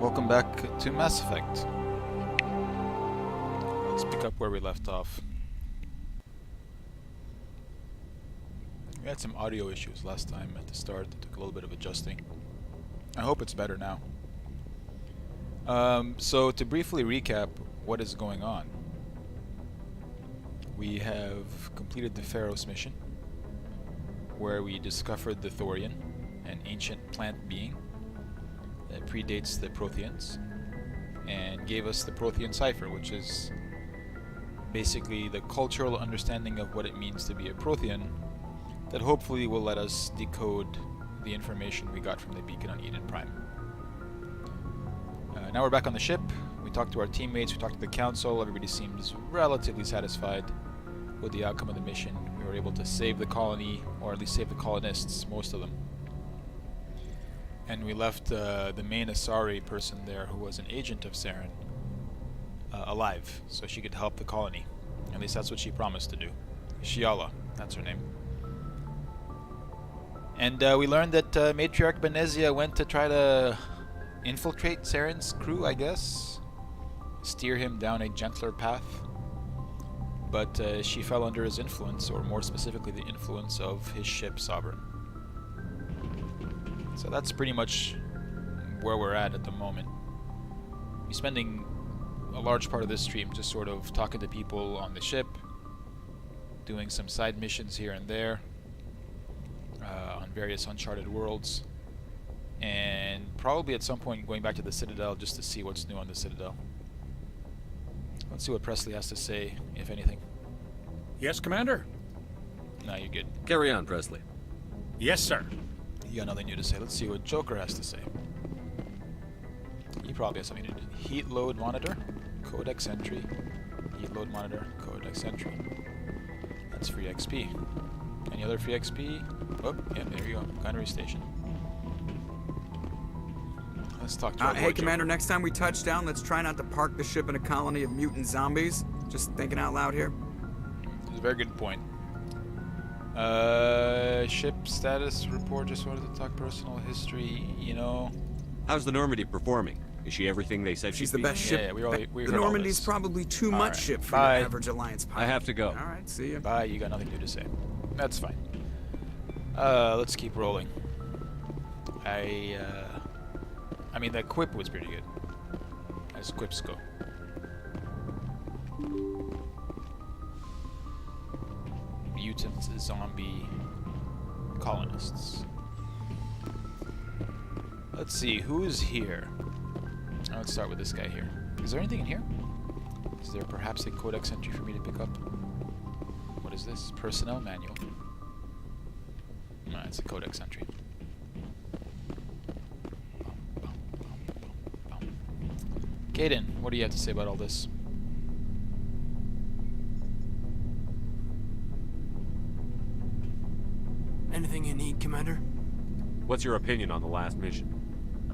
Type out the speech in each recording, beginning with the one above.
Welcome back to Mass Effect. Let's pick up where we left off. We had some audio issues last time at the start. It took a little bit of adjusting. I hope it's better now. So to briefly recap what is going on. We have completed the Pharos mission, where we discovered the Thorian, an ancient plant being that predates the Protheans, and gave us the Prothean cipher, which is basically the cultural understanding of what it means to be a Prothean that hopefully will let us decode the information we got from the beacon on Eden Prime. Now we're back on the ship. We talked to our teammates, we talked to the council. Everybody seems relatively satisfied with the outcome of the mission. We were able to save the colony, or at least save the colonists, most of them. And we left the main Asari person there, who was an agent of Saren, alive, so she could help the colony. At least that's what she promised to do. Shiala, that's her name. And we learned that Matriarch Benezia went to try to infiltrate Saren's crew, I guess. Steer him down a gentler path. But she fell under his influence, or more specifically the influence of his ship, Sovereign. So that's pretty much where we're at the moment. We're spending a large part of this stream just sort of talking to people on the ship, doing some side missions here and there on various uncharted worlds, and probably at some point going back to the Citadel just to see what's new on the Citadel. Let's see what Presley has to say, if anything. Yes, Commander? No, you're good. Carry on, Presley. Yes, sir. You got nothing new to say. Let's see what Joker has to say. He probably has something to do. Heat load monitor, codex entry. Heat load monitor, codex entry. That's free XP. Any other free XP? Oh, yeah, there you go. Gunnery station. Let's talk to our Hey, Lord Commander, Joker. next time we touch down, let's try not to park the ship in a colony of mutant zombies. Just thinking out loud here. That's a very good point. Ship status report, just wanted to talk personal history, you know. How's the Normandy performing? Is she everything they said She's she'd the be? best ship. Yeah, we the heard all Normandy's this. probably too All much right, ship for bye. your average Alliance pilot. I have to go. All right, see ya. Bye, you got nothing new to say. That's fine. Let's keep rolling. I mean, that quip was pretty good. As quips go. Mutant zombie colonists. Let's see, who's here? Let's start with this guy here. Is there anything in here? Is there perhaps a codex entry for me to pick up? What is this? Personnel manual. No, it's a codex entry. Kaidan, what do you have to say about all this? Anything you need, Commander? What's your opinion on the last mission?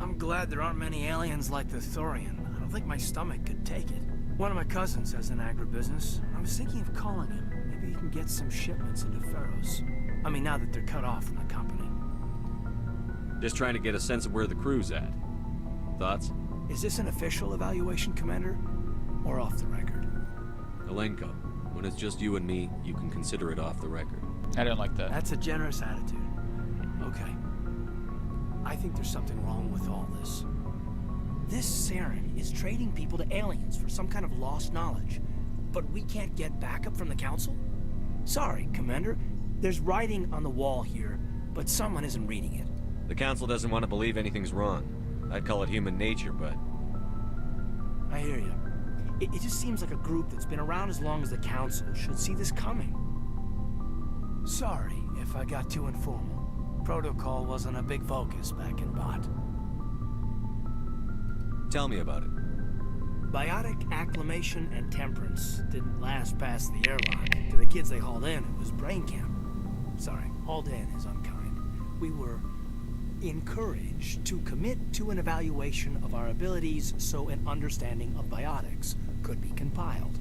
I'm glad there aren't many aliens like the Thorian. I don't think my stomach could take it. One of my cousins has an agribusiness. I was thinking of calling him. Maybe he can get some shipments into Pharos. I mean, now that they're cut off from the company. Just trying to get a sense of where the crew's at. Thoughts? Is this an official evaluation, Commander? Or off the record? Alenko, when it's just you and me, you can consider it off the record. I don't like that. That's a generous attitude. Okay. I think there's something wrong with all this. This Saren is trading people to aliens for some kind of lost knowledge. But we can't get backup from the Council? Sorry, Commander. There's writing on the wall here, but someone isn't reading it. The Council doesn't want to believe anything's wrong. I'd call it human nature, but... I hear you. It just seems like a group that's been around as long as the Council should see this coming. Sorry if I got too informal. Protocol wasn't a big focus back in Bot. Tell me about it. Biotic acclimation and temperance didn't last past the airlock. To the kids they hauled in, it was brain camp. Sorry, hauled in is unkind. We were encouraged to commit to an evaluation of our abilities so an understanding of biotics could be compiled.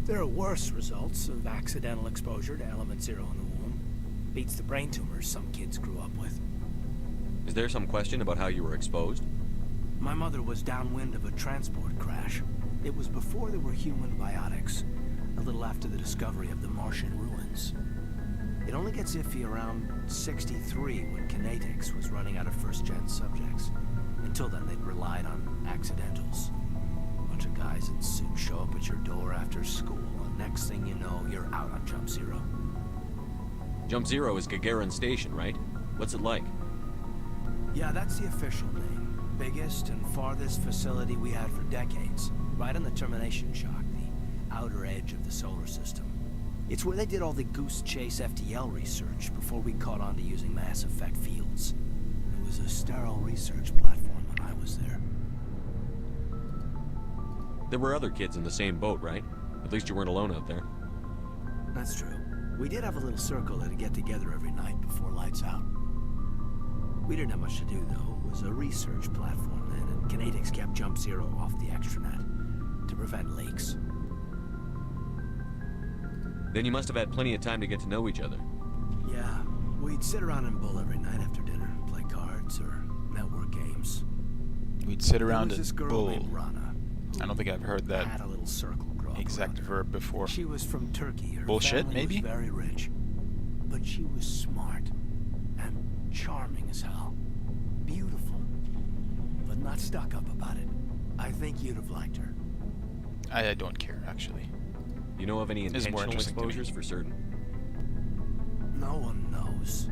There are worse results of accidental exposure to element 0 in the womb. Beats the brain tumors some kids grew up with. Is there some question about how you were exposed? My mother was downwind of a transport crash. It was before there were human biotics, a little after the discovery of the Martian ruins. It only gets iffy around 63 when Kinetics was running out of first-gen subjects. Until then, they'd relied on accidentals. A bunch of guys in suits show up at your door after school, and next thing you know, you're out on Jump Zero. Jump Zero is Gagarin Station, right? What's it like? Yeah, that's the official name. Biggest and farthest facility we had for decades. Right on the termination shock, the outer edge of the solar system. It's where they did all the Goose Chase FTL research before we caught on to using mass effect fields. It was a sterile research platform when I was there. There were other kids in the same boat, right? At least you weren't alone out there. That's true. We did have a little circle that'd get together every night before lights out. We didn't have much to do, though. It was a research platform then, and Kinetics kept Jump Zero off the extranet to prevent leaks. Then you must have had plenty of time to get to know each other. Yeah, we'd sit around and bull every night after dinner, play cards or network games. We'd sit around There was this and girl bull. named Rana. I don't think I've heard that Had a little circle grow up exact around her. verb before. She was from Turkey. Her Bullshit, family maybe? was very rich, but she was smart and charming as hell. Beautiful, but not stuck up about it. I think you'd have liked her. I don't care, actually. You know of any This is more intentional interesting to me. exposures for certain? No one knows.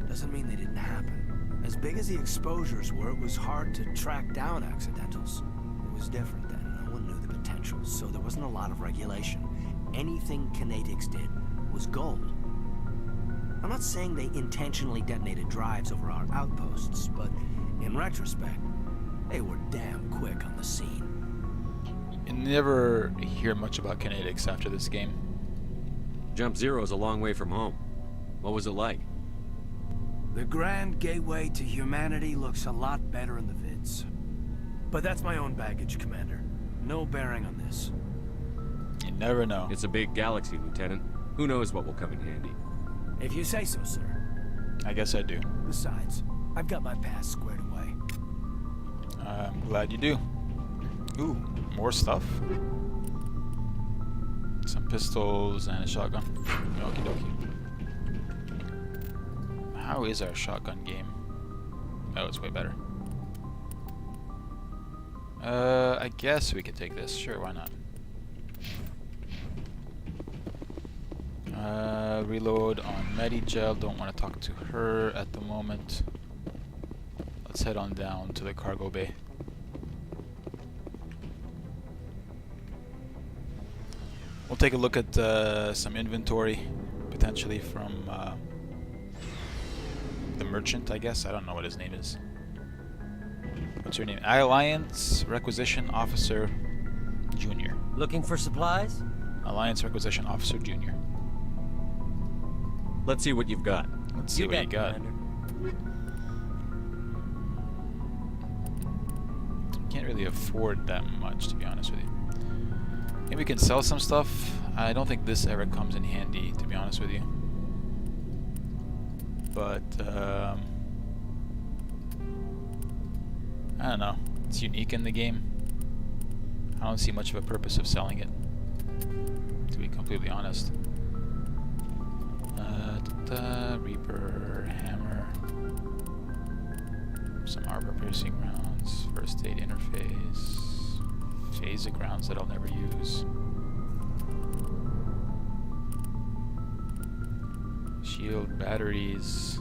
Doesn't mean they didn't happen. As big as the exposures were, it was hard to track down accidentals. It was different then. No one knew the potential, so there wasn't a lot of regulation. Anything Kinetics did was gold. I'm not saying they intentionally detonated drives over our outposts, but in retrospect, they were damn quick on the scene. You never hear much about Kinetics after this game. Jump Zero is a long way from home. What was it like? The grand gateway to humanity looks a lot better in the vids. But that's my own baggage, Commander. No bearing on this. You never know. It's a big galaxy, Lieutenant. Who knows what will come in handy? If you say so, sir. I guess I do. Besides, I've got my past squared away. I'm glad you do. Ooh, more stuff. Some pistols and a shotgun. Okie dokie. How is our shotgun game? Oh, it's way better. I guess we could take this. Sure, why not? Reload on Medigel. Don't want to talk to her at the moment. Let's head on down to the cargo bay. We'll take a look at some inventory, potentially from the merchant, I guess. I don't know what his name is. What's your name? Alliance Requisition Officer Junior. Looking for supplies? Alliance Requisition Officer Junior. Let's see what you've got. Let's see what you got. Commander. Can't really afford that much, to be honest with you. Maybe we can sell some stuff. I don't think this ever comes in handy, to be honest with you. But, I don't know. It's unique in the game. I don't see much of a purpose of selling it, to be completely honest. Reaper, hammer, some armor-piercing rounds, first aid interface, phasic rounds that I'll never use, shield batteries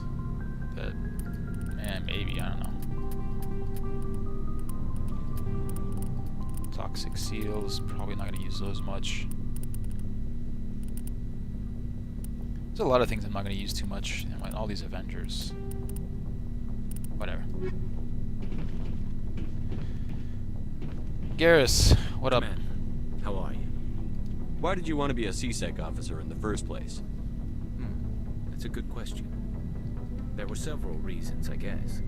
that, maybe, I don't know. Toxic seals, probably not going to use those much. There's a lot of things I'm not going to use too much. And all these Avengers. Whatever. Garrus, what up? Man, how are you? Why did you want to be a CSEC officer in the first place? That's a good question. There were several reasons, I guess.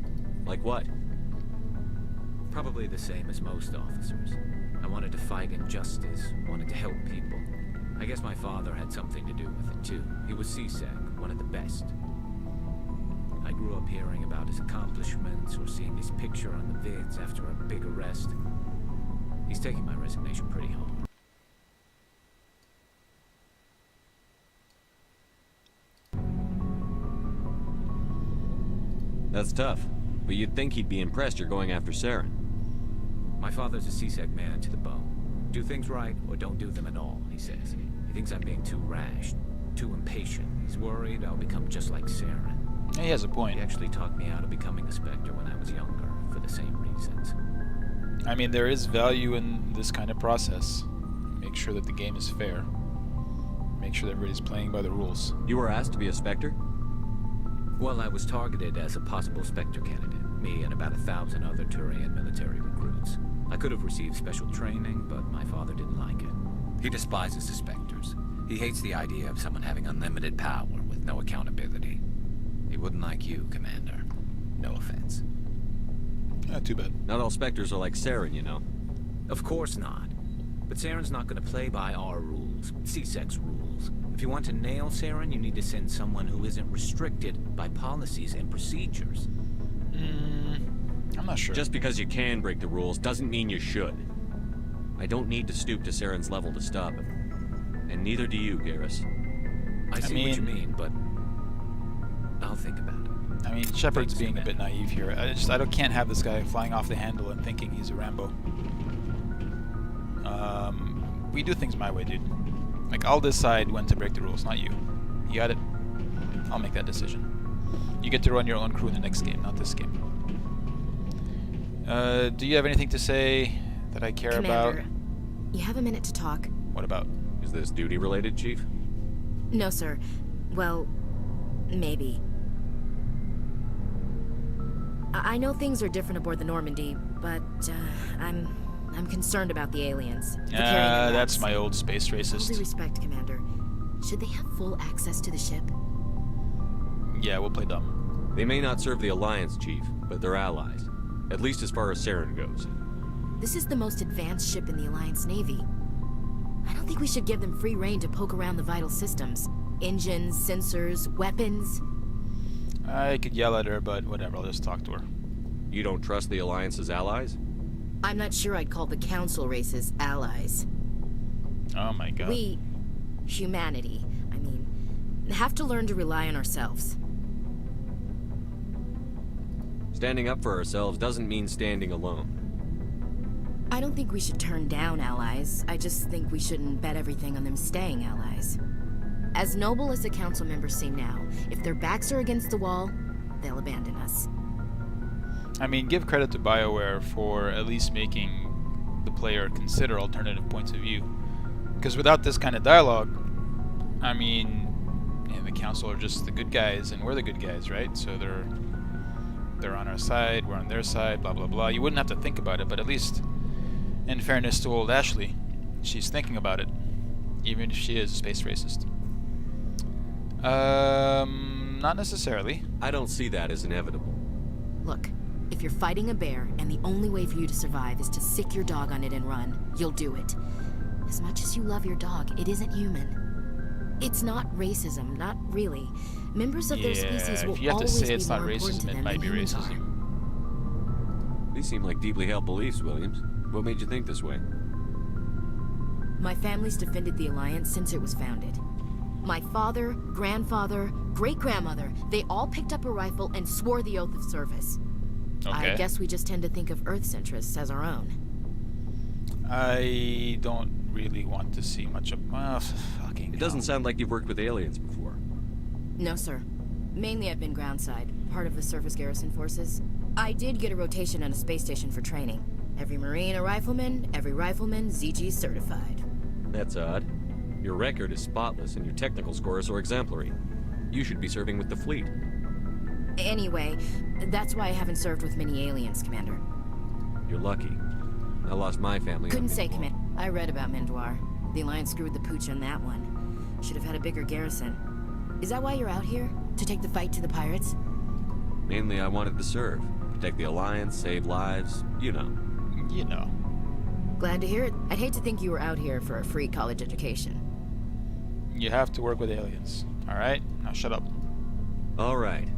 Like what? Probably the same as most officers. I wanted to fight injustice, wanted to help people. I guess my father had something to do with it too. He was CSEC, one of the best. I grew up hearing about his accomplishments or seeing his picture on the vids after a big arrest. He's taking my resignation pretty hard. That's tough. But you'd think he'd be impressed you're going after Saren. My father's a CSEC man to the bone. Do things right or don't do them at all, he says. He thinks I'm being too rash, too impatient. He's worried I'll become just like Saren. He has a point. He actually talked me out of becoming a Spectre when I was younger, for the same reasons. I mean, there is value in this kind of process. Make sure that the game is fair. Make sure that everybody's playing by the rules. You were asked to be a Spectre? Well, I was targeted as a possible Spectre candidate, me and about 1,000 other Turian military recruits. I could have received special training, but my father didn't like it. He despises the Spectres. He hates the idea of someone having unlimited power with no accountability. He wouldn't like you, Commander. No offense. Not too bad. Not all Spectres are like Saren, you know. Of course not. But Saren's not going to play by our rules, CSEC's rules. If you want to nail Saren, you need to send someone who isn't restricted by policies and procedures. I'm not sure. Just because you can break the rules doesn't mean you should. I don't need to stoop to Saren's level to stop him. And neither do you, Garrus. I see what you mean, but I'll think about it. I mean, Shepard's Thanks, being a bit Commander. naive here. Can't have this guy flying off the handle and thinking he's a Rambo. We do things my way, dude. Like, I'll decide when to break the rules, not you. You got it? I'll make that decision. You get to run your own crew in the next game, not this game. Do you have anything to say that I care Commander, about? you have a minute to talk? What about? Is this duty-related, Chief? No, sir. Well, maybe. I know things are different aboard the Normandy, but I'm concerned about the aliens. The Carrion That's Labs. my old space All due racist. respect, Commander. Should they have full access to the ship? Yeah, we'll play dumb. They may not serve the Alliance, Chief, but they're allies. At least as far as Saren goes. This is the most advanced ship in the Alliance Navy. I don't think we should give them free rein to poke around the vital systems. Engines, sensors, weapons. I could yell at her, but whatever, I'll just talk to her. You don't trust the Alliance's allies? I'm not sure I'd call the Council races allies. Oh my god. We, humanity, I mean, have to learn to rely on ourselves. Standing up for ourselves doesn't mean standing alone. I don't think we should turn down allies. I just think we shouldn't bet everything on them staying allies. As noble as the council members seem now, if their backs are against the wall, they'll abandon us. I mean, give credit to BioWare for at least making the player consider alternative points of view. Because without this kind of dialogue, I mean, the council are just the good guys, and we're the good guys, right? So they're on our side, we're on their side, blah blah blah. You wouldn't have to think about it, but at least, in fairness to old Ashley, she's thinking about it, even if she is a space racist. Not necessarily. I don't see that as inevitable. Look, if you're fighting a bear and the only way for you to survive is to sick your dog on it and run, you'll do it. As much as you love your dog, it isn't human. It's not racism, not really. Members of their species will if you have to always say be it's not more important racism, to it them might than be humans are. racism. These seem like deeply held beliefs, Williams. What made you think this way? My family's defended the Alliance since it was founded. My father, grandfather, great-grandmother, they all picked up a rifle and swore the oath of service. Okay. I guess we just tend to think of Earth's interests as our own. I don't really want to see much of. Fucking. It doesn't hell. sound like you've worked with aliens before. No, sir. Mainly I've been groundside, part of the surface garrison forces. I did get a rotation on a space station for training. Every Marine a rifleman, every rifleman ZG certified. That's odd. Your record is spotless and your technical scores are exemplary. You should be serving with the fleet. Anyway, that's why I haven't served with many aliens, Commander. You're lucky. I lost my family. Couldn't on say, Mindoir. Commander. I read about Mindoir. The Alliance screwed the pooch on that one. Should have had a bigger garrison. Is that why you're out here? To take the fight to the pirates? Mainly I wanted to serve. Protect the Alliance, save lives, you know. You know. Glad to hear it. I'd hate to think you were out here for a free college education. You have to work with aliens. Alright? Now shut up. Alright.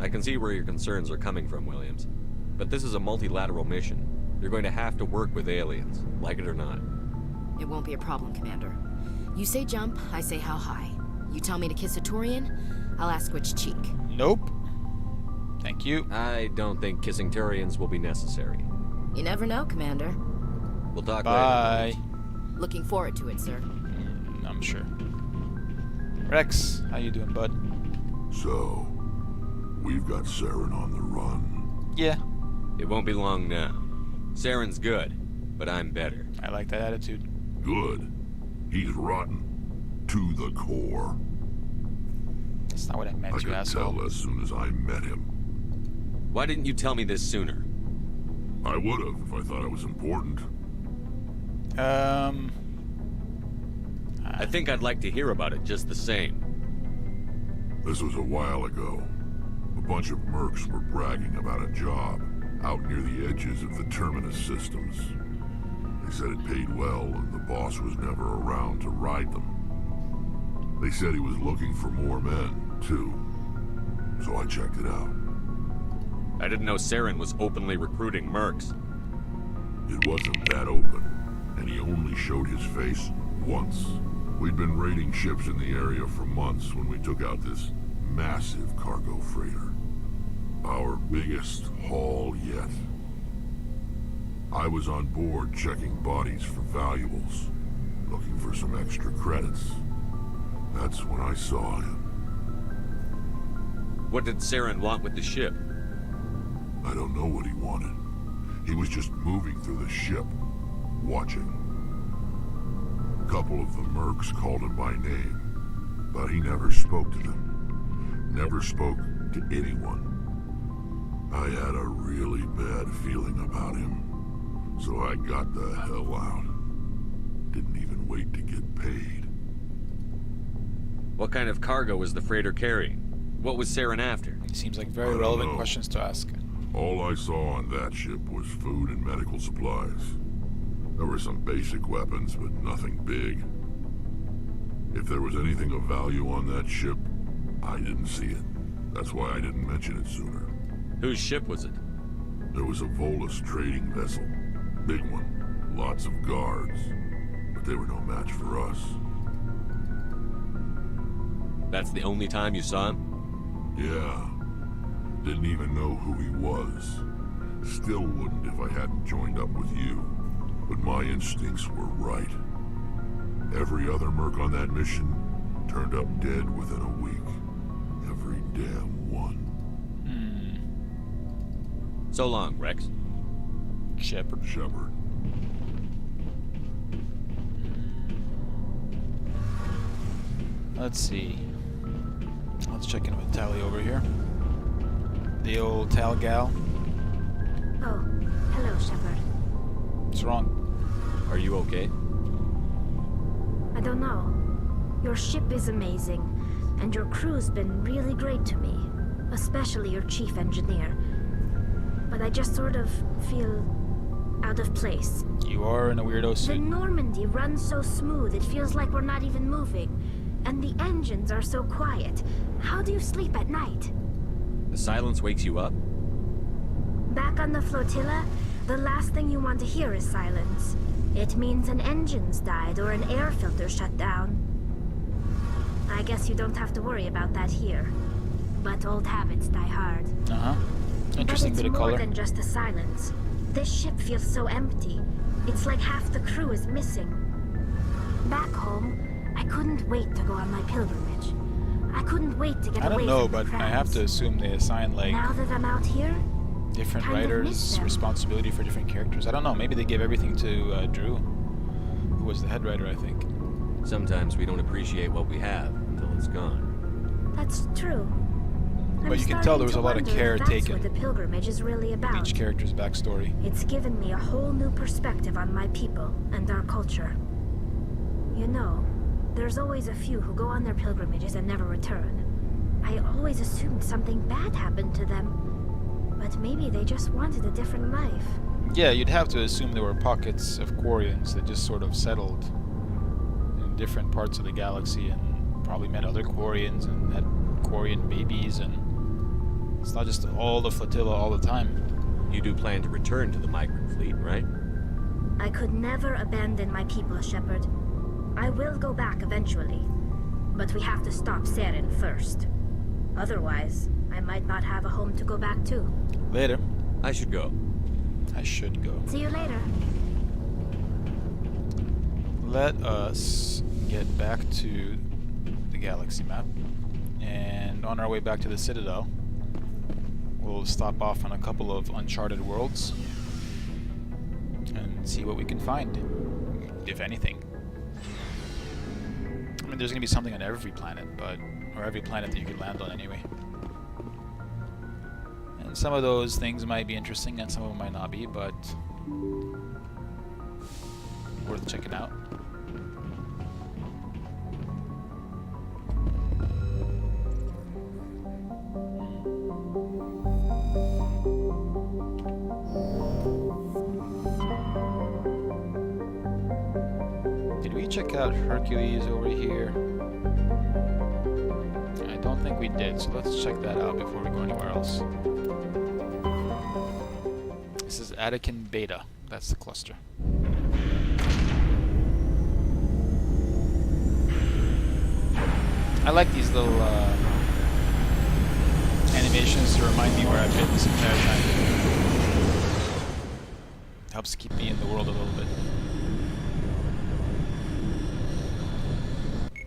I can see where your concerns are coming from, Williams. But this is a multilateral mission. You're going to have to work with aliens, like it or not. It won't be a problem, Commander. You say jump, I say how high. You tell me to kiss a Turian, I'll ask which cheek. Nope. Thank you. I don't think kissing Turians will be necessary. You never know, Commander. We'll talk Bye. later. Looking forward to it, sir. I'm sure. Rex, how you doing, bud? So, we've got Saren on the run. Yeah, It won't be long now. Saren's good, but I'm better. I like that attitude. Good. He's rotten. To the core. That's not what I I meant, you could asshole. tell as soon as I met him. Why didn't you tell me this sooner? I would have if I thought it was important. I think I'd like to hear about it just the same. This was a while ago. A bunch of mercs were bragging about a job out near the edges of the Terminus systems. They said it paid well and the boss was never around to ride them. They said he was looking for more men, too. So I checked it out. I didn't know Saren was openly recruiting mercs. It wasn't that open, and he only showed his face once. We'd been raiding ships in the area for months when we took out this massive cargo freighter. Our biggest haul yet. I was on board checking bodies for valuables, looking for some extra credits. That's when I saw him. What did Saren want with the ship? I don't know what he wanted. He was just moving through the ship, watching. A couple of the mercs called him by name, but he never spoke to them. Never spoke to anyone. I had a really bad feeling about him, so I got the hell out. Didn't even wait to get paid. What kind of cargo was the freighter carrying? What was Saren after? Seems like I very don't relevant know. questions to ask. All I saw on that ship was food and medical supplies. There were some basic weapons, but nothing big. If there was anything of value on that ship, I didn't see it. That's why I didn't mention it sooner. Whose ship was it? There was a Volus trading vessel. Big one. Lots of guards. But they were no match for us. That's the only time you saw him? Yeah. Didn't even know who he was. Still wouldn't if I hadn't joined up with you. But my instincts were right. Every other merc on that mission turned up dead within a week. Every damn one. So long, Rex. Shepard. Shepard. Let's see. Let's check in with Tally over here. The old Tal gal. Oh, hello, Shepard. What's wrong? Are you okay? I don't know. Your ship is amazing, and your crew's been really great to me, especially your chief engineer. But I just sort of feel out of place. You are in a weirdo The suit. Normandy runs so smooth, it feels like we're not even moving. And the engines are so quiet. How do you sleep at night? The silence wakes you up? Back on the flotilla, the last thing you want to hear is silence. It means an engine's died or an air filter shut down. I guess you don't have to worry about that here. But old habits die hard. Uh-huh. Interesting But bit it's of more color. than just the silence. This ship feels so empty. It's like half the crew is missing. Back home, I couldn't wait to go on my pilgrimage. I couldn't wait to get I away don't know, from the but I have to crowds. assume they assign like Now that I'm out here, different kind of miss writers' them. responsibility for different characters. I don't know. Maybe they gave everything to Drew, who was the head writer, I think. Sometimes we don't appreciate what we have until it's gone. that's true. But I'm you can tell there was a lot of starting to care wonder if taken That's what the pilgrimage is really with about. each character's backstory. It's given me a whole new perspective on my people and our culture. You know, there's always a few who go on their pilgrimages and never return. I always assumed something bad happened to them. But maybe they just wanted a different life. Yeah, you'd have to assume there were pockets of Quarians that just sort of settled in different parts of the galaxy and probably met other Quarians and had Quarian babies and It's not just all the flotilla all the time. You do plan to return to the migrant fleet, right? I could never abandon my people, Shepard. I will go back eventually, but we have to stop Saren first. Otherwise, I might not have a home to go back to. Later. I should go. I should go. See you later. Let us get back to the galaxy map, and on our way back to the Citadel, we'll stop off on a couple of uncharted worlds and see what we can find, if anything. I mean, there's gonna be something on every planet, or every planet that you could land on anyway. And some of those things might be interesting, and some of them might not be, but worth checking out. Did we check out Hercules over here? I don't think we did, so let's check that out before we go anywhere else. This is Attican Beta. That's the cluster. I like these little animations to remind me where I've been this entire time. Helps keep me in the world a little bit.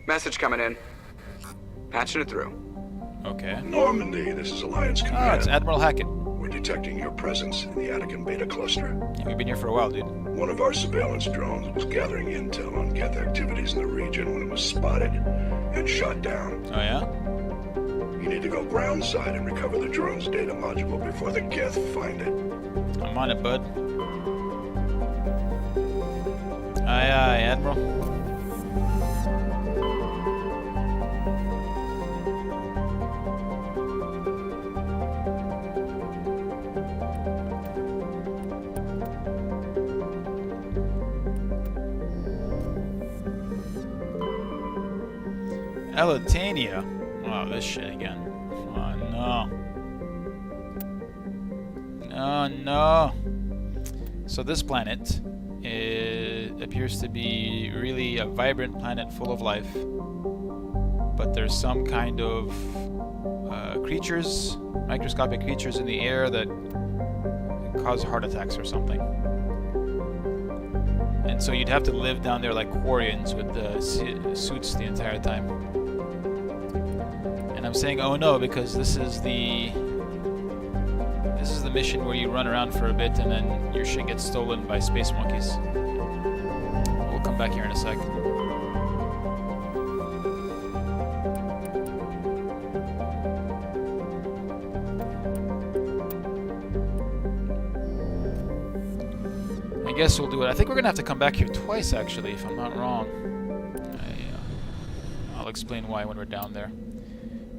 Message coming in. Patching it through. Okay. Normandy, this is Alliance Ah, Command. it's Admiral Hackett. We're detecting your presence in the Attican Beta cluster. Yeah, we've been here for a while, dude. One of our surveillance drones was gathering intel on Geth activities in the region when it was spotted and shot down. Oh yeah? You need to go groundside and recover the drone's data module before the Geth find it. I'm on it, bud. Aye, aye, Admiral. Elitania. Oh, this shit again. Oh no. No, no. So this planet appears to be really a vibrant planet full of life. But there's some kind of creatures, microscopic creatures in the air that cause heart attacks or something. And so you'd have to live down there like Quarians with the suits the entire time. And I'm saying oh no because this is the mission where you run around for a bit and then your shit gets stolen by space monkeys. We'll come back here in a sec. I guess we'll do it. I think we're gonna have to come back here twice actually, if I'm not wrong. I'll explain why when we're down there.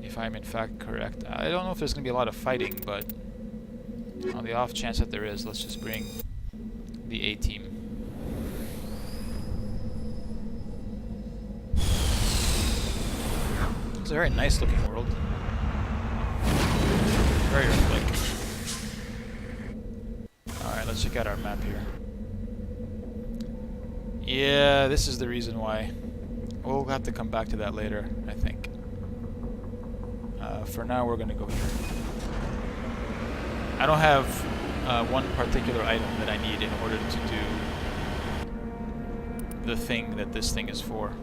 If I'm in fact correct. I don't know if there's gonna be a lot of fighting, but on the off chance that there is, let's just bring the A-team. It's a very nice looking world. Very Earth-like. Alright, let's check out our map here. Yeah, this is the reason why. We'll have to come back to that later, I think. For now, we're going to go here. I don't have one particular item that I need in order to do the thing that this thing is for.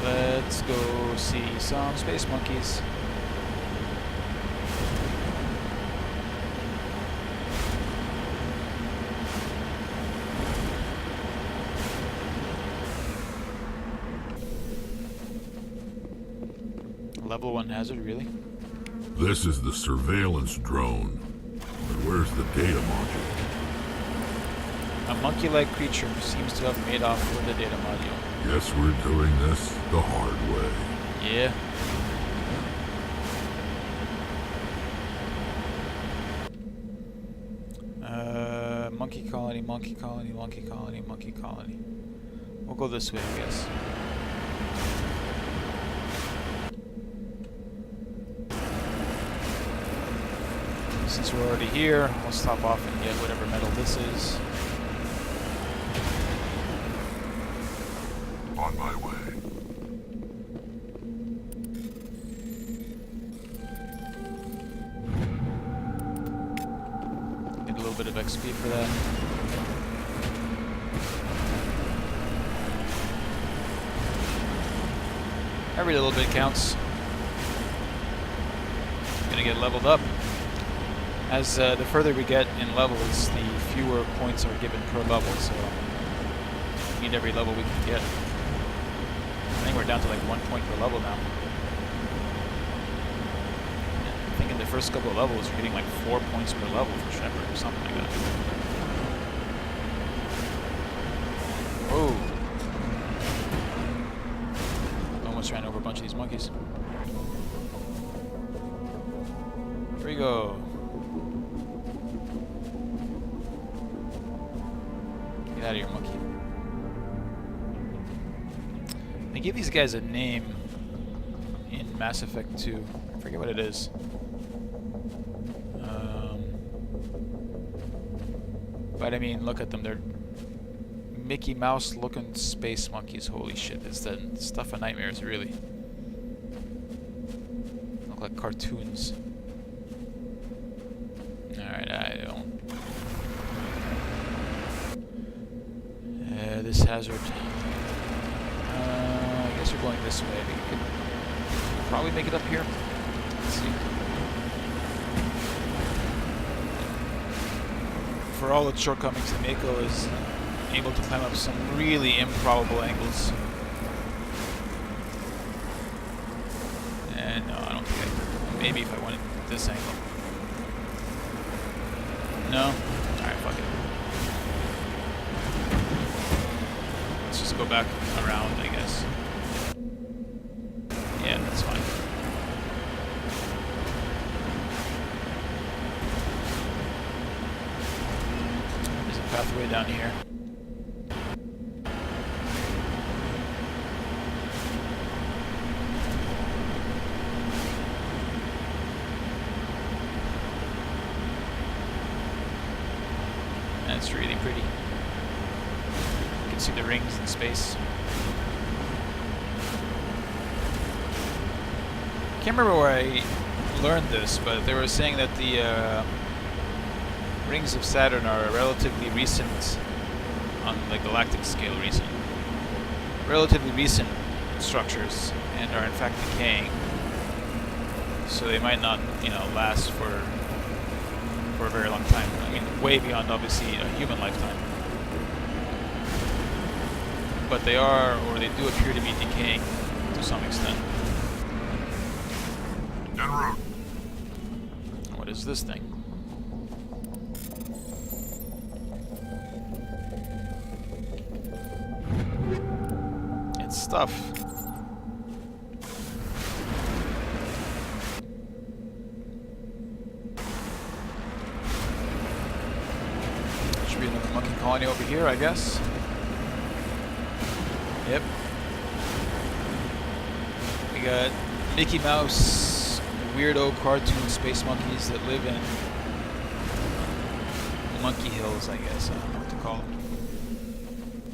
Let's go see some space monkeys. Level 1 hazard, really? This is the surveillance drone. But where's the data module? A monkey-like creature seems to have made off with the data module. Guess we're doing this the hard way. Yeah. Monkey colony, monkey colony, monkey colony, monkey colony. We'll go this way, I guess. Since we're already here, we'll stop off and get whatever metal this is. On my way. Get a little bit of XP for that. Every little bit counts. Gonna get leveled up. As the further we get in levels, the fewer points are given per level, so we need every level we can get. I think we're down to like 1 point per level now. I think in the first couple of levels you're getting like 4 points per level for Shepard or something like that. Whoa. Almost ran over a bunch of these monkeys. Here we go. Get out of here, monkey. They give these guys a name in Mass Effect 2. I forget what it is. But I mean, look at them. They're Mickey Mouse looking space monkeys. Holy shit, it's the stuff of nightmares, really. Look like cartoons. Alright, I don't... this hazard. I guess we're going this way. I think we could probably make it up here. Let's see. For all its shortcomings, the Mako is able to climb up some really improbable angles. And no, I don't think I... Maybe if I wanted this angle. No? Alright, fuck it. Let's just go back around, I guess. Yeah, that's fine. There's a pathway down here. That's really pretty. You can see the rings in space. I can't remember where I learned this, but they were saying that the rings of Saturn are relatively recent, on the galactic scale recent, relatively recent structures, and are in fact decaying. So they might not, last for a very long time. I mean, way beyond obviously a human lifetime. But they are, or they do appear to be decaying to some extent. En route. What is this thing? It's stuff. Should be another monkey colony over here, I guess. Yep. We got Mickey Mouse, weirdo cartoon space monkeys that live in Monkey Hills, I guess. I don't know what to call them.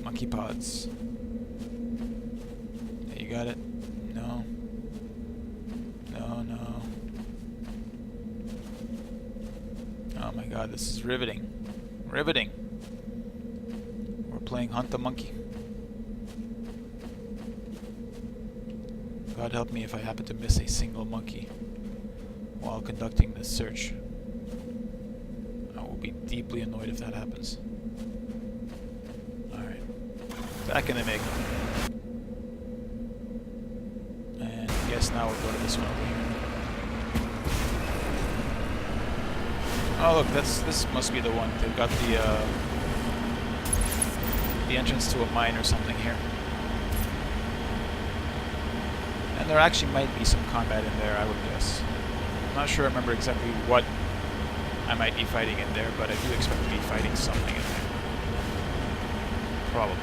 Monkey pods. Hey, you got it? No. No, no. Oh my god, this is riveting. Riveting. We're playing Hunt the Monkey. God help me if I happen to miss a single monkey while conducting this search. I will be deeply annoyed if that happens. Alright. Back in the Mako. And I guess now we'll go to this one over here. Oh look, this must be the one. They've got the entrance to a mine or something here. And And there actually might be some combat in there, I would guess. I'm not sure I remember exactly what I might be fighting in there, but I do expect to be fighting something in there. Probably.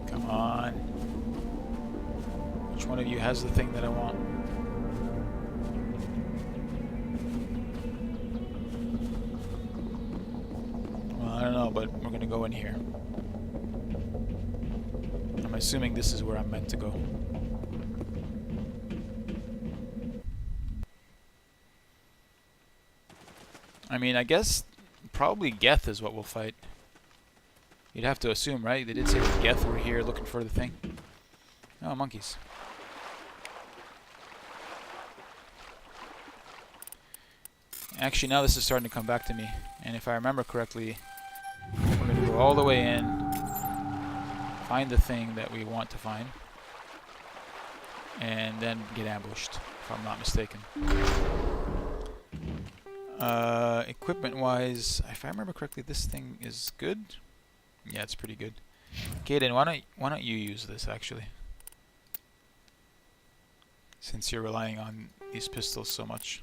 Come on. Which one of you has the thing that I want? Well, I don't know, but we're gonna go in here. I'm assuming this is where I'm meant to go. I mean, I guess probably Geth is what we'll fight. You'd have to assume, right? They did say that Geth were here looking for the thing. Oh, monkeys. Actually, now this is starting to come back to me. And if I remember correctly, we're going to go all the way in, find the thing that we want to find, and then get ambushed, if I'm not mistaken. Equipment-wise, if I remember correctly, this thing is good. Yeah, it's pretty good. Kaidan, why don't you use this, actually? Since you're relying on these pistols so much.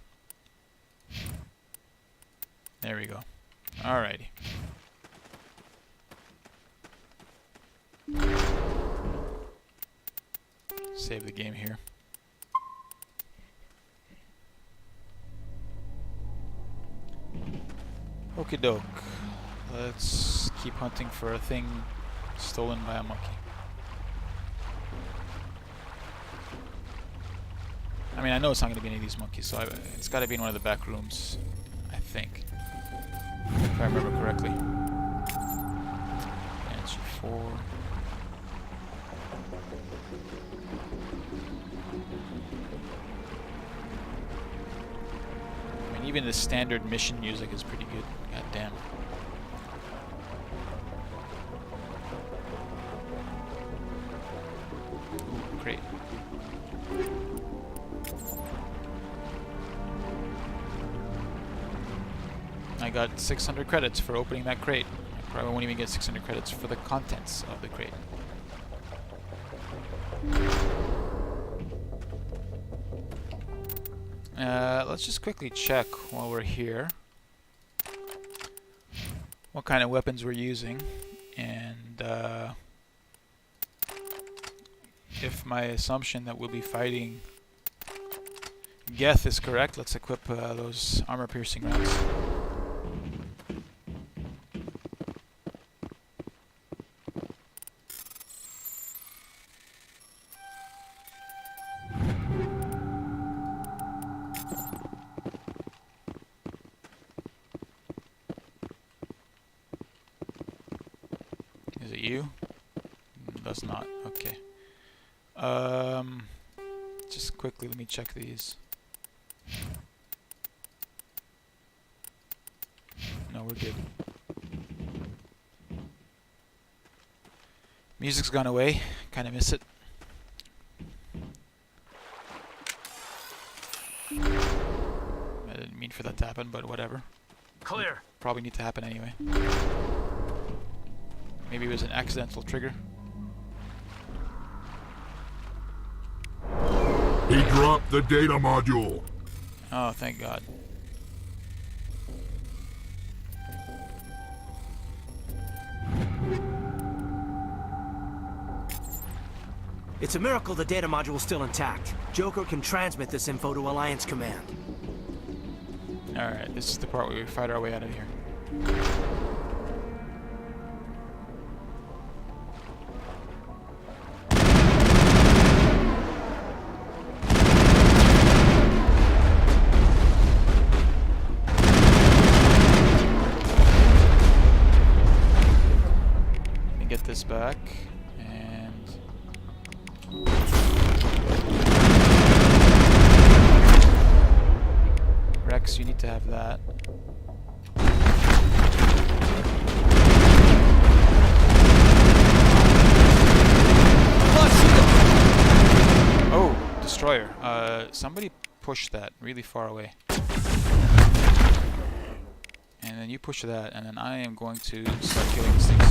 There we go. Alrighty. Save the game here. Okie doke. Let's keep hunting for a thing stolen by a monkey. I mean, I know it's not going to be any of these monkeys, so it's got to be in one of the back rooms, I think. If I remember correctly. Banshee 4. I mean, even the standard mission music is pretty good. God damn. Ooh, great. I got 600 credits for opening that crate. I probably won't even get 600 credits for the contents of the crate. Let's just quickly check while we're here what kind of weapons we're using, and if my assumption that we'll be fighting Geth is correct, let's equip those armor-piercing rounds. Is it you? Does not. Okay. Just quickly, let me check these. No, we're good. Music's gone away. Kind of miss it. I didn't mean for that to happen, but whatever. Clear. Probably need to happen anyway. Maybe it was an accidental trigger. He dropped the data module. Oh, thank God. It's a miracle the data module is still intact. Joker can transmit this info to Alliance Command. Alright, this is the part where we fight our way out of here. Let me get this back. Rex, you need to have that. destroyer. Somebody push that really far away. And then you push that, and then I am going to start killing these things.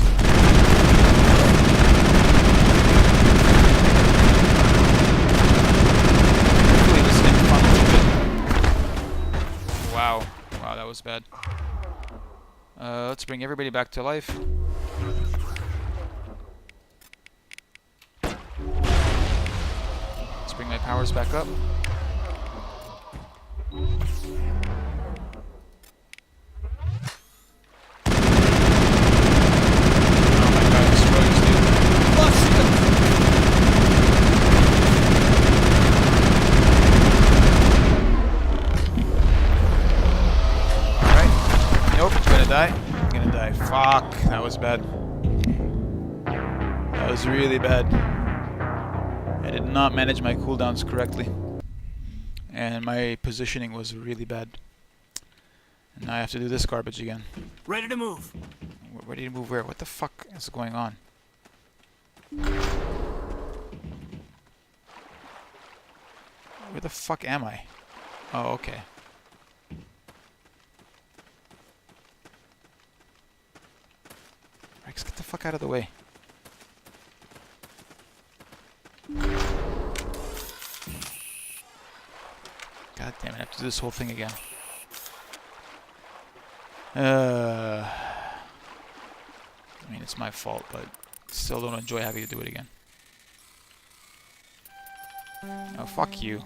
Hopefully this can fun a little bit. Wow. Wow, that was bad. Let's bring everybody back to life. Let's bring my powers back up. I'm gonna die. Fuck, that was bad. That was really bad. I did not manage my cooldowns correctly. And my positioning was really bad. And now I have to do this garbage again. Ready to move. Ready to move where? What the fuck is going on? Where the fuck am I? Oh, okay. Rex, get the fuck out of the way. God damn it, I have to do this whole thing again. I mean, it's my fault, but still don't enjoy having to do it again. Oh, fuck you.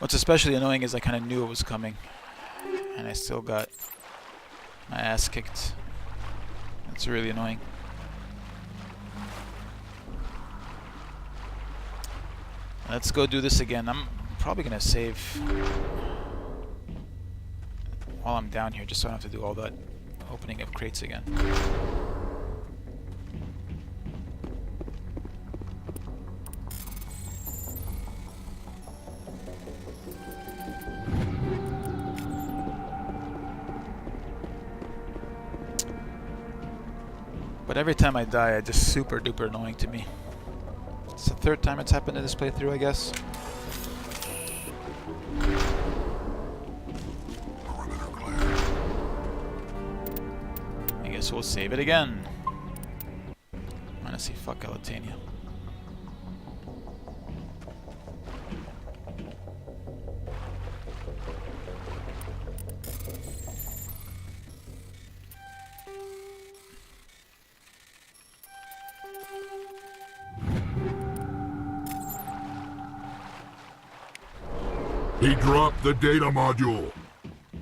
What's especially annoying is I kind of knew it was coming, and I still got my ass kicked. That's really annoying. Let's go do this again. I'm probably gonna save while I'm down here, just so I don't have to do all that opening of crates again. But every time I die, it's just super duper annoying to me. It's the third time it's happened in this playthrough, I guess. I guess we'll save it again. Honestly, fuck Elitania. He dropped the data module.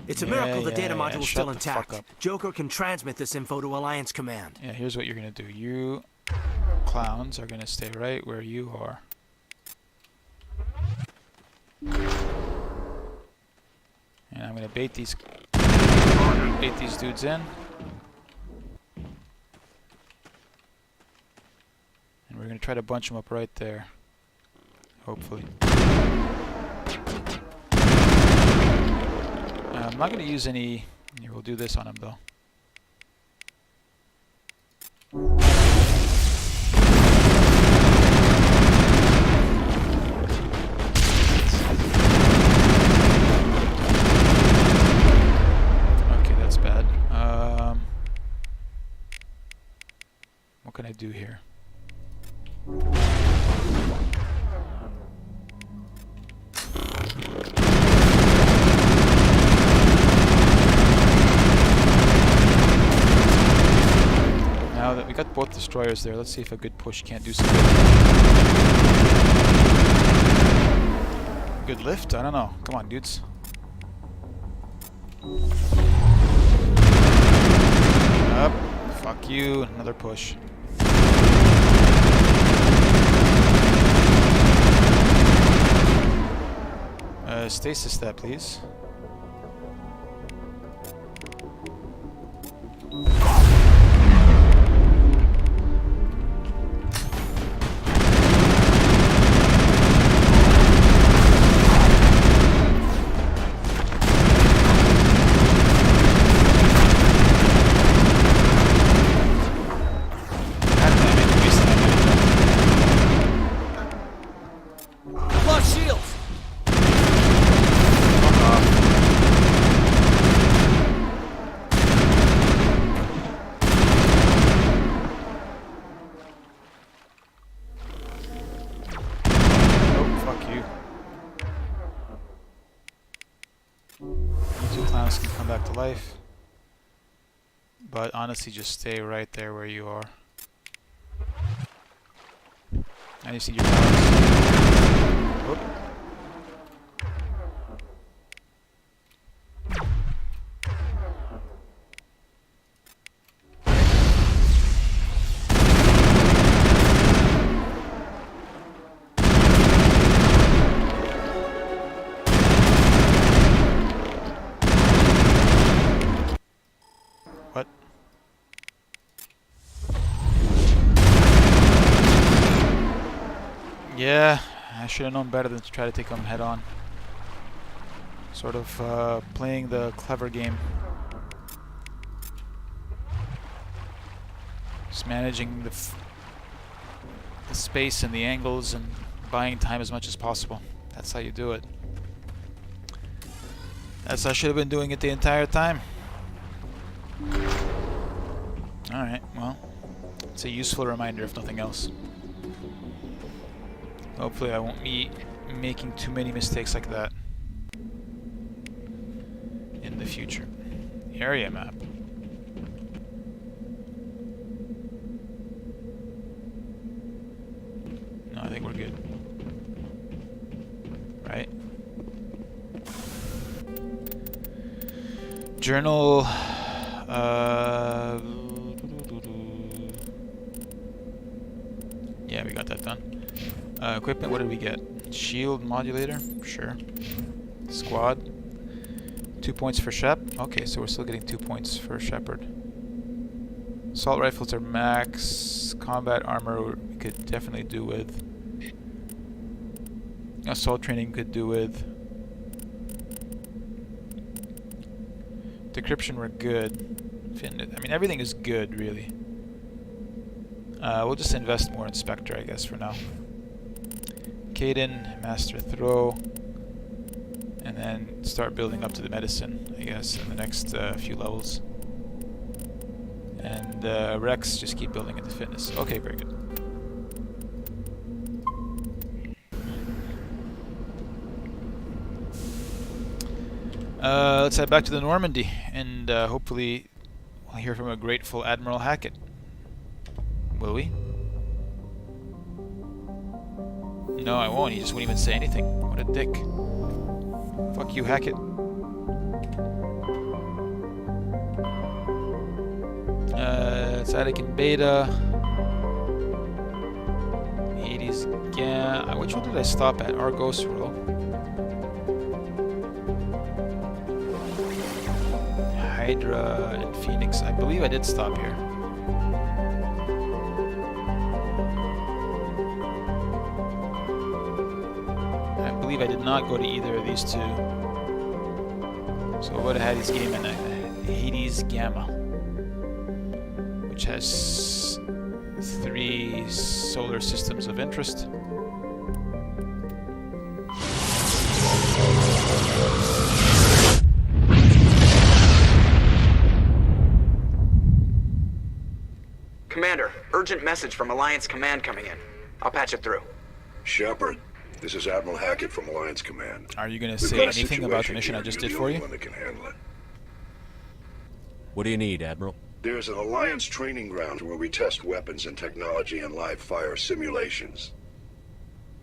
It's a miracle the data yeah. module is Shut still the fuck intact. up. Joker can transmit this info to Alliance Command. Yeah, here's what you're gonna do. You clowns are gonna stay right where you are. And I'm gonna bait these dudes in. And we're gonna try to bunch them up right there. Hopefully. I'm not gonna use any. We'll do this on him though. Okay, that's bad. What can I do here? Now that we got both destroyers there, let's see if a good push can't do something. Good lift? I don't know. Come on, dudes. Up. Fuck you. Another push. Stasis that, please. our shields! Oh, fuck you. You two clowns can come back to life. But honestly, just stay right there where you are. I just need your powers. Whoop. What? Yeah, I should have known better than to try to take them head on. Sort of playing the clever game. Just managing the space and the angles and buying time as much as possible. That's how you do it. That's how I should have been doing it the entire time. Alright, well, it's a useful reminder if nothing else. Hopefully I won't be making too many mistakes like that in the future. Area map. No, I think we're good. Right? Journal. Yeah, we got that done. Equipment, what did we get? Shield modulator, sure. Squad. 2 points for Shep. Okay, so we're still getting 2 points for Shepard. Assault rifles are max. Combat armor we could definitely do with. Assault training could do with. Decryption we're good. I mean, everything is good, really. We'll just invest more in Spectre, I guess, for now. Kaden, Master Throw, and then start building up to the medicine, I guess, in the next few levels. And Rex, just keep building into fitness. Okay, very good. Let's head back to the Normandy, and hopefully we'll hear from a grateful Admiral Hackett. Will we? No, I won't. He just wouldn't even say anything. What a dick. Fuck you, Hackett. It's Anakin Beta. Hades Gamma. Which one did I stop at? Argos Row. Hydra and Phoenix. I believe I did stop here. I did not go to either of these two. So I would have had his game in Hades Gamma, which has 3 solar systems of interest. Commander, urgent message from Alliance Command coming in. I'll patch it through. Shepard, this is Admiral Hackett from Alliance Command. Are you going to We've say got a anything about the situation mission I here. just You're did the for only you? one that can handle it. What do you need, Admiral? There's an Alliance training ground where we test weapons and technology in live fire simulations.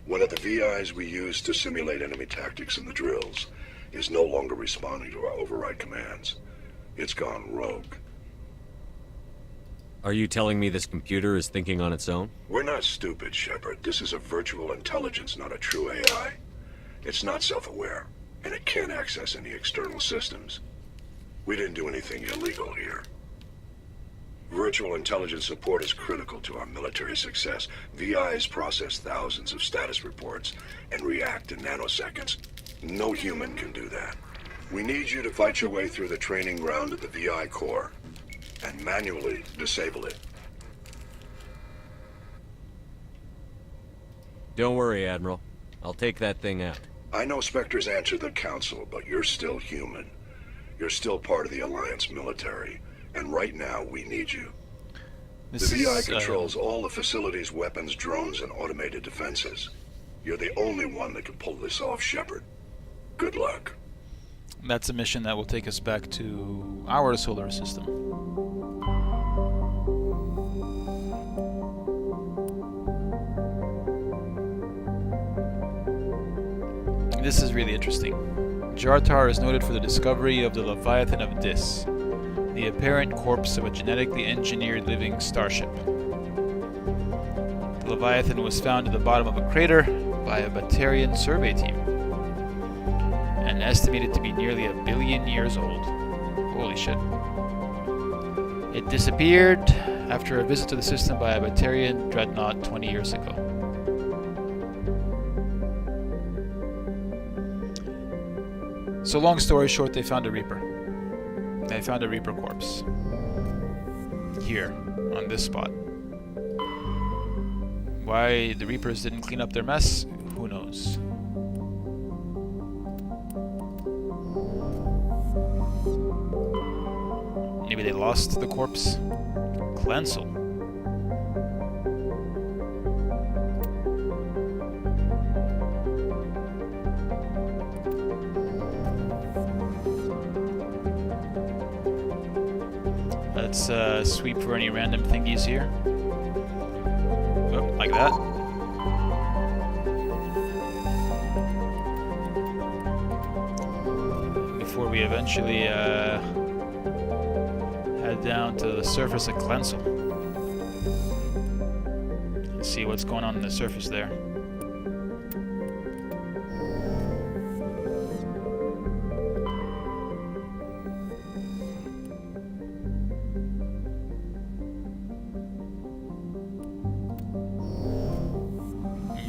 One of the VIs we use to simulate enemy tactics in the drills is no longer responding to our override commands. It's gone rogue. Are you telling me this computer is thinking on its own? We're not stupid, Shepard. This is a virtual intelligence, not a true AI. It's not self-aware, and it can't access any external systems. We didn't do anything illegal here. Virtual intelligence support is critical to our military success. VIs process thousands of status reports and react in nanoseconds. No human can do that. We need you to fight your way through the training ground at the VI core and manually disable it. Don't worry, Admiral. I'll take that thing out. I know Spectres answer the Council, but you're still human. You're still part of the Alliance military, and right now we need you. The VI controls all the facility's weapons, drones, and automated defenses. You're the only one that can pull this off, Shepard. Good luck. That's a mission that will take us back to our solar system. This is really interesting. Jartar is noted for the discovery of the Leviathan of Dis, the apparent corpse of a genetically engineered living starship. The Leviathan was found at the bottom of a crater by a Batarian survey team, and estimated to be nearly 1 billion years old. Holy shit. It disappeared after a visit to the system by a Batarian dreadnought 20 years ago. So long story short, they found a Reaper. They found a Reaper corpse. Here, on this spot. Why the Reapers didn't clean up their mess, who knows? Maybe they lost the corpse? Cleansel. Let's sweep for any random thingies here. Oh, like that. Before we eventually head down to the surface of Cleansel. Let's see what's going on the surface there.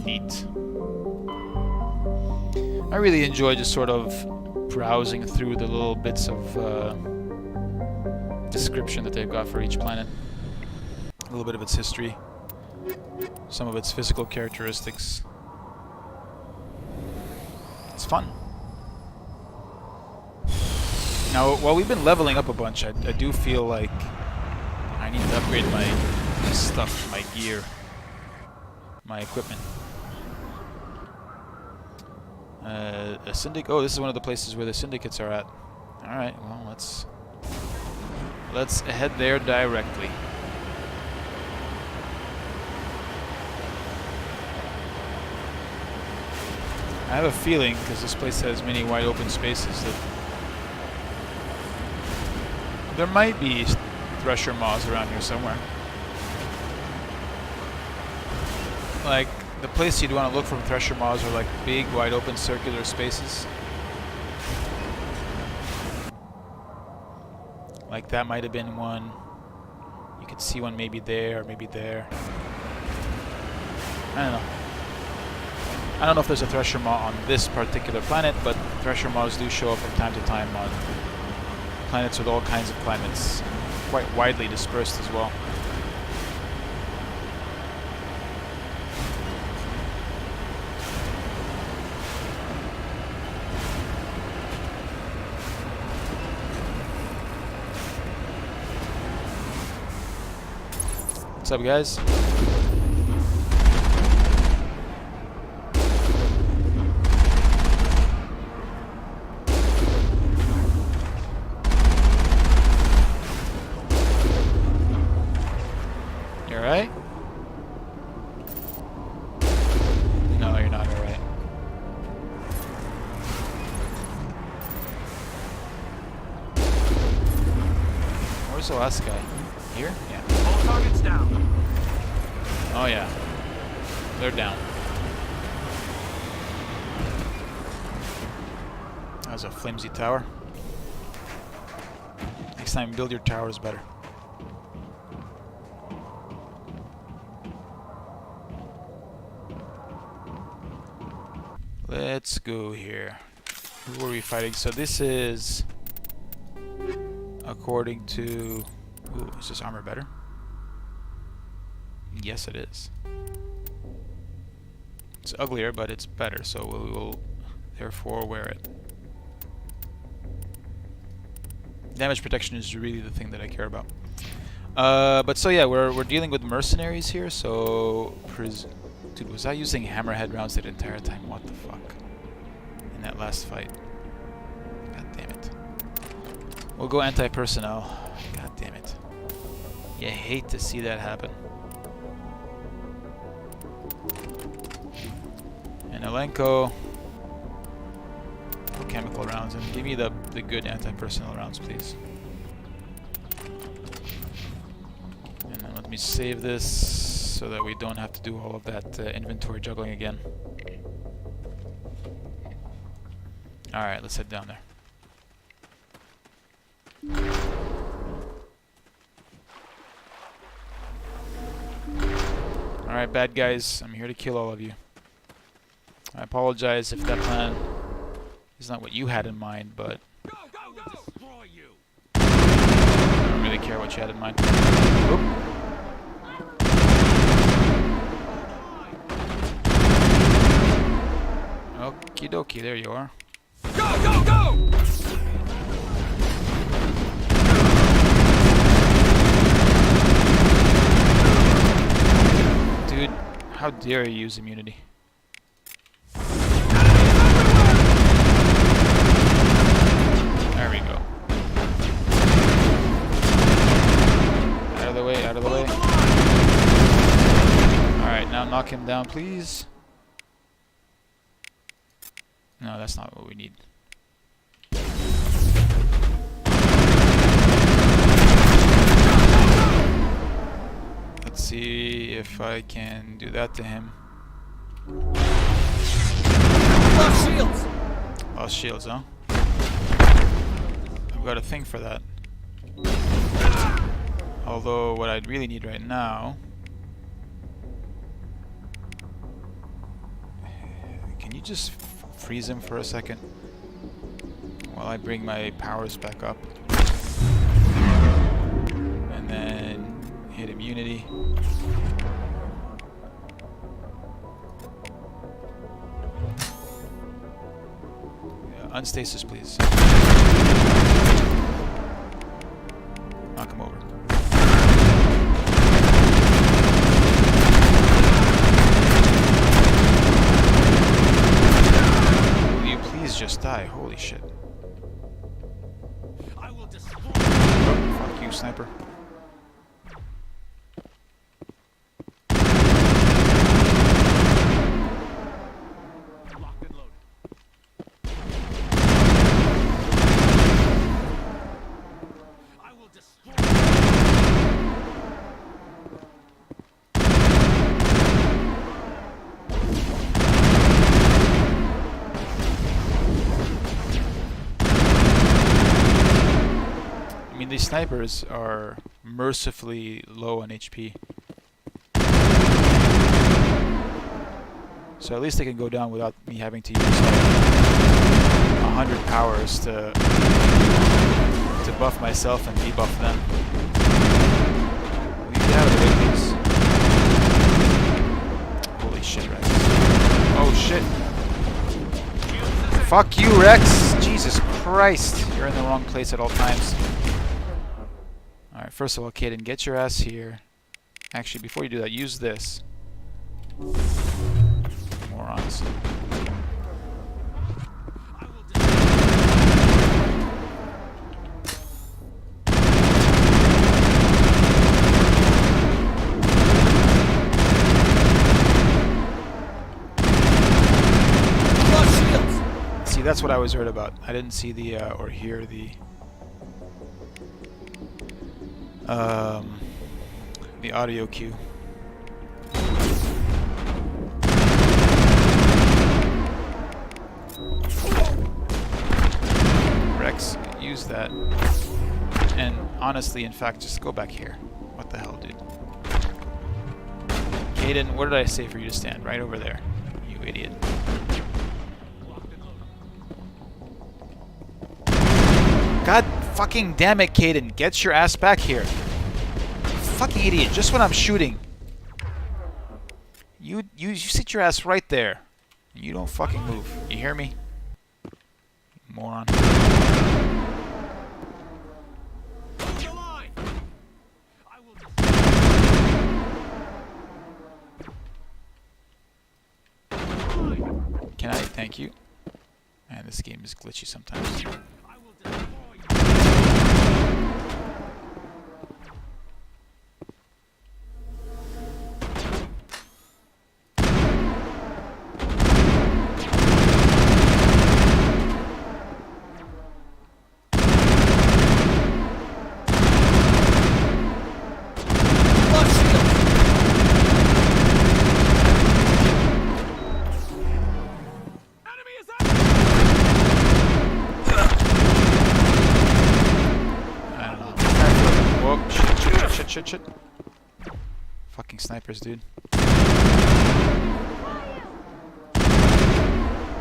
Neat. I really enjoy just sort of browsing through the little bits of description that they've got for each planet. A little bit of its history, some of its physical characteristics. It's fun. Now, while we've been leveling up a bunch, I do feel like I need to upgrade my stuff, my gear, my equipment. A syndicate. Oh, this is one of the places where the syndicates are at. All right. Well, let's head there directly. I have a feeling, because this place has many wide open spaces, that there might be Thresher Maws around here somewhere. Like, the place you'd want to look for Thresher Maws are like big, wide open circular spaces. Like that might have been one. You could see one maybe there, or maybe there. I don't know. I don't know if there's a Thresher Maw on this particular planet, but Thresher Maws do show up from time to time on planets with all kinds of climates, quite widely dispersed as well. What's up, guys? You alright? No, you're not alright. Where's the last guy? Here? Yeah. All targets down. Oh yeah, they're down. That was a flimsy tower. Next time, build your towers better. Let's go here. Who are we fighting? So this is, according to... Ooh, is this armor better? Yes, it is. It's uglier, but it's better, so we will therefore wear it. Damage protection is really the thing that I care about. But so yeah, we're dealing with mercenaries here, so... Dude, was I using hammerhead rounds that entire time? What the fuck? In that last fight. God damn it. We'll go anti-personnel. God damn it. You hate to see that happen. And Elenko. Chemical rounds, and give me the good anti-personnel rounds, please. And then let me save this so that we don't have to do all of that inventory juggling again. Alright, let's head down there. Alright, bad guys, I'm here to kill all of you. I apologize if that plan is not what you had in mind, but I don't really care what you had in mind. Oop. Okie dokie, there you are. Go, go, go! Dude, how dare you use immunity? There we go. Out of the way, out of the way. Alright, now knock him down, please. No, that's not what we need. Let's see if I can do that to him. Lost shields! Lost shields, huh? I've got a thing for that. Although, what I'd really need right now... Can you just freeze him for a second? While I bring my powers back up. And then hit immunity. Unstasis, please. Knock him over. Will you please just die? Holy shit. I will destroy. Oh, fuck you, sniper. These snipers are mercifully low on HP. So at least they can go down without me having to use 100 powers to buff myself and debuff them. Will you get out of the way, please? Holy shit, Rex. Oh shit. Fuck you, Rex! Jesus Christ! You're in the wrong place at all times. Alright, first of all, Kaidan, get your ass here. Actually, before you do that, use this. Morons. See, that's what I was worried about. I didn't see the, or hear the audio cue. Rex, use that. And honestly, in fact, just go back here. What the hell, dude? Kaidan, where did I say for you to stand? Right over there. You idiot. God fucking damn it, Kaidan. Get your ass back here. Fucking idiot. Just when I'm shooting. You sit your ass right there. You don't fucking move. You hear me? Moron. Can I? Thank you. Man, this game is glitchy sometimes. Shit. Fucking snipers, dude.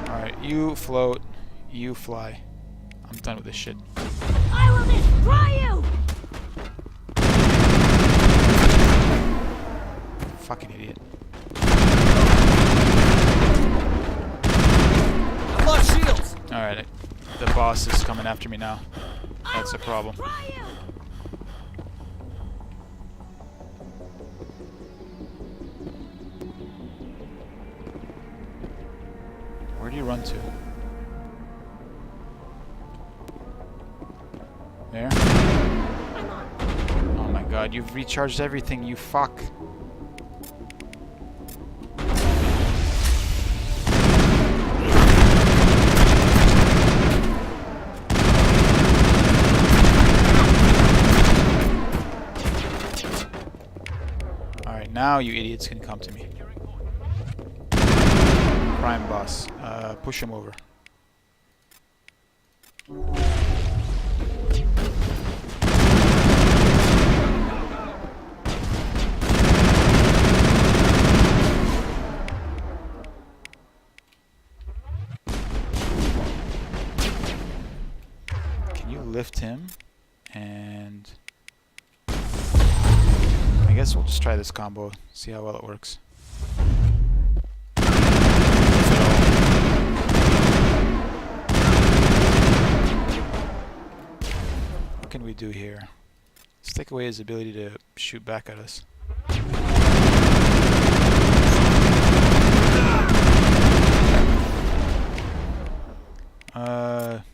Alright, you float, you fly. I'm done with this shit. I will destroy you! Fucking idiot. I lost shields! Alright, the boss is coming after me now. That's a problem. Where do you run to? There? Oh my god, you've recharged everything, you fuck. Alright, now you idiots can come to me. Prime boss. Push him over. Can you lift him? And I guess we'll just try this combo, see how well it works. What can we do here? Let's take away his ability to shoot back at us.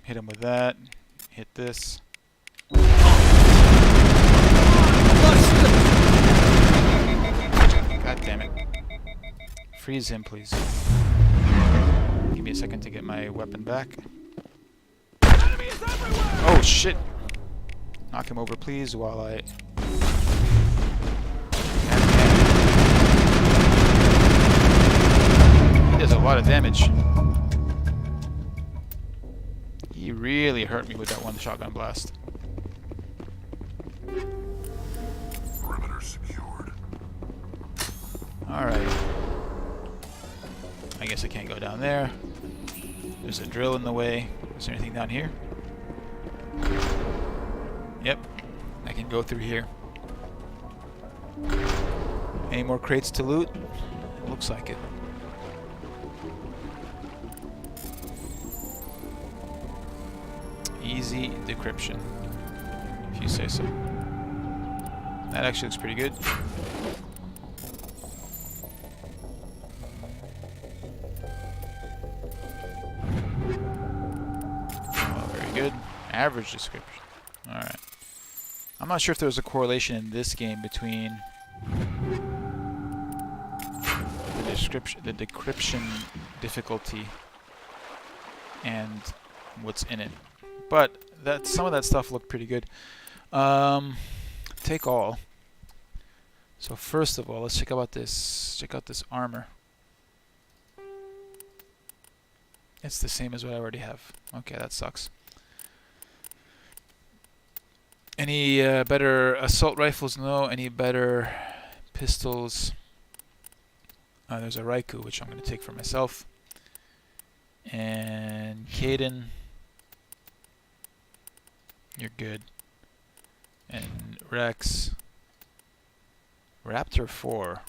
Hit him with that. Hit this. God damn it. Freeze him, please. Give me a second to get my weapon back. Oh shit! Knock him over, please, while I... He does a lot of damage. He really hurt me with that one shotgun blast. Perimeter secured. Alright. I guess I can't go down there. There's a drill in the way. Is there anything down here? Yep. I can go through here. Any more crates to loot? Looks like it. Easy decryption, if you say so. That actually looks pretty good. Oh, very good. Average description. Alright. I'm not sure if there was a correlation in this game between the decryption difficulty and what's in it. But that some of that stuff looked pretty good. Take all. So first of all, let's check out this armor. It's the same as what I already have. Okay, that sucks. Any better assault rifles? No. Any better pistols? There's a Raikou, which I'm going to take for myself. And Kaden, you're good. And Rex, Raptor 4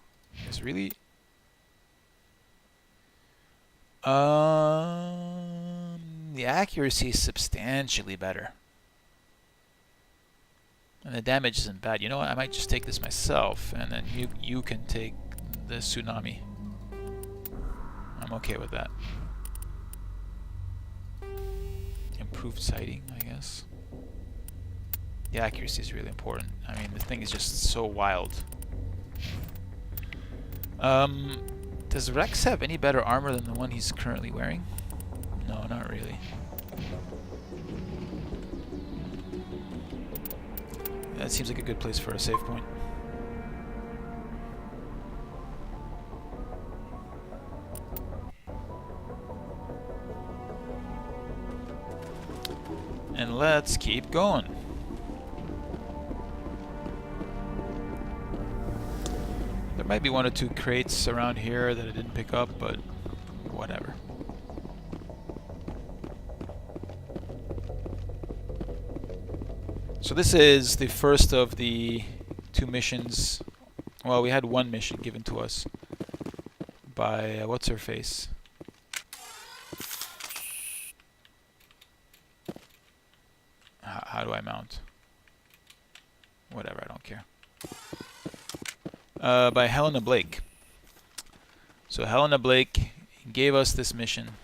is really The accuracy is substantially better. And the damage isn't bad. You know what? I might just take this myself, and then you can take the tsunami. I'm okay with that. Improved sighting, I guess. The accuracy is really important. I mean, the thing is just so wild. Does Rex have any better armor than the one he's currently wearing? No, not really. That seems like a good place for a save point. And let's keep going. There might be one or two crates around here that I didn't pick up, but whatever. So this is the first of the 2 missions. Well, we had one mission given to us by what's her face? How do I mount? Whatever, I don't care. By Helena Blake. So Helena Blake gave us this mission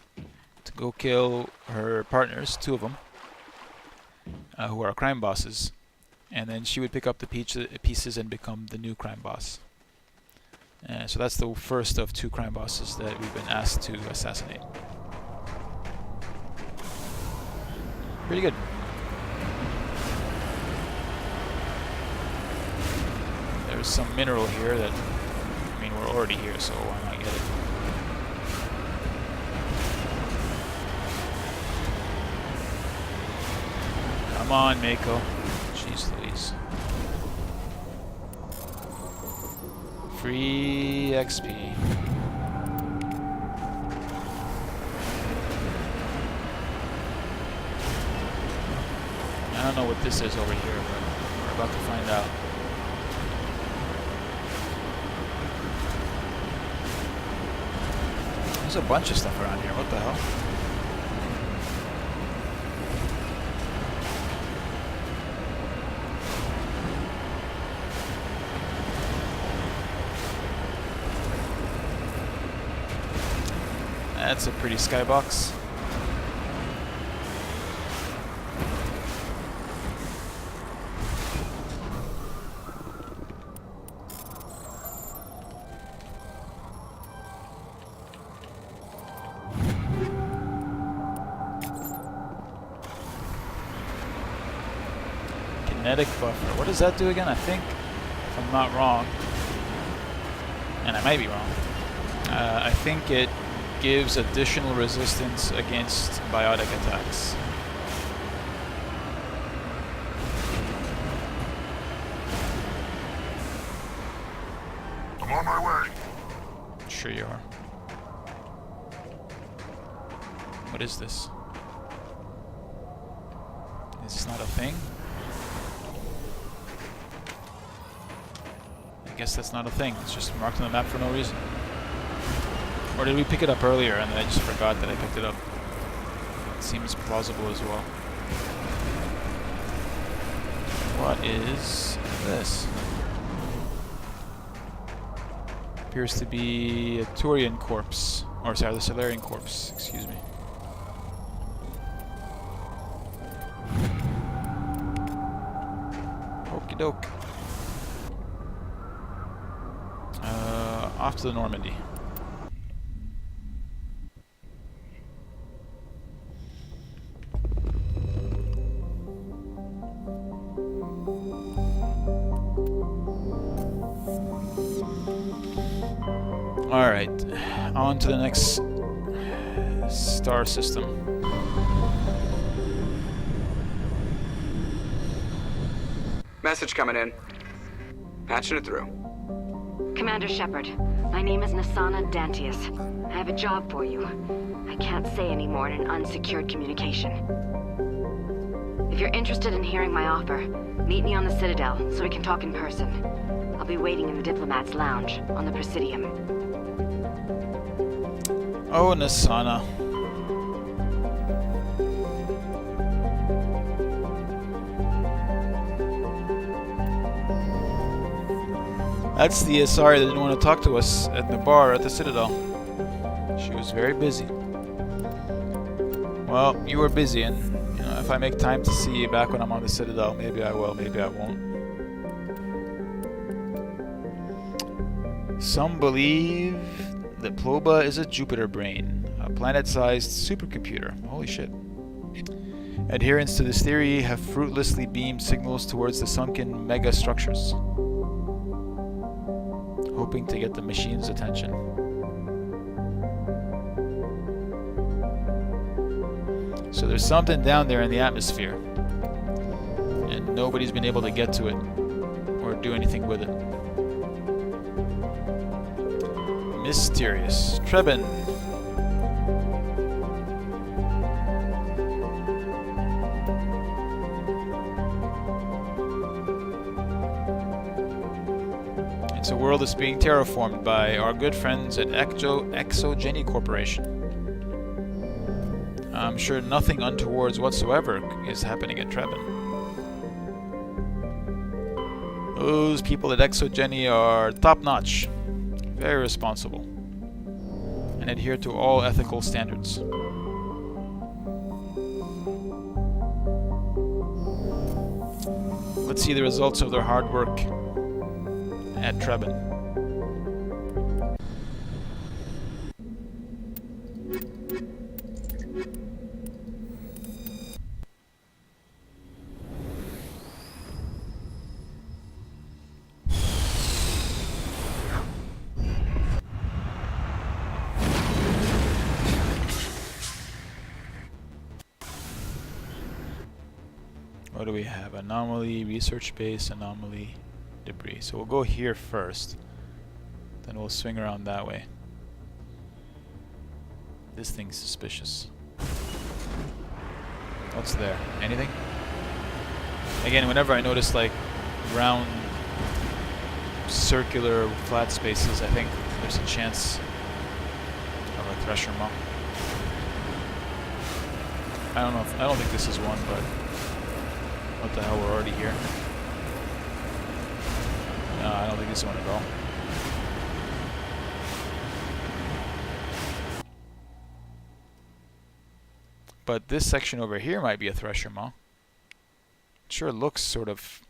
to go kill her partners, 2 of them, who are crime bosses, and then she would pick up the pieces and become the new crime boss. So that's the first of 2 crime bosses that we've been asked to assassinate. Pretty good. There's some mineral here that, I mean, we're already here, so why not get it? Come on, Mako. Jeez Louise. Free XP. I don't know what this is over here, but we're about to find out. There's a bunch of stuff around here. What the hell? That's a pretty skybox. Kinetic buffer. What does that do again? I think, if I'm not wrong, and I might be wrong, I think it gives additional resistance against biotic attacks. I'm on my way. Sure you are. What is this? Is this not a thing? I guess that's not a thing. It's just marked on the map for no reason. Or did we pick it up earlier and then I just forgot that I picked it up? It seems plausible as well. What is this? Appears to be a Turian corpse. Or sorry, the Solarian corpse, excuse me. Okie doke. Off to the Normandy. Alright, on to the next star system. Message coming in. Patching it through. Commander Shepard, my name is Nasana Dantius. I have a job for you. I can't say any more in an unsecured communication. If you're interested in hearing my offer, meet me on the Citadel so we can talk in person. I'll be waiting in the Diplomat's Lounge on the Presidium. Oh, Nasana. That's the Asari that didn't want to talk to us at the bar at the Citadel. She was very busy. Well, you were busy, and you know, if I make time to see you back when I'm on the Citadel, maybe I will, maybe I won't. Some believe that Ploba is a Jupiter brain, a planet-sized supercomputer. Holy shit. Adherents to this theory have fruitlessly beamed signals towards the sunken mega structures, hoping to get the machine's attention. So there's something down there in the atmosphere, and nobody's been able to get to it or do anything with it. Mysterious. Treben. It's a world that's being terraformed by our good friends at Exogeny Corporation. I'm sure nothing untoward whatsoever is happening at Treben. Those people at Exogeny are top-notch, very responsible, and adhere to all ethical standards. Let's see the results of their hard work at Treben. What do we have? Anomaly, research base, anomaly, debris. So we'll go here first. Then we'll swing around that way. This thing's suspicious. What's there? Anything? Again, whenever I notice like round, circular, flat spaces, I think there's a chance of a Thresher Maw. I don't think this is one, but what the hell, we're already here. No, I don't think this is one at all. But this section over here might be a Thresher Maw. It sure looks sort of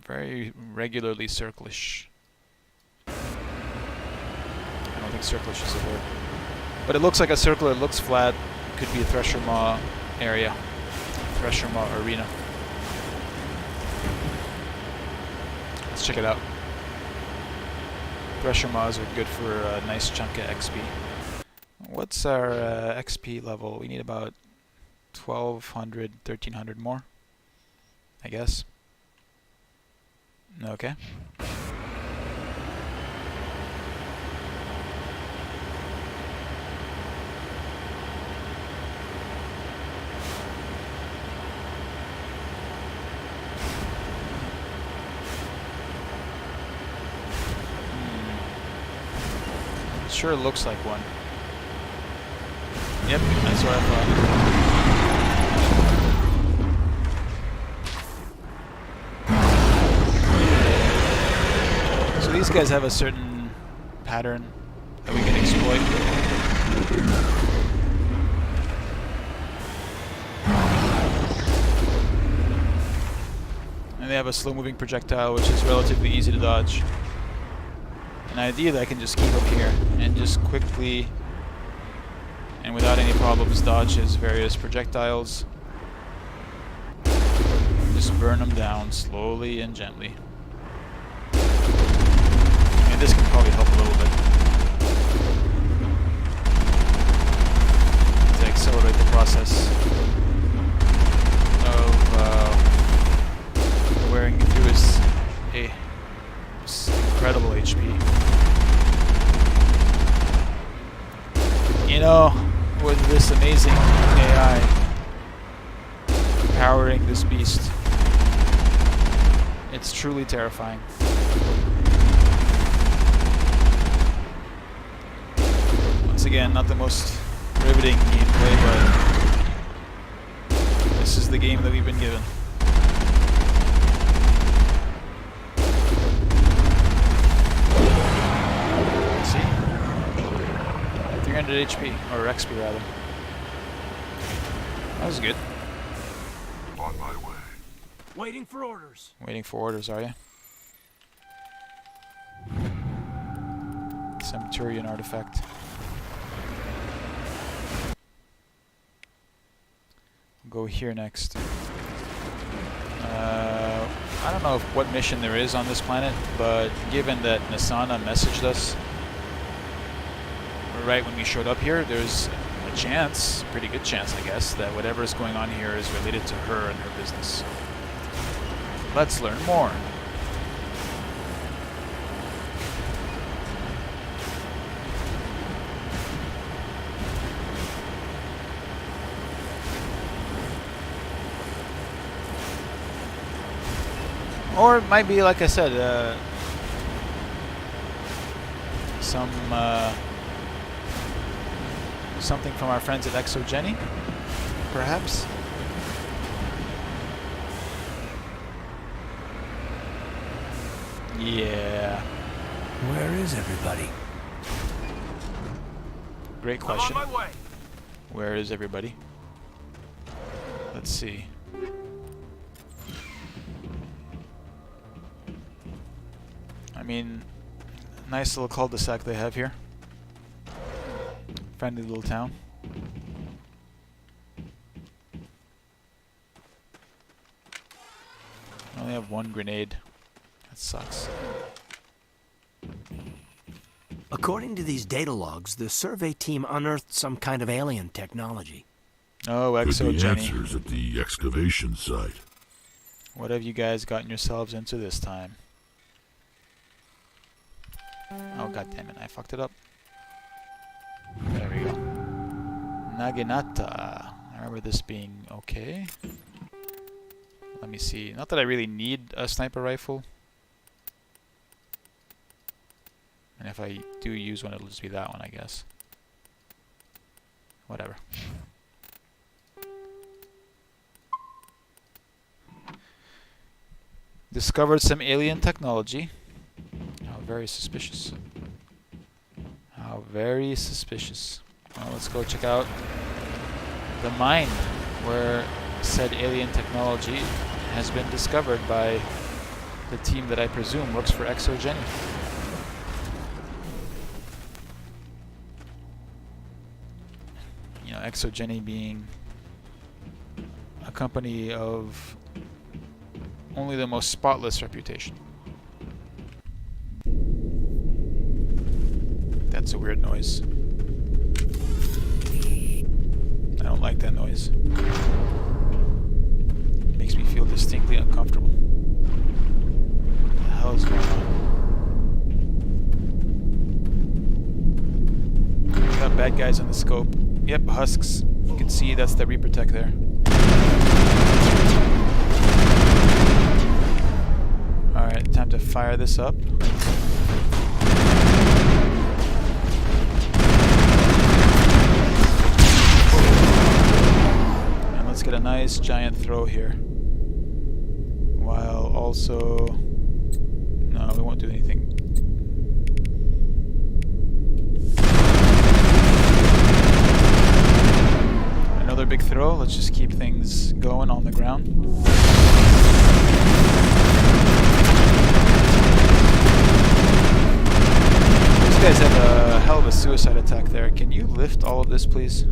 very regularly circlish. I don't think circlish is a word. But it looks like a circle, it looks flat. Could be a Thresher Maw area. Thresher Maw arena. Let's check it out. Thresher Maws are good for a nice chunk of XP. What's our XP level? We need about 1200, 1300 more, I guess. Okay. Sure looks like one. Yep, that's what I thought. So these guys have a certain pattern that we can exploit. And they have a slow-moving projectile, which is relatively easy to dodge. An idea that I can just keep up here and just quickly and without any problems dodge his various projectiles. Just burn them down slowly and gently. And this can probably help a little bit to accelerate the process of wearing through his incredible HP. You know, with this amazing AI powering this beast, it's truly terrifying. Once again, not the most riveting gameplay, but this is the game that we've been given. See? 300 HP, or XP rather. That was good. On my way. Waiting for orders. Waiting for orders, are you? Centurion artifact. Go here next. I don't know what mission there is on this planet, but given that Nassana messaged us right when we showed up here, there's a chance, pretty good chance I guess, that whatever is going on here is related to her and her business. Let's learn more. Or it might be, like I said, something from our friends at Exogeny, perhaps. Yeah. Where is everybody? Great question. I'm on my way. Where is everybody? Let's see. I mean, nice little cul-de-sac they have here. Friendly little town. I only have one grenade. That sucks. According to these data logs, the survey team unearthed some kind of alien technology. Oh, Could be Exogeny. answers at the excavation site. What have you guys gotten yourselves into this time? Oh, god damn it, I fucked it up. There we go. Naginata. I remember this being okay. Let me see. Not that I really need a sniper rifle. And if I do use one, it'll just be that one, I guess. Whatever. Discovered some alien technology. How very suspicious. How very suspicious. Well, let's go check out the mine where said alien technology has been discovered by the team that I presume works for Exogeny. You know, Exogeny being a company of only the most spotless reputation. That's a weird noise. I don't like that noise. It makes me feel distinctly uncomfortable. What the hell is going on? We got bad guys on the scope. Yep, husks. You can see that's the Reaper tech there. Alright, time to fire this up. And let's get a nice giant throw here. While also... No, we won't do anything. Another big throw. Let's just keep things going on the ground. These guys have a hell of a suicide attack there. Can you lift all of this, please?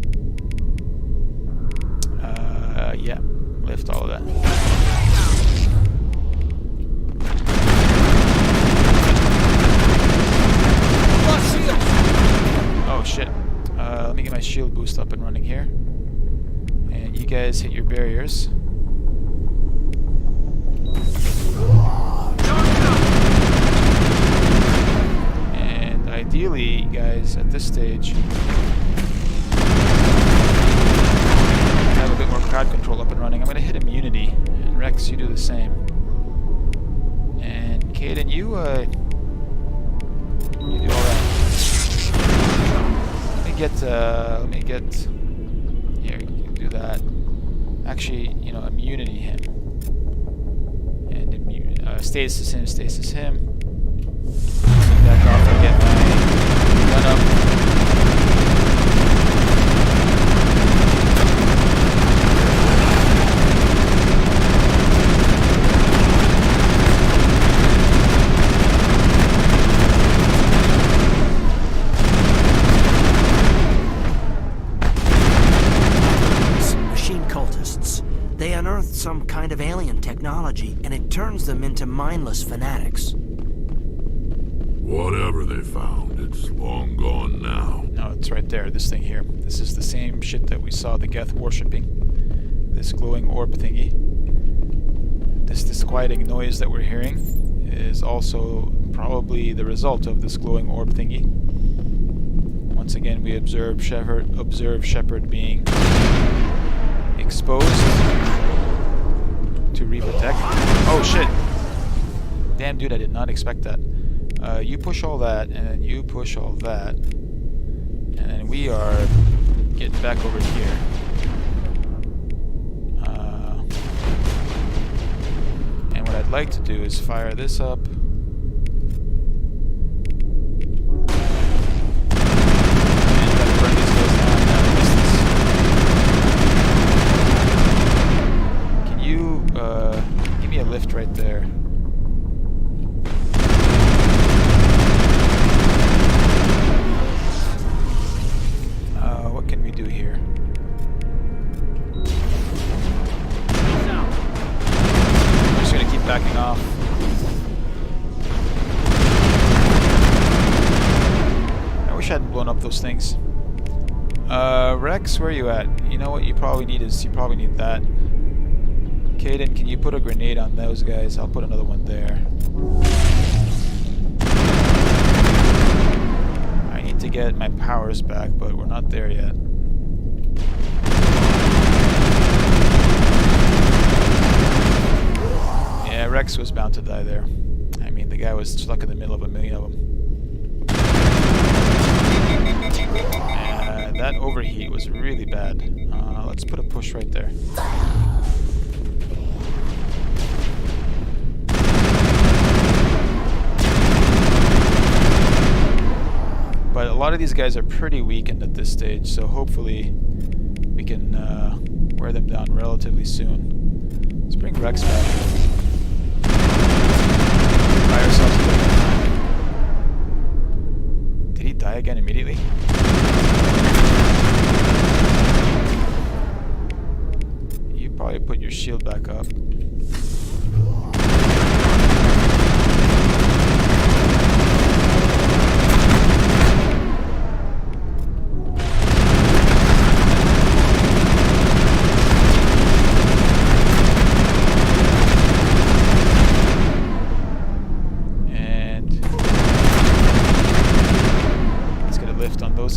Yeah. Lift all of that. Oh shit. Let me get my shield boost up and running here. And you guys hit your barriers. And ideally, guys, at this stage, have a bit more crowd control up and running. I'm gonna hit immunity, and Rex, you do the same. And Caden, you do all that. Let me Let me get. Here, you can do that. Actually, you know, immunity him. And stasis him, stasis him. Back off and get my gun up. Some kind of alien technology, and it turns them into mindless fanatics. Whatever they found, it's long gone now. No, it's right there, this thing here. This is the same shit that we saw the Geth worshipping. This glowing orb thingy. This disquieting noise that we're hearing is also probably the result of this glowing orb thingy. Once again, we observe Shepard being exposed to reprotect. Oh shit! Damn dude, I did not expect that. You push all that, and then you push all that. And then we are getting back over here. And what I'd like to do is fire this up. Give me a lift right there. What can we do here? I'm just gonna keep backing off. I wish I hadn't blown up those things. Rex, where are you at? You know what you probably need that. Kaidan, can you put a grenade on those guys? I'll put another one there. I need to get my powers back, but we're not there yet. Yeah, Rex was bound to die there. I mean, the guy was stuck in the middle of a million of them. That overheat was really bad. Let's put a push right there. But a lot of these guys are pretty weakened at this stage, so hopefully we can wear them down relatively soon. Let's bring Rex back. Buy ourselves a little time. Did he die again immediately? You probably put your shield back up.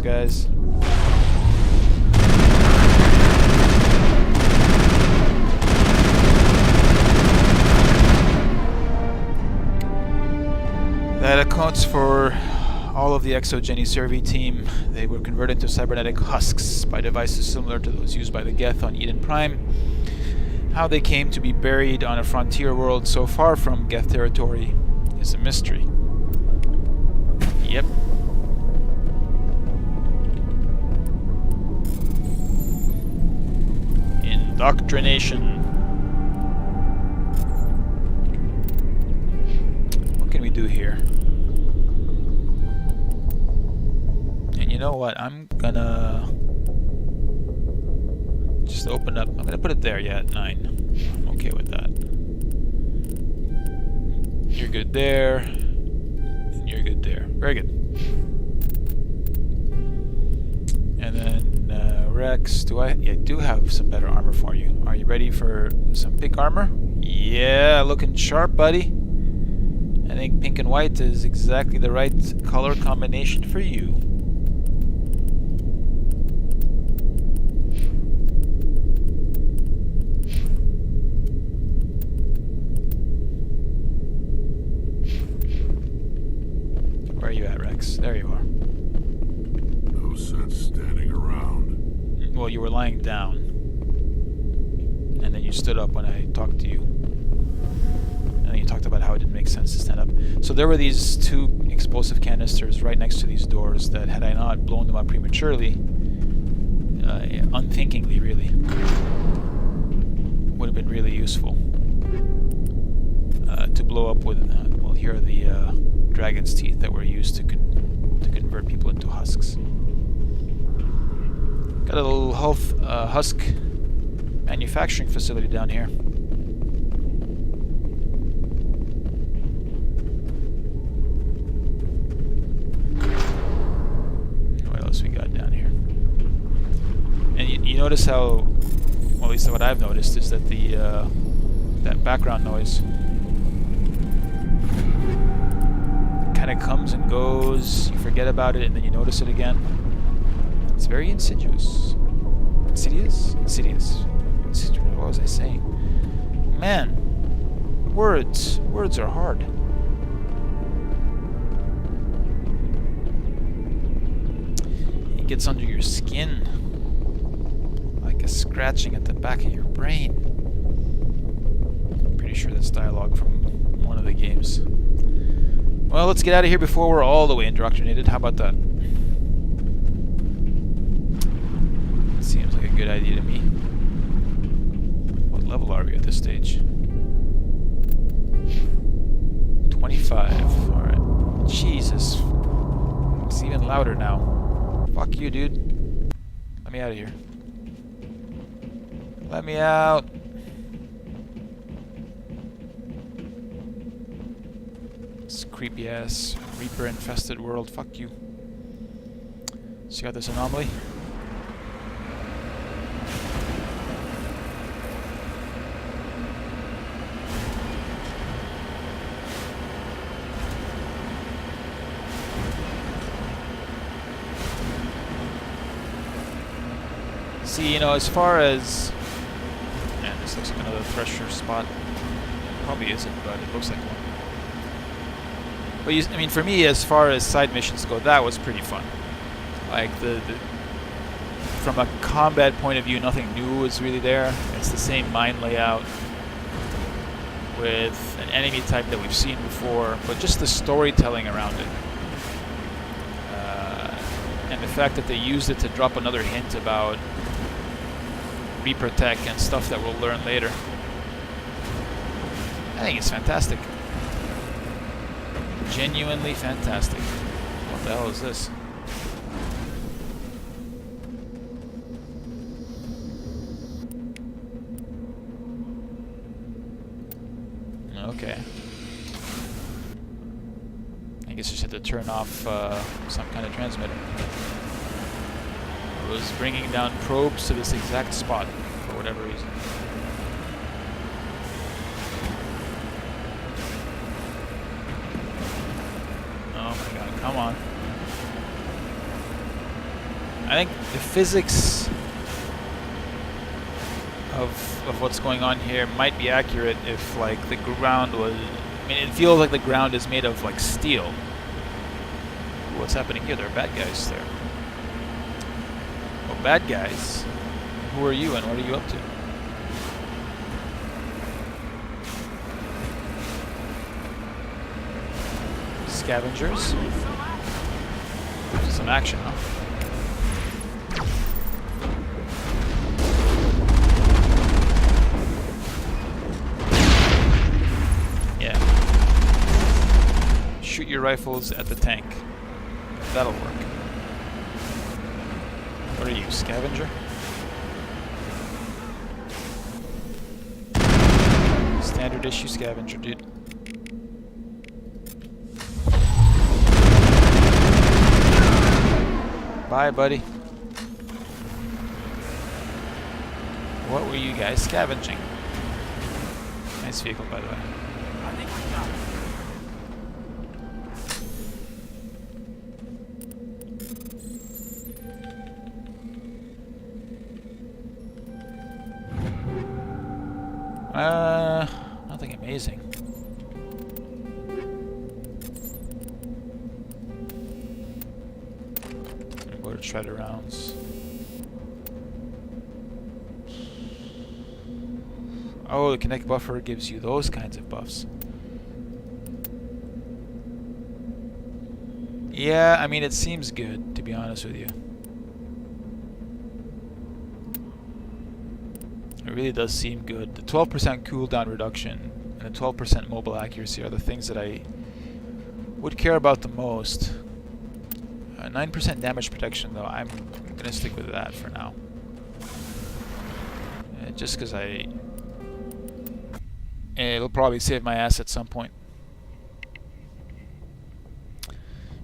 Guys. That accounts for all of the Exogeny Survey team. They were converted to cybernetic husks by devices similar to those used by the Geth on Eden Prime. How they came to be buried on a frontier world so far from Geth territory is a mystery. Yep. Indoctrination. What can we do here? And you know what? I'm gonna just open up. I'm gonna put it there, yeah, at 9. I'm okay with that. You're good there. And you're good there. Very good. And then Rex, I do have some better armor for you. Are you ready for some pink armor? Yeah, looking sharp, buddy. I think pink and white is exactly the right color combination for you. Where are you at, Rex? There you are. No sense you stood up when I talked to you. And you talked about how it didn't make sense to stand up. So there were these 2 explosive canisters right next to these doors that, had I not blown them up prematurely, unthinkingly really, would have been really useful to blow up with. Well, here are the dragon's teeth that were used to convert people into husks. Got a little husk manufacturing facility down here. What else we got down here? And you notice how, well, at least what I've noticed, is that the that background noise kind of comes and goes. You forget about it, and then you notice it again. It's very insidious. Insidious? Insidious. What was I saying? Man, words are hard. It gets under your skin, like a scratching at the back of your brain. Pretty sure that's dialogue from one of the games. Well, let's get out of here before we're all the way indoctrinated. How about that? Seems like a good idea to me. What level are we at this stage? 25. Alright. Jesus. It's even louder now. Fuck you, dude. Let me out of here. Let me out. This creepy ass Reaper infested world. Fuck you. So you got this anomaly? See, you know, as far as... Man, this looks like another thresher spot. Probably isn't, but it looks like one. But I mean, for me, as far as side missions go, that was pretty fun. Like, from a combat point of view, nothing new is really there. It's the same mine layout with an enemy type that we've seen before, but just the storytelling around it. And the fact that they used it to drop another hint about Reaper tech and stuff that we'll learn later. I think it's fantastic. Genuinely fantastic. What the hell is this? Okay. I guess I just had to turn off some kind of transmitter. It was bringing down probes to this exact spot for whatever reason. Oh my god, come on. I think the physics of what's going on here might be accurate if, like, the ground was... I mean, it feels like the ground is made of, like, steel. What's happening here? There are bad guys there. Oh, bad guys? Who are you and what are you up to? Scavengers? Some action, huh? Shoot your rifles at the tank. That'll work. What are you, scavenger? Standard issue scavenger, dude. Bye, buddy. What were you guys scavenging? Nice vehicle, by the way. I think we got it. Nothing amazing. I'm gonna go to shredder rounds. Oh, the Connect buffer gives you those kinds of buffs. Yeah, I mean, it seems good, to be honest with you. It really does seem good. The 12% cooldown reduction and the 12% mobile accuracy are the things that I would care about the most. 9% damage protection, though, I'm gonna stick with that for now. Just because it'll probably save my ass at some point.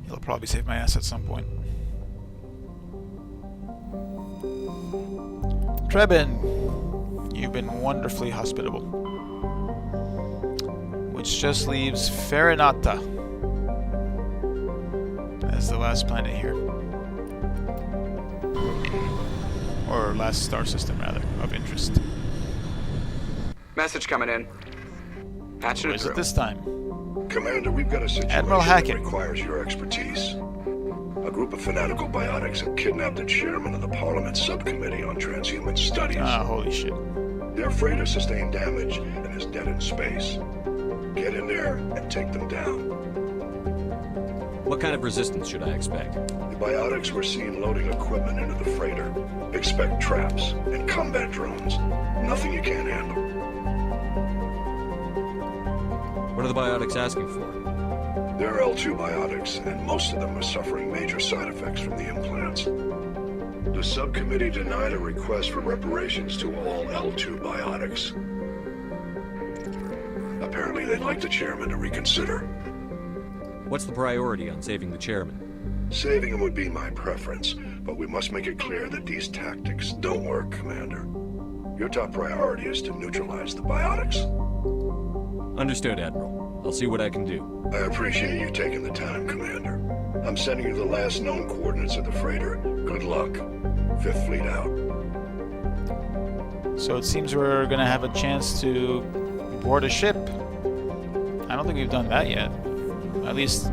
It'll probably save my ass at some point. Treben, you've been wonderfully hospitable. Which just leaves Farinata as the last planet here. Or last star system, rather, of interest. Message coming in. Patching Who it is through. it this time? Commander, we've got a situation Admiral that Hackett. requires your expertise. A group of fanatical biotics have kidnapped the chairman of the Parliament Subcommittee on Transhuman Studies. Ah, holy shit. Their freighter sustained damage and is dead in space. Get in there and take them down. What kind of resistance should I expect? The biotics were seen loading equipment into the freighter. Expect traps and combat drones. Nothing you can't handle. What are the biotics asking for? They're L2 biotics, and most of them are suffering major side effects from the implants. The subcommittee denied a request for reparations to all L2 biotics. Apparently they'd like the chairman to reconsider. What's the priority on saving the chairman? Saving him would be my preference, but we must make it clear that these tactics don't work, Commander. Your top priority is to neutralize the biotics. Understood, Admiral. I'll see what I can do. I appreciate you taking the time, Commander. I'm sending you the last known coordinates of the freighter. Good luck. 5th Fleet out. So it seems we're gonna have a chance to board a ship. I don't think we've done that yet. At least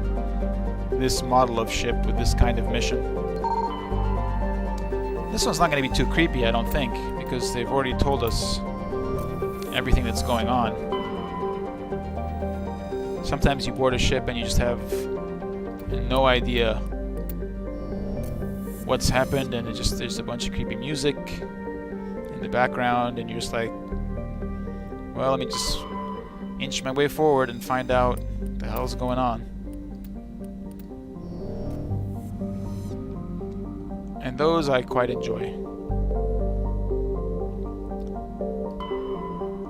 this model of ship with this kind of mission. This one's not gonna be too creepy, I don't think, because they've already told us everything that's going on. Sometimes you board a ship and you just have no idea what's happened, and there's a bunch of creepy music in the background, and you're just like, well, let me just inch my way forward and find out what the hell's going on. And those I quite enjoy.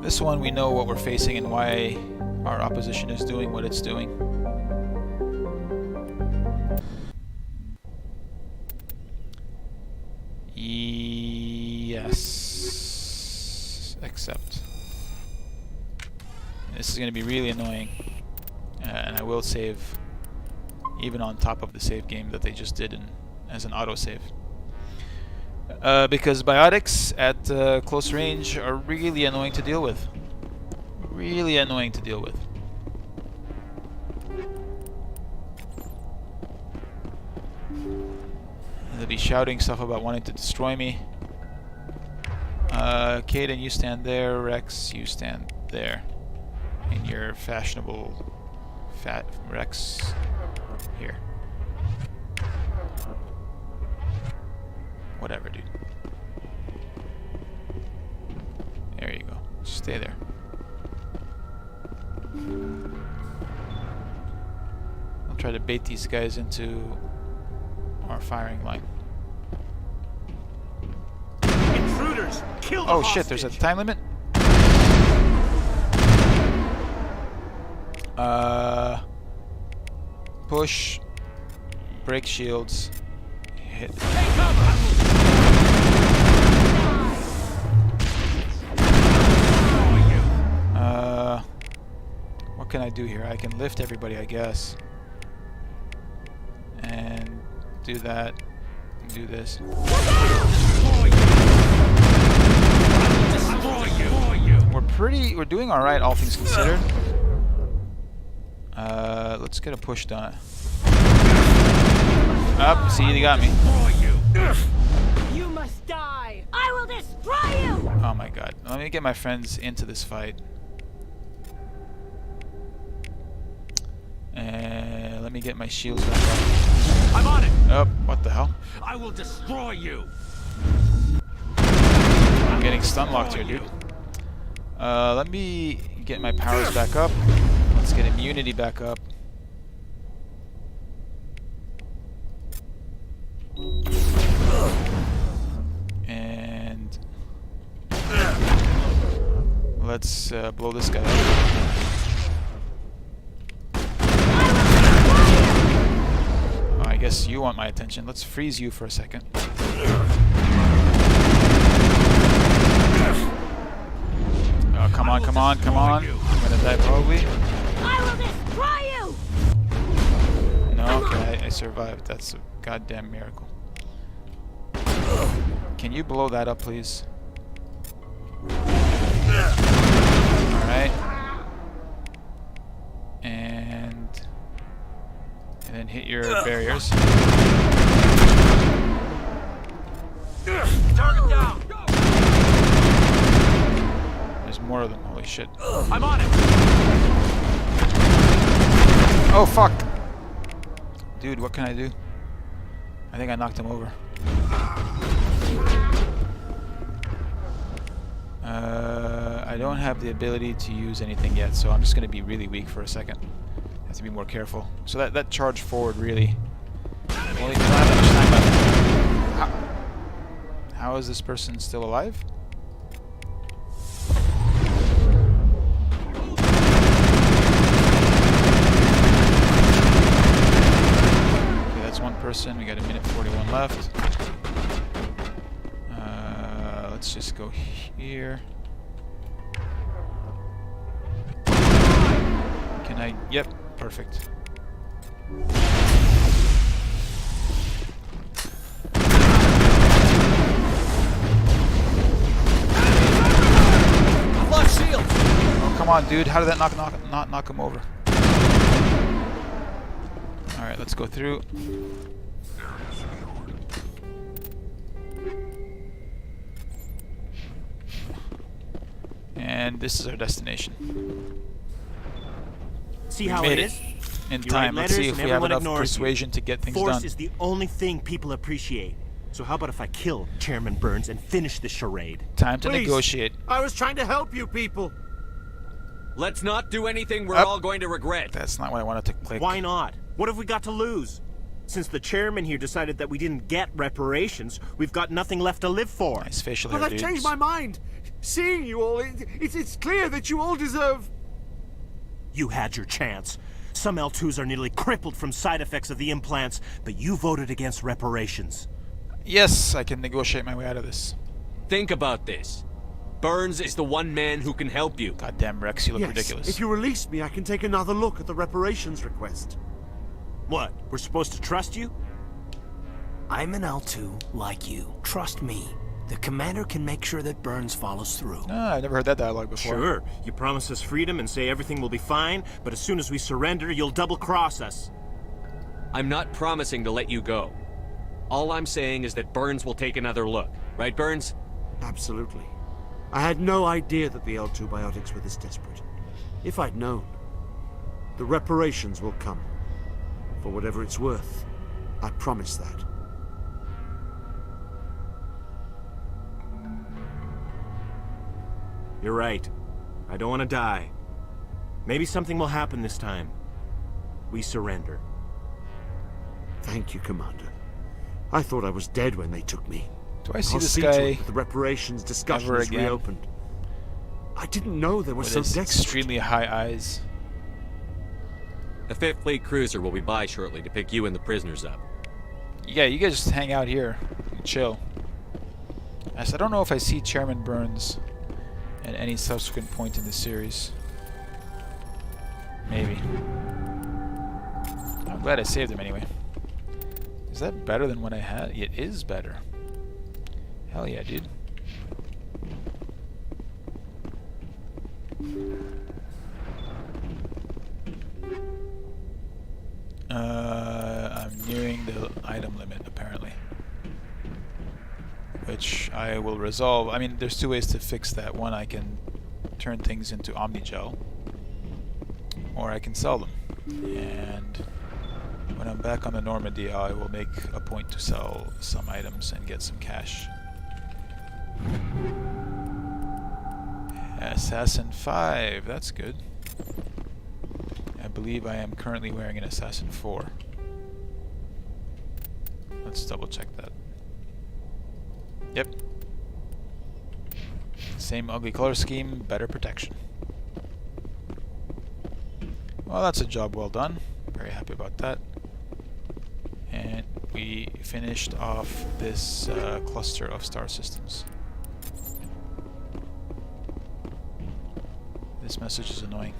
This one, we know what we're facing and why our opposition is doing what it's doing. Yes. Except this is going to be really annoying, and I will save even on top of the save game that they just did as an autosave. Because biotics at close range are really annoying to deal with. Really annoying to deal with. And they'll be shouting stuff about wanting to destroy me. Kaidan, you stand there. Rex, you stand there. In your fashionable fat Rex here. Whatever, dude. There you go. Just stay there. I'll try to bait these guys into our firing line. Intruders! Kill the Oh shit, there's a time limit? Push, break shields, hit. What can I do here? I can lift everybody, I guess. And do that. And do this. We're doing alright, all things considered. Let's get a push done. Up, see, they got me. You must die! I will destroy you! Oh my god. Let me get my friends into this fight. And let me get my shields back up. I'm on it! Oh, what the hell? I will destroy you! I'm getting stun locked here, dude. Let me get my powers back up. Let's get immunity back up. And let's blow this guy up. Oh, I guess you want my attention. Let's freeze you for a second. Oh, come on, come on, come on. I'm gonna die probably. I will destroy you! No, okay, I survived. That's a goddamn miracle. Can you blow that up, please? Alright. And then hit your barriers. Target down! There's more of them, holy shit. I'm on it! Oh, fuck! Dude, what can I do? I think I knocked him over. I don't have the ability to use anything yet, so I'm just going to be really weak for a second. I have to be more careful. So that charge forward really... Only don't have that much time left. How is this person still alive? Okay, that's one person. We got a minute 41 left. Let's just go here. Can I? Yep, perfect. Lost shield! Oh, come on, dude. How did that not knock him over? Alright, let's go through. And this is our destination. See We how made it it is? in You time. write Let's see letters if and we have everyone enough ignores you. persuasion to get things Force done. is the only thing people appreciate. So how about if I kill Chairman Burns and finish this charade? Time to Please. negotiate. I was trying to help you people. Let's not do anything we're Up. all going to regret. That's not what I wanted to click. Why not? What have we got to lose? Since the chairman here decided that we didn't get reparations, we've got nothing left to live for. Nice facial But hair, I've dudes. changed my mind. Seeing you all, it's clear that you all deserve... You had your chance. Some L2s are nearly crippled from side effects of the implants, but you voted against reparations. Yes, I can negotiate my way out of this. Think about this. Burns is the one man who can help you. Goddamn Rex, you look Yes, ridiculous. if you release me, I can take another look at the reparations request. What? We're supposed to trust you? I'm an L2 like you. Trust me. The commander can make sure that Burns follows through. No, I've never heard that dialogue before. Sure, you promise us freedom and say everything will be fine, but as soon as we surrender, you'll double-cross us. I'm not promising to let you go. All I'm saying is that Burns will take another look. Right, Burns? Absolutely. I had no idea that the L2 biotics were this desperate. If I'd known, the reparations will come. For whatever it's worth. I promise that. You're right. I don't want to die. Maybe something will happen this time. We surrender. Thank you, Commander. I thought I was dead when they took me. Do I see I'll this to guy it that the reparations discussion ever is again? reopened. I didn't know they were with so his desperate. extremely high eyes? The 5th Fleet cruiser will be by shortly to pick you and the prisoners up. Yeah, you guys just hang out here and chill. I don't know if I see Chairman Burns at any subsequent point in the series. Maybe. I'm glad I saved him anyway. Is that better than what I had? It is better. Hell yeah, dude. I'm nearing the item limit, apparently. Which which I will resolve. I mean, there's two ways to fix that. One, I can turn things into Omnigel, or I can sell them. And when I'm back on the Normandy, I will make a point to sell some items and get some cash. Assassin 5, that's good. I believe I am currently wearing an Assassin 4. Let's double check that. Yep. Same ugly color scheme, better protection. Well, that's a job well done. Very happy about that. And we finished off this cluster of star systems. This message is annoying.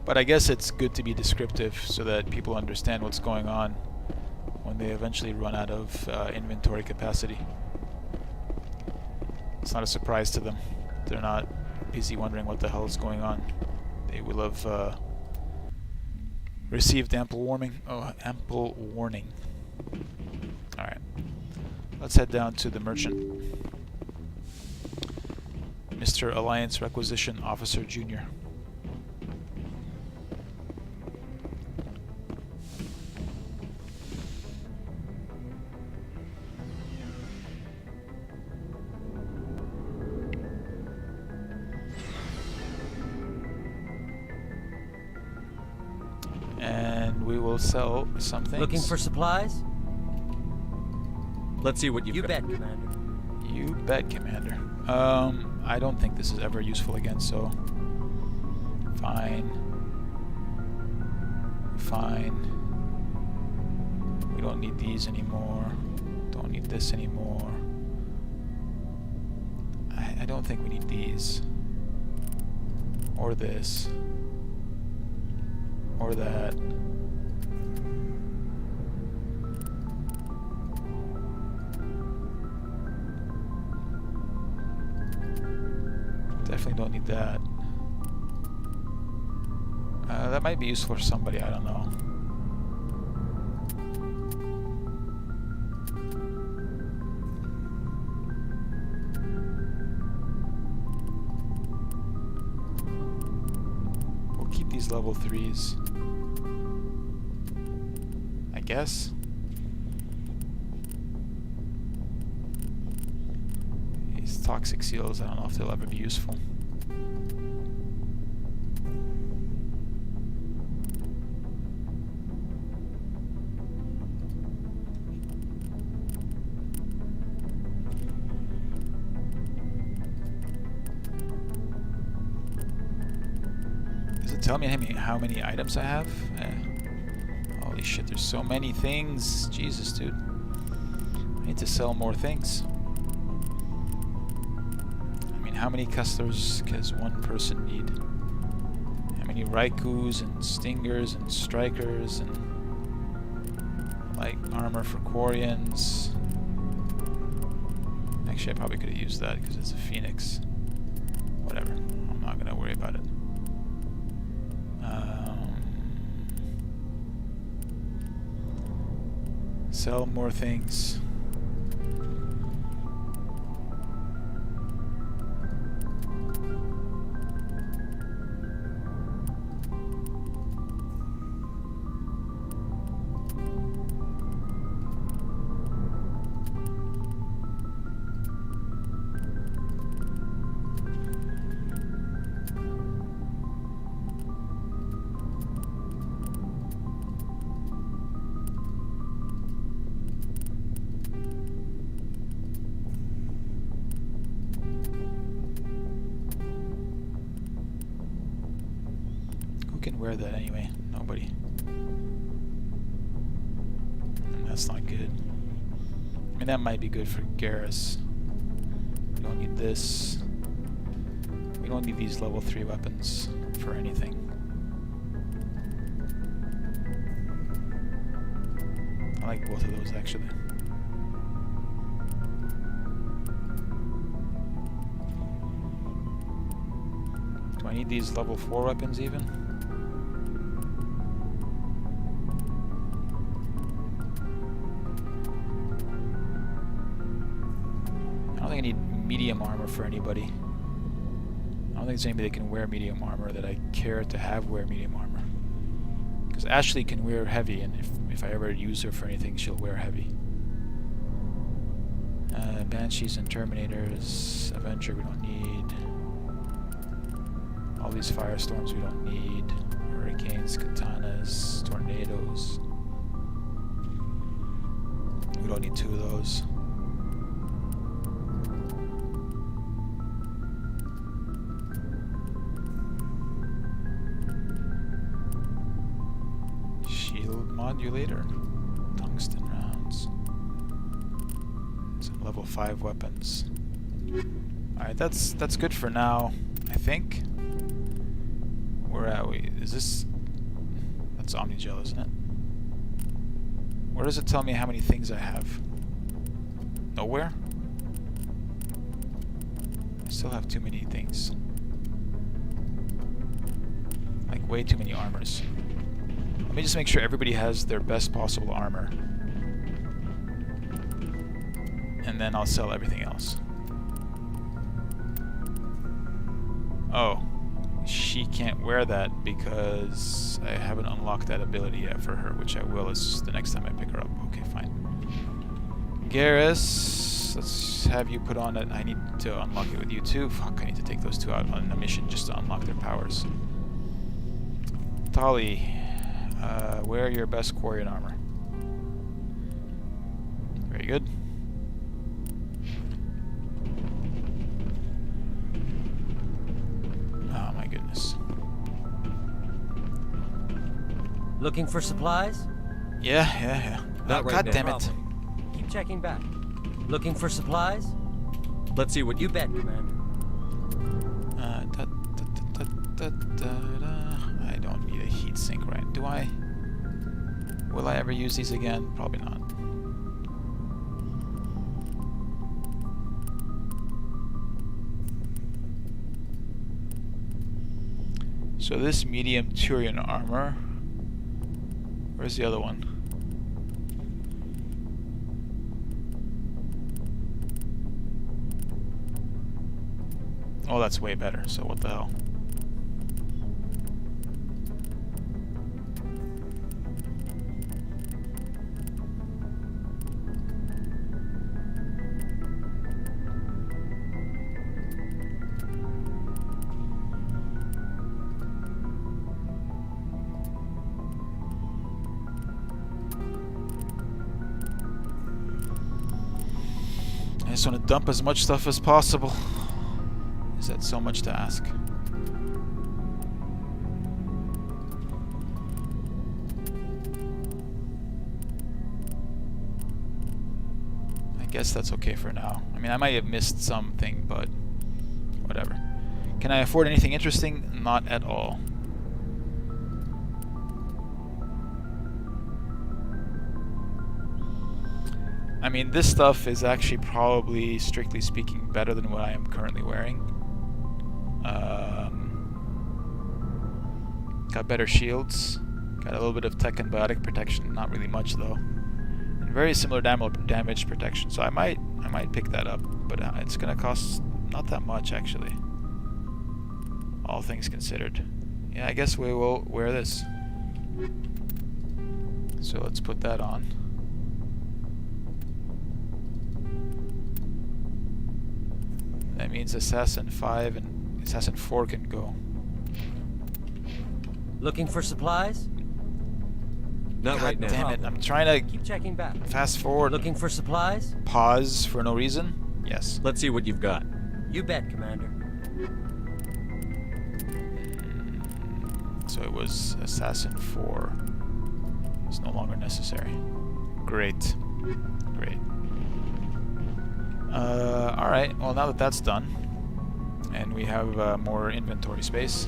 But I guess it's good to be descriptive so that people understand what's going on when they eventually run out of inventory capacity. It's not a surprise to them. They're not busy wondering what the hell is going on. They will have received ample warning. Alright. Let's head down to the merchant. Mr. Alliance Requisition Officer Jr. And we will sell some things. Looking for supplies? Let's see what you've got. You bet, Commander. You bet, Commander. I don't think this is ever useful again, so... Fine. Fine. We don't need these anymore. Don't need this anymore. I don't think we need these. Or this. Or that. Definitely don't need that. That might be useful for somebody, I don't know. We'll keep these level 3s. I guess. These toxic seals, I don't know if they'll ever be useful. Does it tell me how many items I have? Holy shit, there's so many things. Jesus, dude. I need to sell more things. I mean, how many customers does one person need? How many Raikus and Stingers and Strikers and light armor for Quarians? Actually, I probably could have used that because it's a Phoenix. Whatever. I'm not going to worry about it. Sell more things. Can wear that anyway. Nobody. That's not good. I mean, that might be good for Garrus. We don't need this. We don't need these level 3 weapons for anything. I like both of those actually. Do I need these level 4 weapons even? think I need medium armor for anybody. I don't think there's anybody that can wear medium armor that I care to have wear medium armor. Because Ashley can wear heavy, and if I ever use her for anything, she'll wear heavy. Banshees and Terminators, Avenger we don't need. All these Firestorms we don't need. Hurricanes, Katanas, Tornadoes. We don't need 2 of those. Shield modulator. Tungsten rounds. Some level 5 weapons. Alright, that's good for now, I think. Where are we? Is this... That's Omnigel, isn't it? Where does it tell me how many things I have? Nowhere? I still have too many things. Like, way too many armors. Let me just make sure everybody has their best possible armor. And then I'll sell everything else. Oh. She can't wear that because I haven't unlocked that ability yet for her, which I will as the next time I pick her up. Okay, fine. Garrus, let's have you put on it. I need to unlock it with you too. Fuck, I need to take those 2 out on a mission just to unlock their powers. Tali, wear your best Quarian armor. Very good. Looking for supplies? Yeah. Not right God now. damn it. Keep checking back. Looking for supplies? Let's see what You bet, Commander. I don't need a heat sink, right? Do I? Will I ever use these again? Probably not. So this medium Turian armor. Where's the other one? Oh, that's way better, so what the hell? I just want to dump as much stuff as possible. Is that so much to ask? I guess that's okay for now. I mean, I might have missed something, but whatever. Can I afford anything interesting? Not at all. I mean, this stuff is actually probably, strictly speaking, better than what I am currently wearing. Got better shields. Got a little bit of tech and biotic protection. Not really much though. And very similar damage protection. So I might pick that up, but it's gonna cost not that much actually. All things considered. Yeah, I guess we will wear this. So let's put that on. That means Assassin 5 and Assassin 4 can go. Looking for supplies? Not right now. Damn it, I'm trying to Keep checking back. fast forward. Looking for supplies? Pause for no reason? Yes. Let's see what you've got. You bet, Commander. So it was Assassin 4. It's no longer necessary. Great. Great. Alright, well now that that's done, and we have more inventory space,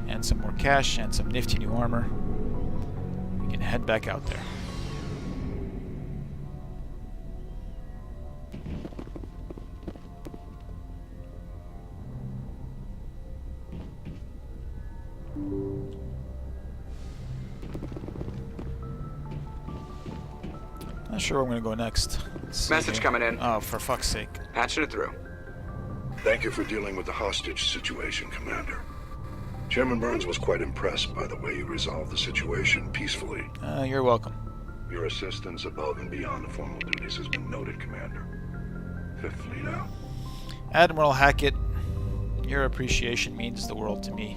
and some more cash, and some nifty new armor, we can head back out there. Not sure where I'm gonna go next. Let's see Message here. coming in. Oh, for fuck's sake. Patching it through. Thank you for dealing with the hostage situation, Commander. Chairman Burns was quite impressed by the way you resolved the situation peacefully. You're welcome. Your assistance above and beyond the formal duties has been noted, Commander. Fifth Fleet out. Admiral Hackett, your appreciation means the world to me.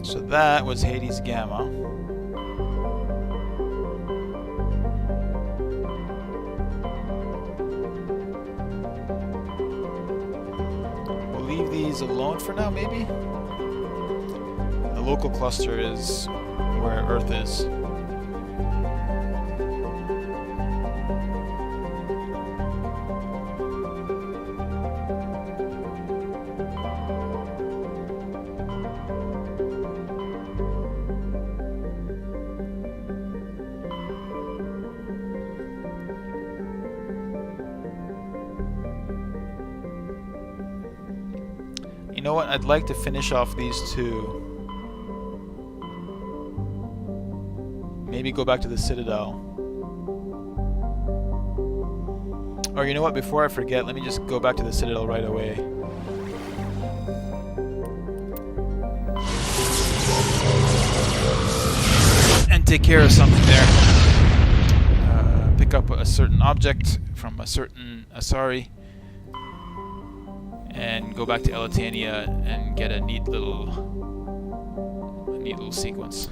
So that was Hades Gamma. We'll leave these alone for now, maybe? The local cluster is where Earth is. You know what? I'd like to finish off these two. Maybe go back to the Citadel. Or you know what? Before I forget, let me just go back to the Citadel right away. And take care of something there. Pick up a certain object from a certain Asari. And go back to Elitania and get a neat little sequence.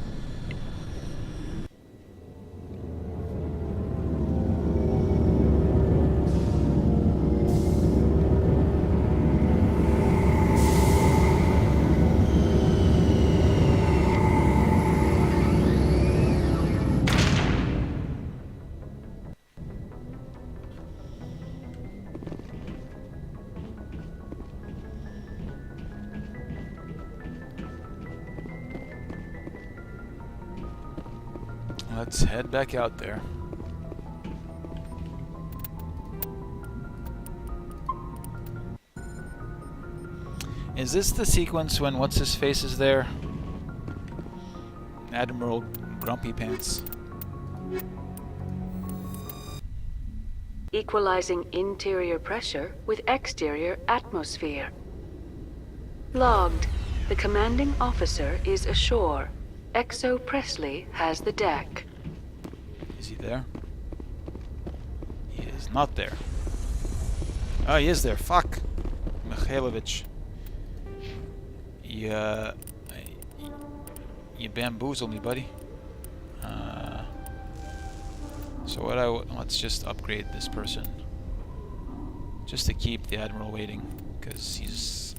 Let's head back out there. Is this the sequence when what's-his-face is there? Admiral Grumpy Pants. Equalizing interior pressure with exterior atmosphere. Logged. The commanding officer is ashore. Exo Presley has the deck. Is he there? He is not there. Oh, he is there. Fuck. Mikhailovich. You bamboozled me, buddy. So let's just upgrade this person. Just to keep the Admiral waiting. Because he's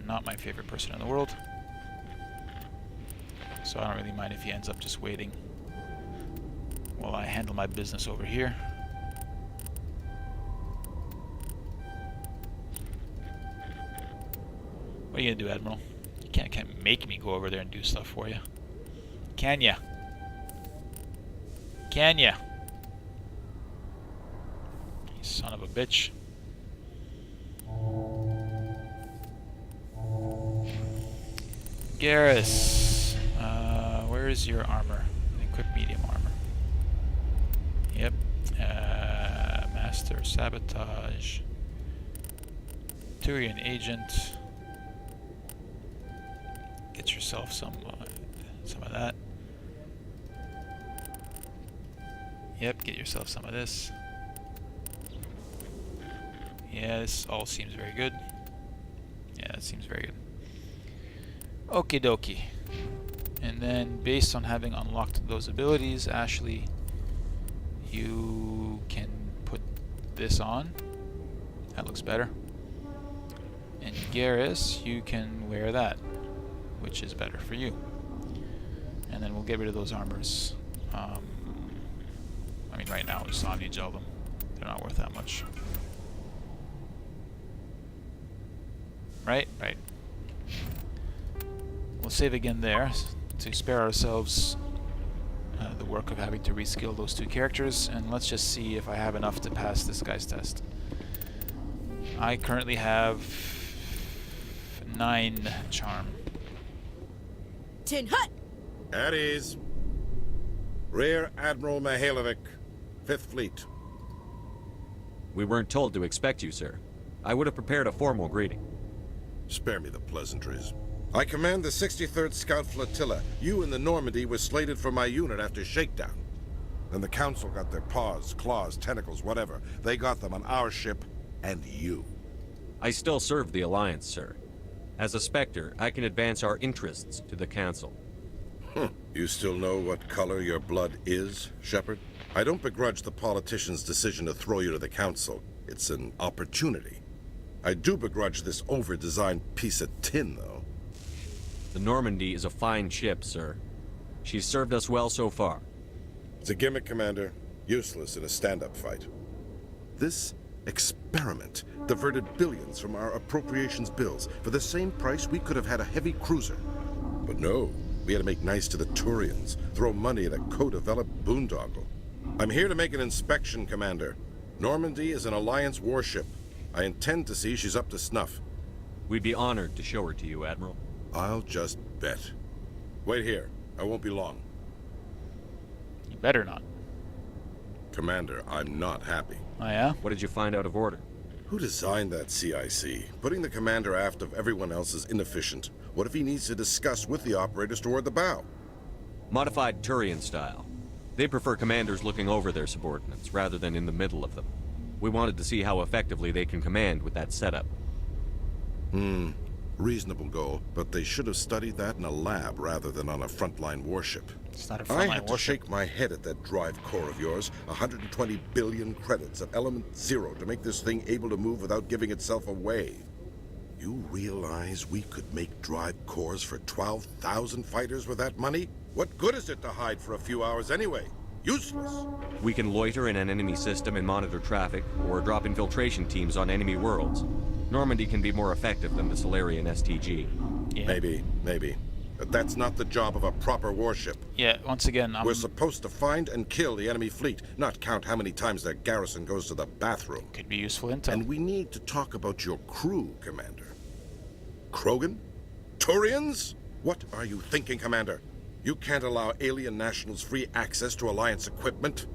not my favorite person in the world. So I don't really mind if he ends up just waiting while I handle my business over here. What are you gonna do, Admiral? You can't make me go over there and do stuff for you. Can ya? Can ya? You son of a bitch. Garrus. Where is your armor? Equip medium armor. Yep. Master Sabotage. Turian Agent. Get yourself some of that. Yep, get yourself some of this. Yeah, this all seems very good. Yeah, that seems very good. Okie dokie. And then, based on having unlocked those abilities, Ashley, you can put this on. That looks better. And Garrus, you can wear that, which is better for you. And then we'll get rid of those armors. I mean, right now, we'll just Omni Gel them. They're not worth that much. Right? Right. We'll save again there to spare ourselves the work of having to reskill those two characters, and let's just see if I have enough to pass this guy's test. I currently have 9 charm. Tin Hut! At ease. Rear Admiral Mihailovic, 5th Fleet. We weren't told to expect you, sir. I would have prepared a formal greeting. Spare me the pleasantries. I command the 63rd Scout Flotilla. You and the Normandy were slated for my unit after shakedown. Then the Council got their paws, claws, tentacles, whatever. They got them on our ship, and you. I still serve the Alliance, sir. As a Spectre, I can advance our interests to the Council. You still know what color your blood is, Shepard? I don't begrudge the politician's decision to throw you to the Council. It's an opportunity. I do begrudge this over-designed piece of tin, though. The Normandy is a fine ship, sir. She's served us well so far. It's a gimmick, Commander. Useless in a stand-up fight. This experiment diverted billions from our appropriations bills. For the same price, we could have had a heavy cruiser. But no, we had to make nice to the Turians, throw money at a co-developed boondoggle. I'm here to make an inspection, Commander. Normandy is an Alliance warship. I intend to see she's up to snuff. We'd be honored to show her to you, Admiral. I'll just bet. Wait here. I won't be long. You better not. Commander, I'm not happy. Oh, yeah? What did you find out of order? Who designed that CIC? Putting the commander aft of everyone else is inefficient. What if he needs to discuss with the operators toward the bow? Modified Turian style. They prefer commanders looking over their subordinates, rather than in the middle of them. We wanted to see how effectively they can command with that setup. Reasonable goal, but they should have studied that in a lab rather than on a frontline warship. It's not a I frontline had to warship. shake my head at that drive core of yours. 120 billion credits of element 0 to make this thing able to move without giving itself away. You realize we could make drive cores for 12,000 fighters with that money? What good is it to hide for a few hours anyway? Useless. We can loiter in an enemy system and monitor traffic, or drop infiltration teams on enemy worlds. Normandy can be more effective than the Solarian STG. Yeah. Maybe. But that's not the job of a proper warship. Yeah, once again, We're supposed to find and kill the enemy fleet, not count how many times their garrison goes to the bathroom. Could be useful intel. And we need to talk about your crew, Commander. Krogan? Turians? What are you thinking, Commander? You can't allow alien nationals free access to Alliance equipment?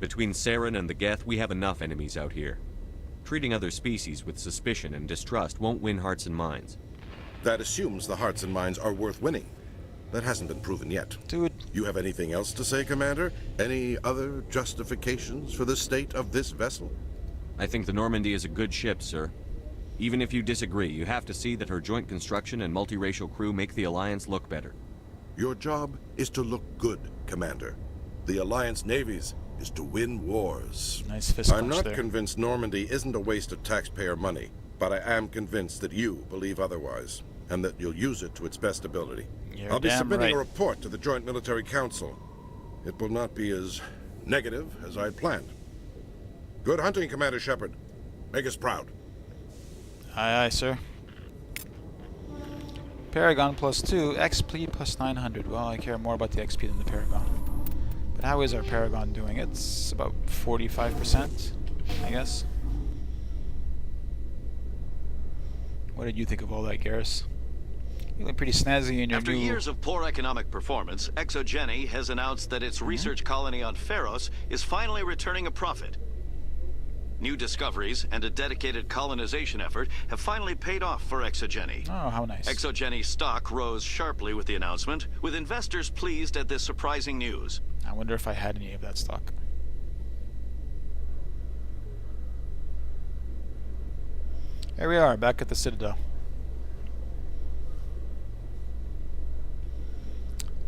Between Saren and the Geth, we have enough enemies out here. Treating other species with suspicion and distrust won't win hearts and minds. That assumes the hearts and minds are worth winning. That hasn't been proven yet. Dude. You have anything else to say, Commander? Any other justifications for the state of this vessel? I think the Normandy is a good ship, sir. Even if you disagree, you have to see that her joint construction and multiracial crew make the Alliance look better. Your job is to look good, Commander. The Alliance navies is to win wars. Nice fist I'm punch not there. convinced Normandy isn't a waste of taxpayer money, but I am convinced that you believe otherwise, and that you'll use it to its best ability. You're I'll be damn submitting right. a report to the Joint Military Council. It will not be as negative as I planned. Good hunting, Commander Shepard. Make us proud. Aye, aye, sir. Paragon +2, XP +900. Well, I care more about the XP than the Paragon. But how is our Paragon doing? It's about 45%, I guess. What did you think of all that, Garrus? You look pretty snazzy in your After new... years of poor economic performance, Exogeny has announced that its research colony on Pharos is finally returning a profit. New discoveries and a dedicated colonization effort have finally paid off for Exogeny. Oh, how nice. Exogeny's stock rose sharply with the announcement, with investors pleased at this surprising news. I wonder if I had any of that stock. Here we are, back at the Citadel.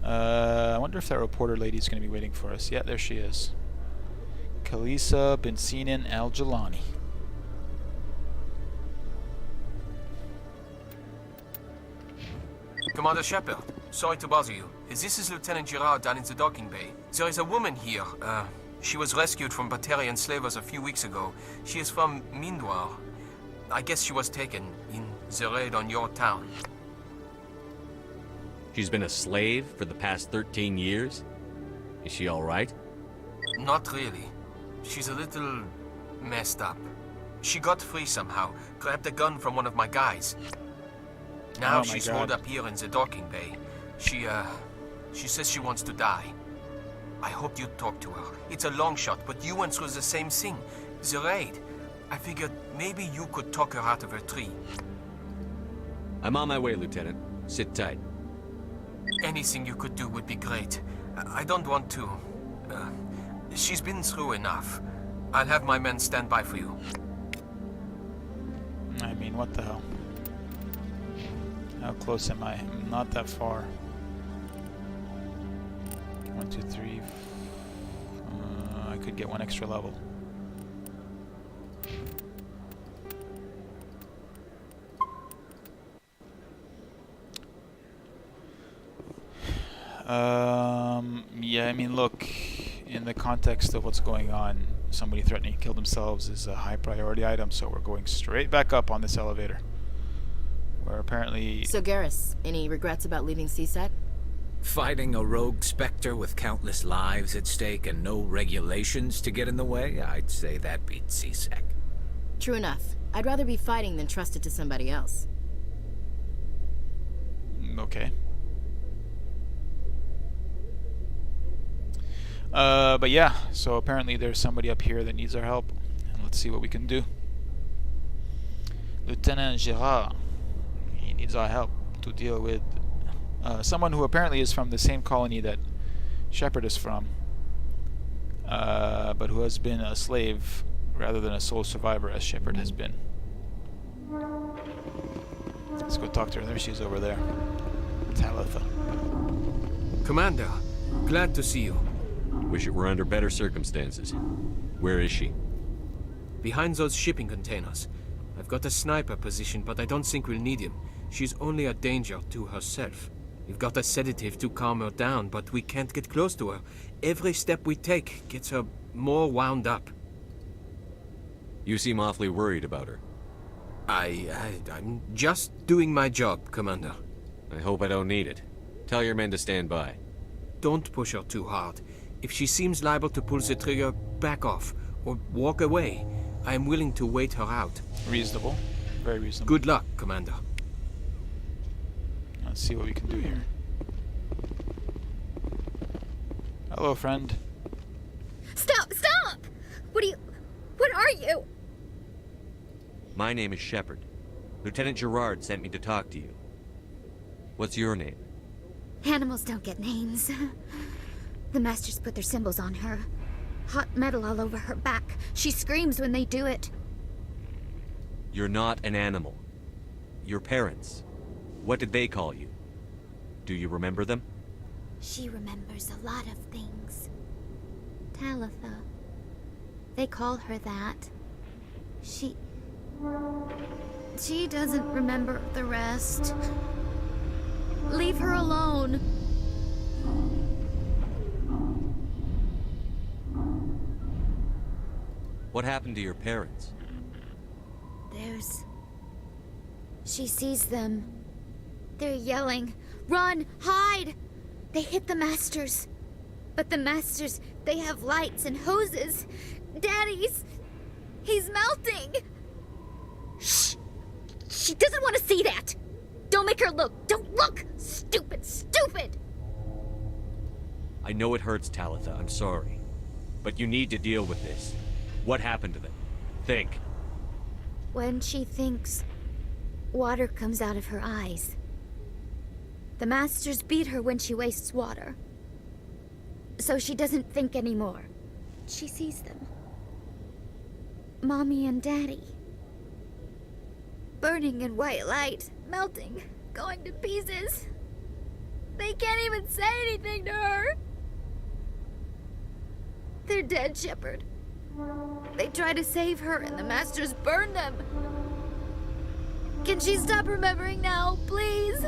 I wonder if that reporter lady's going to be waiting for us. Yeah, there she is. Kalisa Bensinin Al-Jalani. Commander Shepard, sorry to bother you. This is Lieutenant Girard down in the docking bay. There is a woman here. She was rescued from Batarian slavers a few weeks ago. She is from Mindwar. I guess she was taken in the raid on your town. She's been a slave for the past 13 years? Is she all right? Not really. She's a little messed up. She got free somehow, grabbed a gun from one of my guys. Now Oh my she's God. holed up here in the docking bay. She says she wants to die. I hoped you'd talk to her. It's a long shot, but you went through the same thing. The raid. I figured maybe you could talk her out of her tree. I'm on my way, Lieutenant. Sit tight. Anything you could do would be great. I don't want to... she's been through enough. I'll have my men stand by for you. I mean, what the hell? How close am I? I'm not that far. 1, 2, 3. I could get one extra level. Yeah, I mean, look, in the context of what's going on, somebody threatening to kill themselves is a high priority item, so we're going straight back up on this elevator. Where apparently... So Garrus, any regrets about leaving CSEC? Fighting a rogue Spectre with countless lives at stake and no regulations to get in the way? I'd say that beats CSEC. True enough. I'd rather be fighting than trust it to somebody else. Okay. But yeah, so apparently there's somebody up here that needs our help. And let's see what we can do. Lieutenant Girard. He needs our help to deal with someone who apparently is from the same colony that Shepard is from. But who has been a slave rather than a sole survivor as Shepard has been. Let's go talk to her. There she is over there. Talitha. Commander, glad to see you. Wish it were under better circumstances. Where is she? Behind those shipping containers. I've got a sniper position, but I don't think we'll need him. She's only a danger to herself. We've got a sedative to calm her down, but we can't get close to her. Every step we take gets her more wound up. You seem awfully worried about her. I'm just doing my job, Commander. I hope I don't need it. Tell your men to stand by. Don't push her too hard. If she seems liable to pull the trigger, back off, or walk away. I am willing to wait her out. Reasonable. Very reasonable. Good luck, Commander. Let's see what we can do here. Hello, friend. Stop! Stop! What are you? My name is Shepard. Lieutenant Girard sent me to talk to you. What's your name? Animals don't get names. The Masters put their symbols on her. Hot metal all over her back. She screams when they do it. You're not an animal. Your parents. What did they call you? Do you remember them? She remembers a lot of things. Talitha. They call her that. She doesn't remember the rest. Leave her alone. What happened to your parents? She sees them. They're yelling, "Run! Hide!" They hit the Masters. But the Masters, they have lights and hoses. Daddy's... he's melting! Shh! She doesn't want to see that! Don't make her look! Don't look! Stupid! Stupid! I know it hurts, Talitha. I'm sorry. But you need to deal with this. What happened to them? Think. When she thinks, water comes out of her eyes. The Masters beat her when she wastes water. So she doesn't think anymore. She sees them. Mommy and Daddy. Burning in white light, melting, going to pieces. They can't even say anything to her. They're dead, Shepard. They try to save her and the Masters burn them. Can she stop remembering now, please?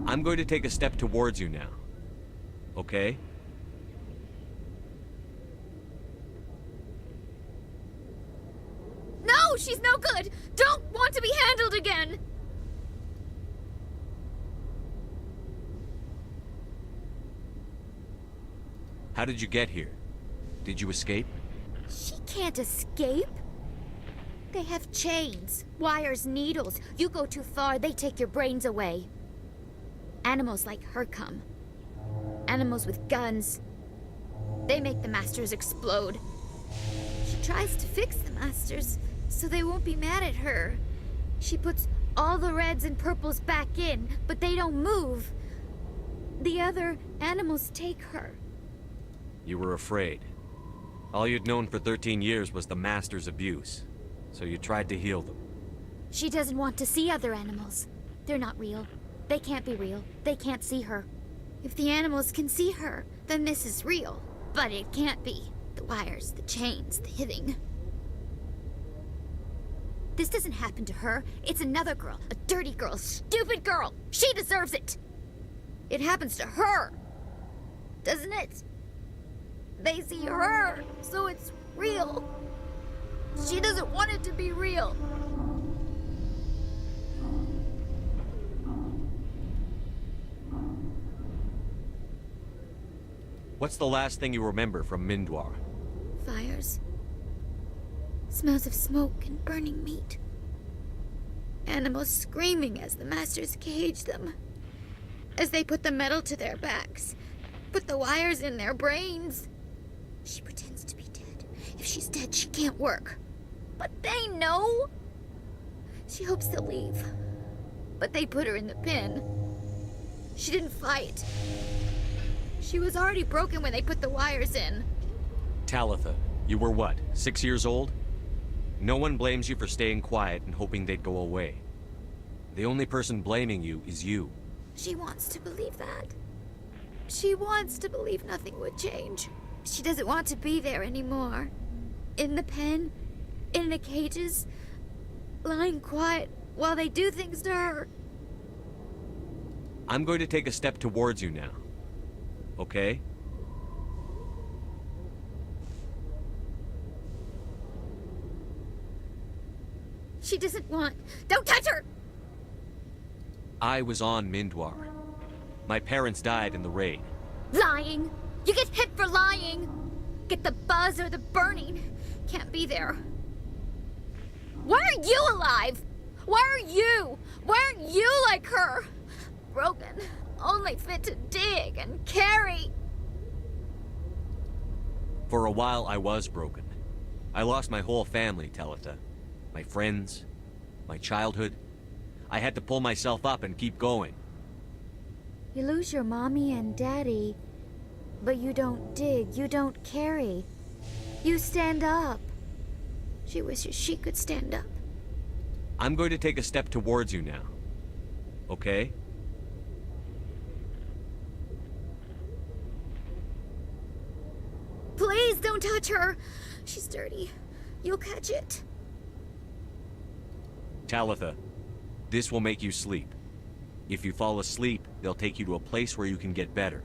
I'm going to take a step towards you now. Okay? No, she's no good! Don't want to be handled again! How did you get here? Did you escape? She can't escape. They have chains, wires, needles. You go too far, they take your brains away. Animals like her come. Animals with guns. They make the Masters explode. She tries to fix the Masters so they won't be mad at her. She puts all the reds and purples back in, but they don't move. The other animals take her. You were afraid. All you'd known for 13 years was the Master's abuse, so you tried to heal them. She doesn't want to see other animals. They're not real. They can't be real. They can't see her. If the animals can see her, then this is real. But it can't be. The wires, the chains, the hitting. This doesn't happen to her. It's another girl. A dirty girl. A stupid girl. She deserves it. It happens to her. Doesn't it? They see her, so it's real. She doesn't want it to be real. What's the last thing you remember from Mindwar? Fires. Smells of smoke and burning meat. Animals screaming as the Masters cage them. As they put the metal to their backs. Put the wires in their brains. She pretends to be dead. If she's dead, she can't work. But they know. She hopes they'll leave. But they put her in the pen. She didn't fight. She was already broken when they put the wires in. Talitha, you were what, 6 years old? No one blames you for staying quiet and hoping they'd go away. The only person blaming you is you. She wants to believe that. She wants to believe nothing would change. She doesn't want to be there anymore. In the pen, in the cages, lying quiet while they do things to her. I'm going to take a step towards you now. Okay? She doesn't want... Don't touch her! I was on Mindwar. My parents died in the raid. Lying! You get hit for lying! Get the buzz or the burning. Can't be there. Why are you alive? Why are you? Why aren't you like her? Broken. Only fit to dig and carry. For a while, I was broken. I lost my whole family, Talitha. My friends, my childhood. I had to pull myself up and keep going. You lose your mommy and daddy, but you don't dig, you don't carry. You stand up. She wishes she could stand up. I'm going to take a step towards you now. Okay? Please don't touch her. She's dirty. You'll catch it. Talitha, this will make you sleep. If you fall asleep, they'll take you to a place where you can get better.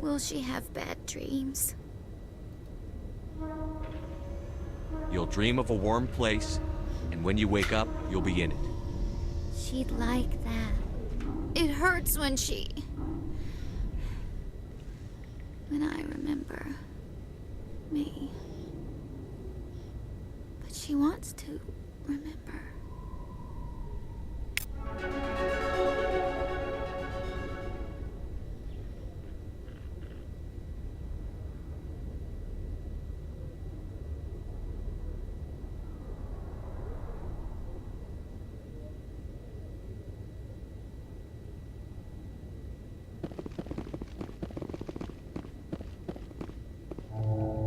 Will she have bad dreams? You'll dream of a warm place, and when you wake up, you'll be in it. She'd like that. It hurts when she... When I remember... me. But she wants to remember.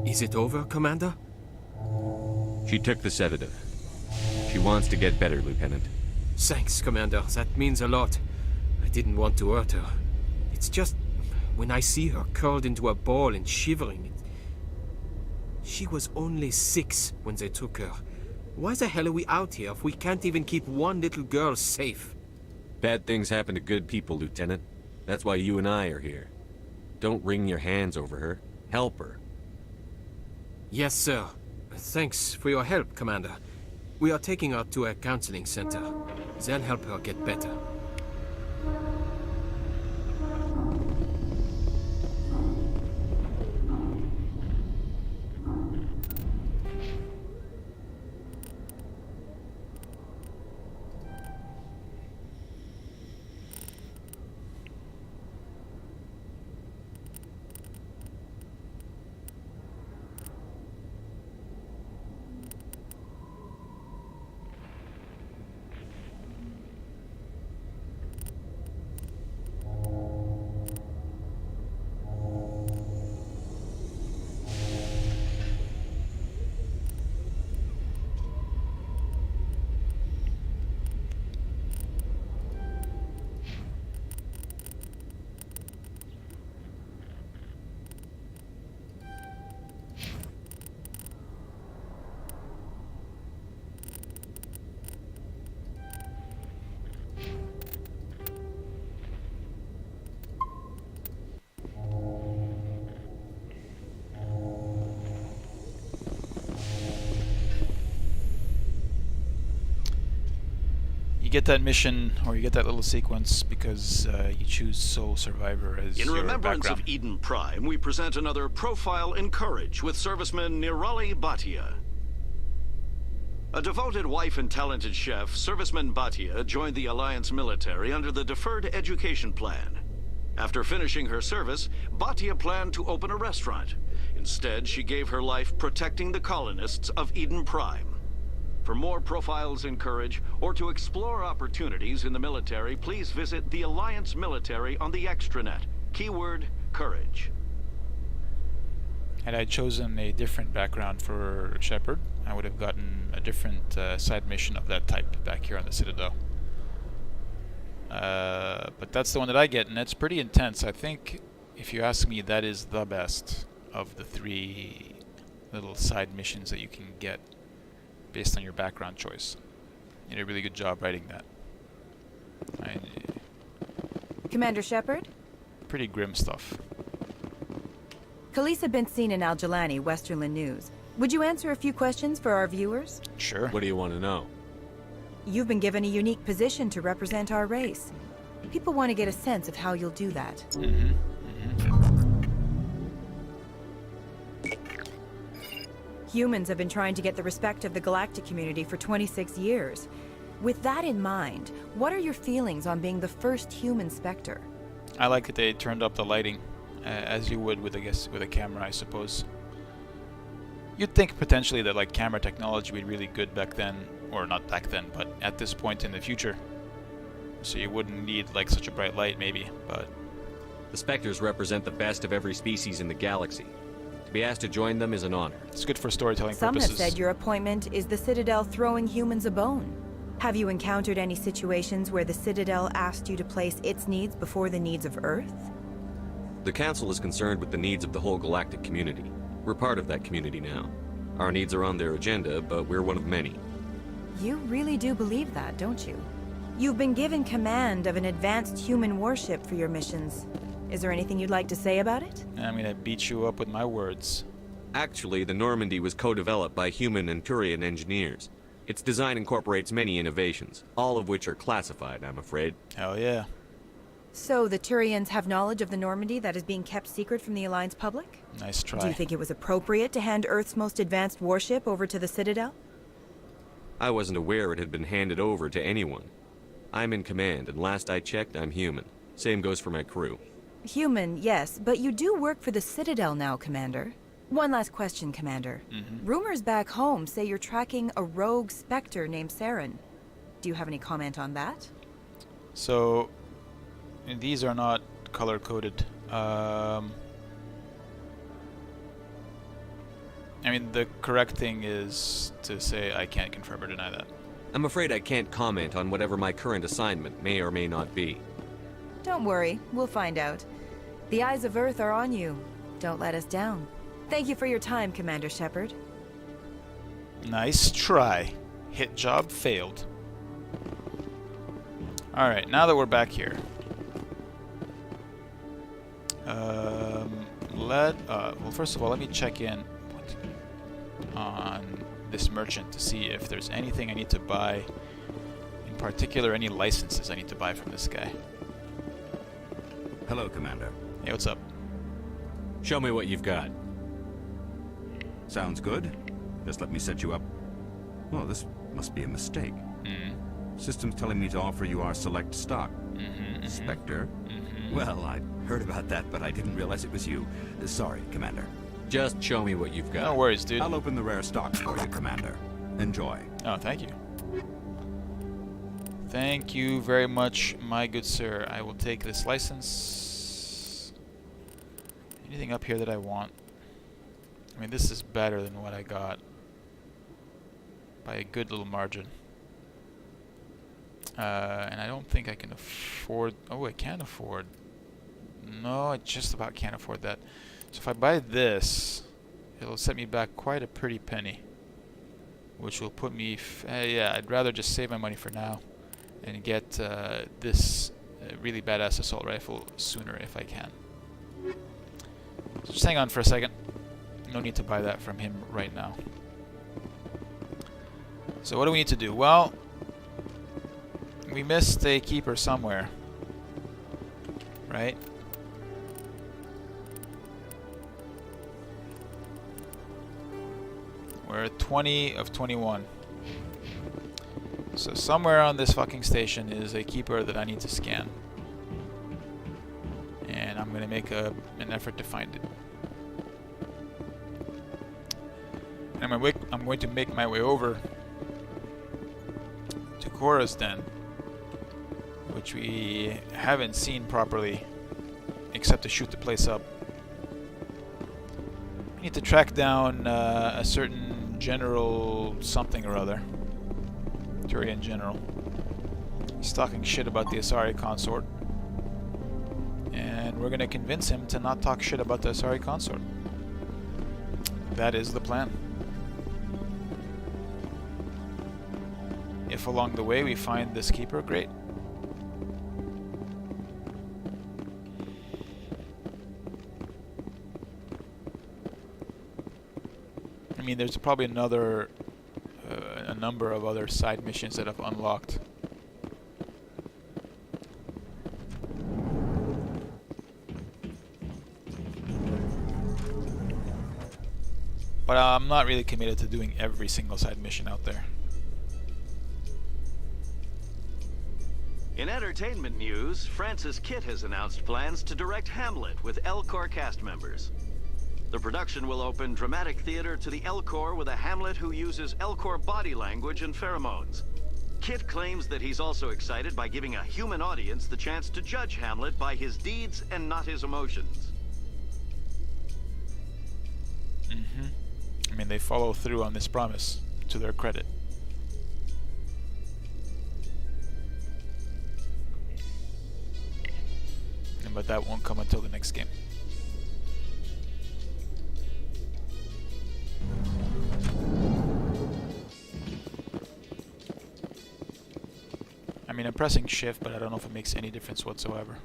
Is it over, Commander? She took the sedative. She wants to get better, Lieutenant. Thanks, Commander. That means a lot. I didn't want to hurt her. It's just... when I see her curled into a ball and shivering... She was only 6 when they took her. Why the hell are we out here if we can't even keep one little girl safe? Bad things happen to good people, Lieutenant. That's why you and I are here. Don't wring your hands over her. Help her. Yes, sir. Thanks for your help, Commander. We are taking her to a counseling center. They'll help her get better. get that mission, or you get that little sequence because you choose Sole Survivor as In your remembrance background. of Eden Prime, we present another profile in courage with serviceman Nirali Bhatia. A devoted wife and talented chef, serviceman Bhatia joined the Alliance military under the Deferred Education Plan. After finishing her service, Bhatia planned to open a restaurant. Instead, she gave her life protecting the colonists of Eden Prime. For more profiles in courage, or to explore opportunities in the military, please visit the Alliance military on the extranet. Keyword, courage. Had I chosen a different background for Shepard, I would have gotten a different side mission of that type back here on the Citadel. But that's the one that I get, and it's pretty intense. I think, if you ask me, that is the best of the 3 little side missions that you can get based on your background choice. You did a really good job writing that. Commander Shepard? Pretty grim stuff. Khaleesa been seen in Al Jalani, Westerland News. Would you answer a few questions for our viewers? Sure. What do you want to know? You've been given a unique position to represent our race. People want to get a sense of how you'll do that. Humans have been trying to get the respect of the galactic community for 26 years. With that in mind, what are your feelings on being the first human Spectre? I like that they turned up the lighting, as you would with, I guess, with a camera, I suppose. You'd think potentially that like camera technology would be really good back then, or not back then, but at this point in the future. So you wouldn't need like such a bright light, maybe, but... The Spectres represent the best of every species in the galaxy. To be asked to join them is an honor. It's good for storytelling Some purposes. have said your appointment is the Citadel throwing humans a bone. Have you encountered any situations where the Citadel asked you to place its needs before the needs of Earth? The Council is concerned with the needs of the whole galactic community. We're part of that community now. Our needs are on their agenda, but we're one of many. You really do believe that, don't you? You've been given command of an advanced human warship for your missions. Is there anything you'd like to say about it? I'm gonna beat you up with my words. Actually, the Normandy was co-developed by human and Turian engineers. Its design incorporates many innovations, all of which are classified, I'm afraid. Hell yeah. So the Turians have knowledge of the Normandy that is being kept secret from the Alliance public? Nice try. Do you think it was appropriate to hand Earth's most advanced warship over to the Citadel? I wasn't aware it had been handed over to anyone. I'm in command, and last I checked, I'm human. Same goes for my crew. Human, yes, but you do work for the Citadel now, Commander. One last question, Commander. Rumors back home say you're tracking a rogue Spectre named Saren. Do you have any comment on that? So, these are not color-coded. I mean, the correct thing is to say I can't confirm or deny that. I'm afraid I can't comment on whatever my current assignment may or may not be. Don't worry, we'll find out. The eyes of Earth are on you. Don't let us down. Thank you for your time, Commander Shepard. Nice try. Hit job failed. Alright, now that we're back here. Well, first of all, let me check in on this merchant to see if there's anything I need to buy. In particular, any licenses I need to buy from this guy. Hello, Commander. Hey, what's up? Show me what you've got. Sounds good. Just let me set you up. Well, this must be a mistake. System's telling me to offer you our select stock. Spectre? Well, I heard about that, but I didn't realize it was you. Sorry, Commander. Just show me what you've got. No worries, dude. I'll open the rare stock for you, Commander. Enjoy. Oh, thank you. Thank you very much, my good sir. I will take this license. Anything up here that I want? I mean, this is better than what I got. By a good little margin. And I don't think I can afford... Oh, I can afford... No, I just about can't afford that. So if I buy this, it'll set me back quite a pretty penny. Which will put me... yeah, I'd rather just save my money for now. And get this really badass assault rifle sooner if I can. So just hang on for a second. No need to buy that from him right now. So what do we need to do? Well, we missed a keeper somewhere, right? We're at 20 of 21. So somewhere on this fucking station is a keeper that I need to scan. And I'm gonna make an effort to find it. And I'm going to make my way over to Cora's den, which we haven't seen properly except to shoot the place up. We need to track down a certain general something or other. Turian general. He's talking shit about the Asari consort. And we're gonna convince him to not talk shit about the Asari consort. That is the plan. If along the way we find this keeper, great. I mean, there's probably a number of other side missions that I've unlocked. But I'm not really committed to doing every single side mission out there. In entertainment news, Francis Kitt has announced plans to direct Hamlet with Elcor cast members. The production will open dramatic theater to the Elcor with a Hamlet who uses Elcor body language and pheromones. Kitt claims that he's also excited by giving a human audience the chance to judge Hamlet by his deeds and not his emotions. I mean, they follow through on this promise, to their credit. But that won't come until the next game. I mean, I'm pressing shift, but I don't know if it makes any difference whatsoever.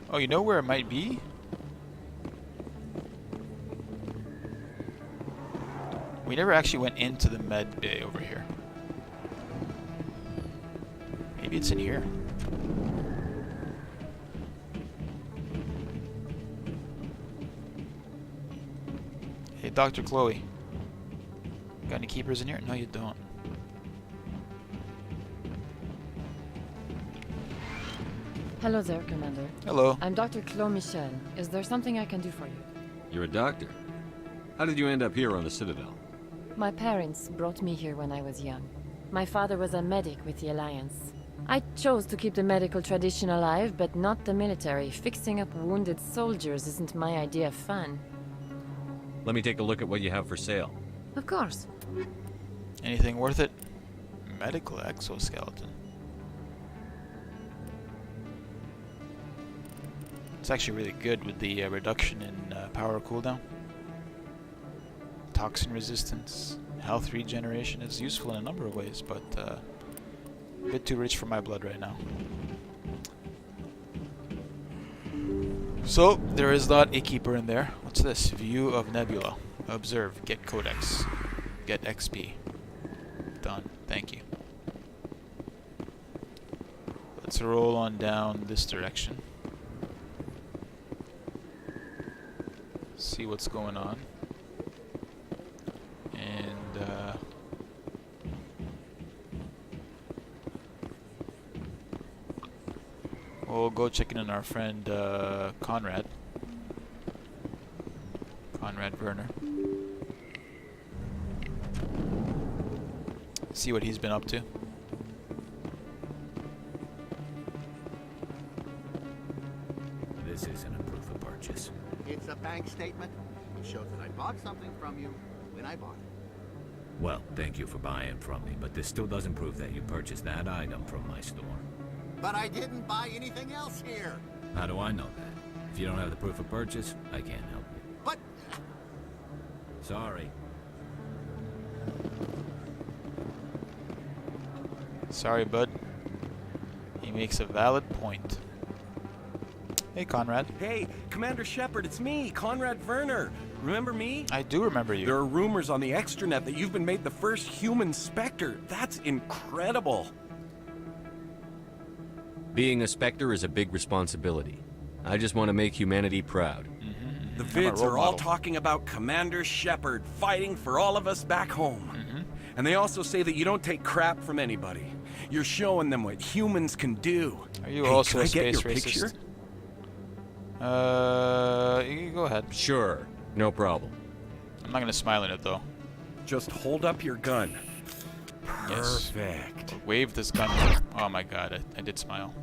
Oh, you know where it might be? We never actually went into the med bay over here. Maybe it's in here. Hey, Dr. Chloe. Got any keepers in here? No, you don't. Hello there, Commander. Hello. I'm Dr. Chloe Michel. Is there something I can do for you? You're a doctor. How did you end up here on the Citadel? My parents brought me here when I was young. My father was a medic with the Alliance. I chose to keep the medical tradition alive, but not the military. Fixing up wounded soldiers isn't my idea of fun. Let me take a look at what you have for sale. Of course. Anything worth it? Medical exoskeleton. It's actually really good with the reduction in power cooldown. Toxin resistance, health regeneration. It's useful in a number of ways, but a bit too rich for my blood right now. So, there is not a keeper in there. What's this? View of Nebula. Observe. Get Codex. Get XP. Done. Thank you. Let's roll on down this direction. See what's going on. And, we'll go check in on our friend, Conrad. Conrad Werner. See what he's been up to. This isn't a proof of purchase. It's a bank statement. It shows that I bought something from you when I bought it. Well, thank you for buying from me, but this still doesn't prove that you purchased that item from my store. But I didn't buy anything else here. How do I know that? If you don't have the proof of purchase, I can't help you. But... Sorry. Sorry, bud. He makes a valid point. Hey, Conrad. Hey, Commander Shepard, it's me, Conrad Werner. Remember me? I do remember you. There are rumors on the extranet that you've been made the first human Spectre. That's incredible. Being a Spectre is a big responsibility. I just want to make humanity proud. The vids are all talking about Commander Shepard fighting for all of us back home. And they also say that you don't take crap from anybody. You're showing them what humans can do. Are you Hey, also can a I get space your racist? picture? You go ahead. Sure, no problem. I'm not gonna smile in it though. Just hold up your gun. Yes. Perfect. Wave this gun. Oh my god, I did smile.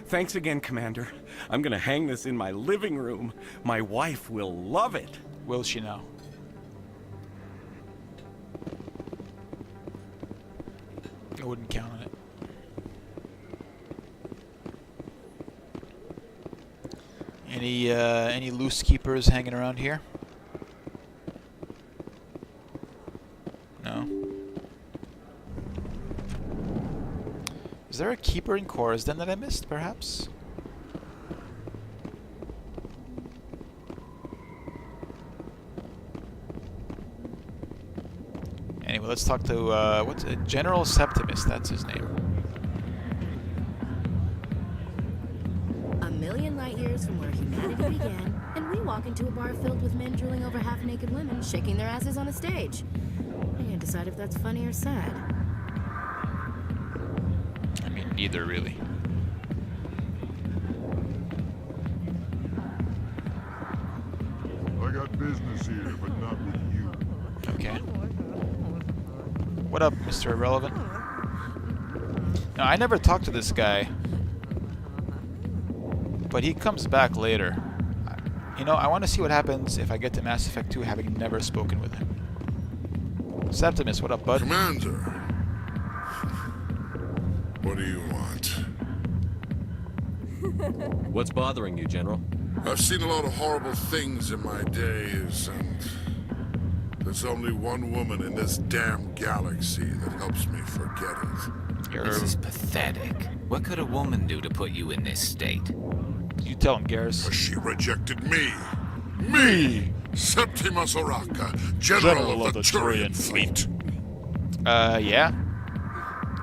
Thanks again, Commander. I'm gonna hang this in my living room. My wife will love it. Will she now? I wouldn't count on it. Any loose keepers hanging around here? No. Is there a keeper in Coruscant that I missed, perhaps? Anyway, let's talk to what's General Septimus. That's his name. A million light years from where humanity began, and we walk into a bar filled with men drooling over half-naked women, shaking their asses on a stage. I can't decide if that's funny or sad. I mean, neither really. I got business here, but not with you. Okay. What up, Mr. Irrelevant? Now, I never talked to this guy, but he comes back later. You know, I want to see what happens if I get to Mass Effect 2 having never spoken with him. Septimus, what up, bud? Commander. What do you want? What's bothering you, General? I've seen a lot of horrible things in my days, and there's only one woman in this damn galaxy that helps me forget it. This is pathetic. What could a woman do to put you in this state? You tell him, Garrus. She rejected me. Me! Septimus Oraka, General of the Turian Fleet. Yeah.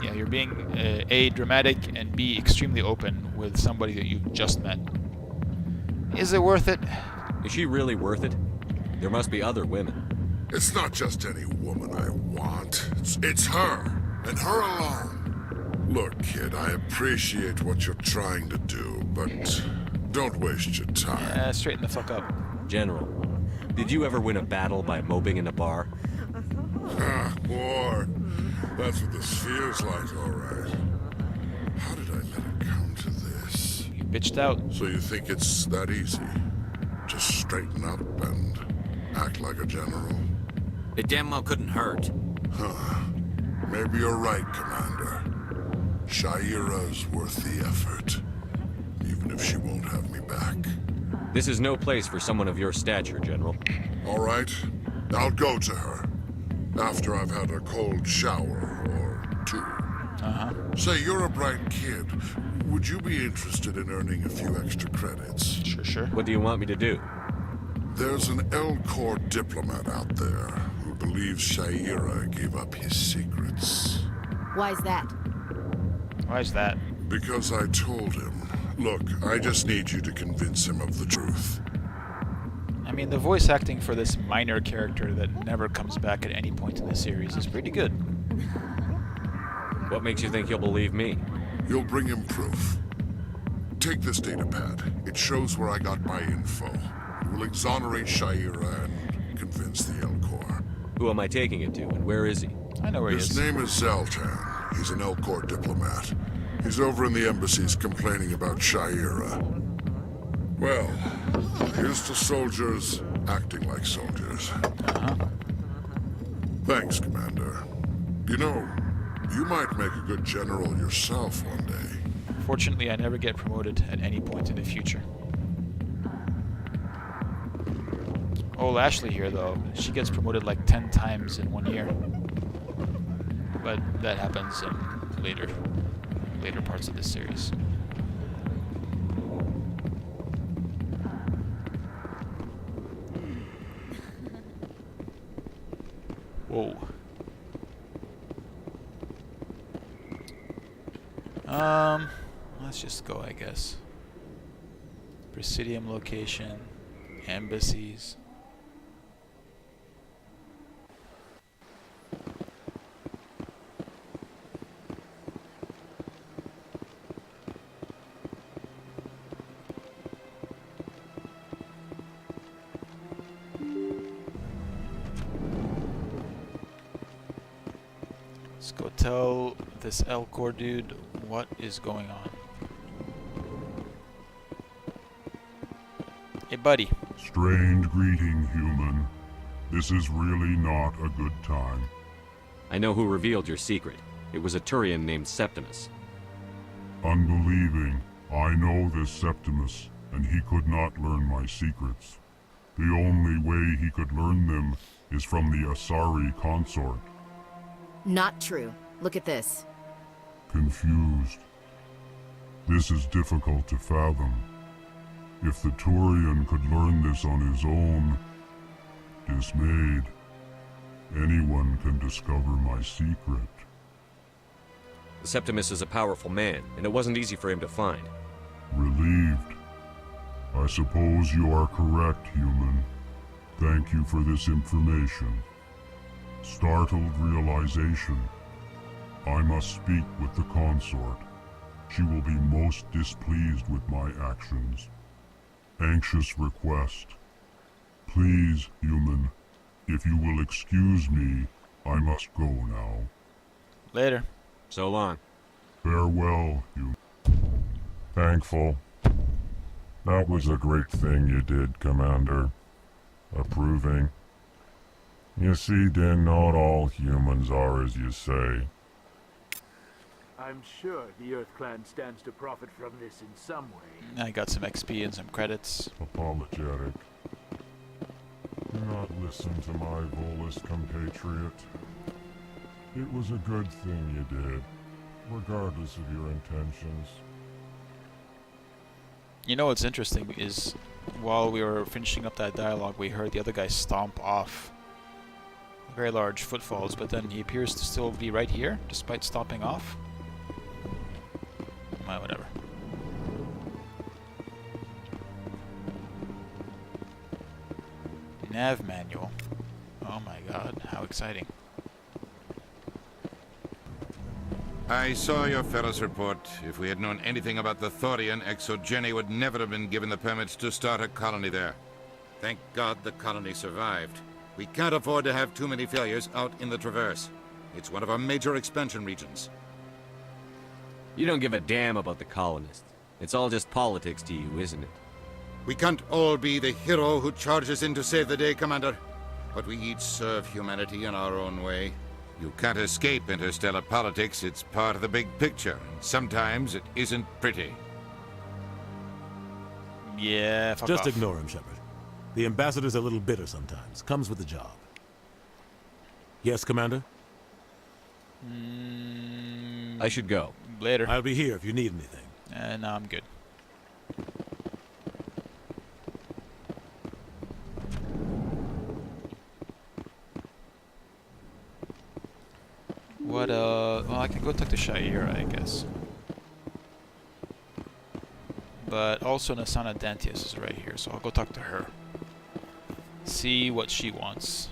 Yeah, you're being A, dramatic, and B, extremely open with somebody that you've just met. Is it worth it? Is she really worth it? There must be other women. It's not just any woman I want. It's her, and her alone. Look, kid, I appreciate what you're trying to do, but don't waste your time. Straighten the fuck up. General, did you ever win a battle by moping in a bar? Ah, war. That's what this feels like, all right. How did I let it come to this? You bitched out. So you think it's that easy? Just straighten up and act like a general? It damn well couldn't hurt. Huh. Maybe you're right, Commander. Shaira's worth the effort. Even if she won't have me back. This is no place for someone of your stature, General. All right. I'll go to her. After I've had a cold shower or two. Say, you're a bright kid. Would you be interested in earning a few extra credits? Sure. What do you want me to do? There's an Elcor diplomat out there who believes Shaira gave up his secrets. Why's that? Why's that? Because I told him. Look, I just need you to convince him of the truth. I mean, the voice acting for this minor character that never comes back at any point in the series is pretty good. What makes you think he'll believe me? You'll bring him proof. Take this data pad. It shows where I got my info. It will exonerate Shaira and convince the Elcor. Who am I taking it to, and where is he? I know where he is. His name is Zoltan. He's an Elcor diplomat. He's over in the embassies complaining about Shaira. Well, here's to soldiers acting like soldiers. Thanks, Commander. You know, you might make a good general yourself one day. Fortunately, I never get promoted at any point in the future. Old Ashley here, though, she gets promoted like 10 times in 1 year. But that happens later parts of this series. Whoa. Let's just go, I guess. Presidium location, embassies. Let's go tell this Elcor dude what is going on. Hey, buddy. Strained greeting, human. This is really not a good time. I know who revealed your secret. It was a Turian named Septimus. Unbelieving. I know this Septimus, and he could not learn my secrets. The only way he could learn them is from the Asari consort. Not true. Look at this. Confused. This is difficult to fathom. If the Turian could learn this on his own, dismayed, anyone can discover my secret. Septimus is a powerful man, and it wasn't easy for him to find. Relieved. I suppose you are correct, human. Thank you for this information. Startled realization. I must speak with the consort. She will be most displeased with my actions. Anxious request. Please, human, if you will excuse me, I must go now. Later. So long. Farewell, human. Thankful. That was a great thing you did, Commander. Approving. You see, Din, not all humans are as you say. I'm sure the Earth Clan stands to profit from this in some way. I got some XP and some credits. Apologetic. Do not listen to my Volus compatriot. It was a good thing you did, regardless of your intentions. You know what's interesting is, while we were finishing up that dialogue, we heard the other guy stomp off. Very large footfalls, but then he appears to still be right here, despite stomping off. Whatever. Nav manual. Oh my god, how exciting. I saw your Ferris report. If we had known anything about the Thorian, ExoGeni would never have been given the permits to start a colony there. Thank God the colony survived. We can't afford to have too many failures out in the Traverse. It's one of our major expansion regions. You don't give a damn about the colonists. It's all just politics to you, isn't it? We can't all be the hero who charges in to save the day, Commander. But we each serve humanity in our own way. You can't escape interstellar politics. It's part of the big picture. Sometimes it isn't pretty. Yeah, fuck Just off. ignore him, Shepard. The ambassador's a little bitter sometimes. Comes with the job. Yes, Commander? I should go. Later. I'll be here if you need anything. No, I'm good. What, well, I can go talk to Sha'ira, I guess. But also Nasana Dantius is right here, so I'll go talk to her. See what she wants.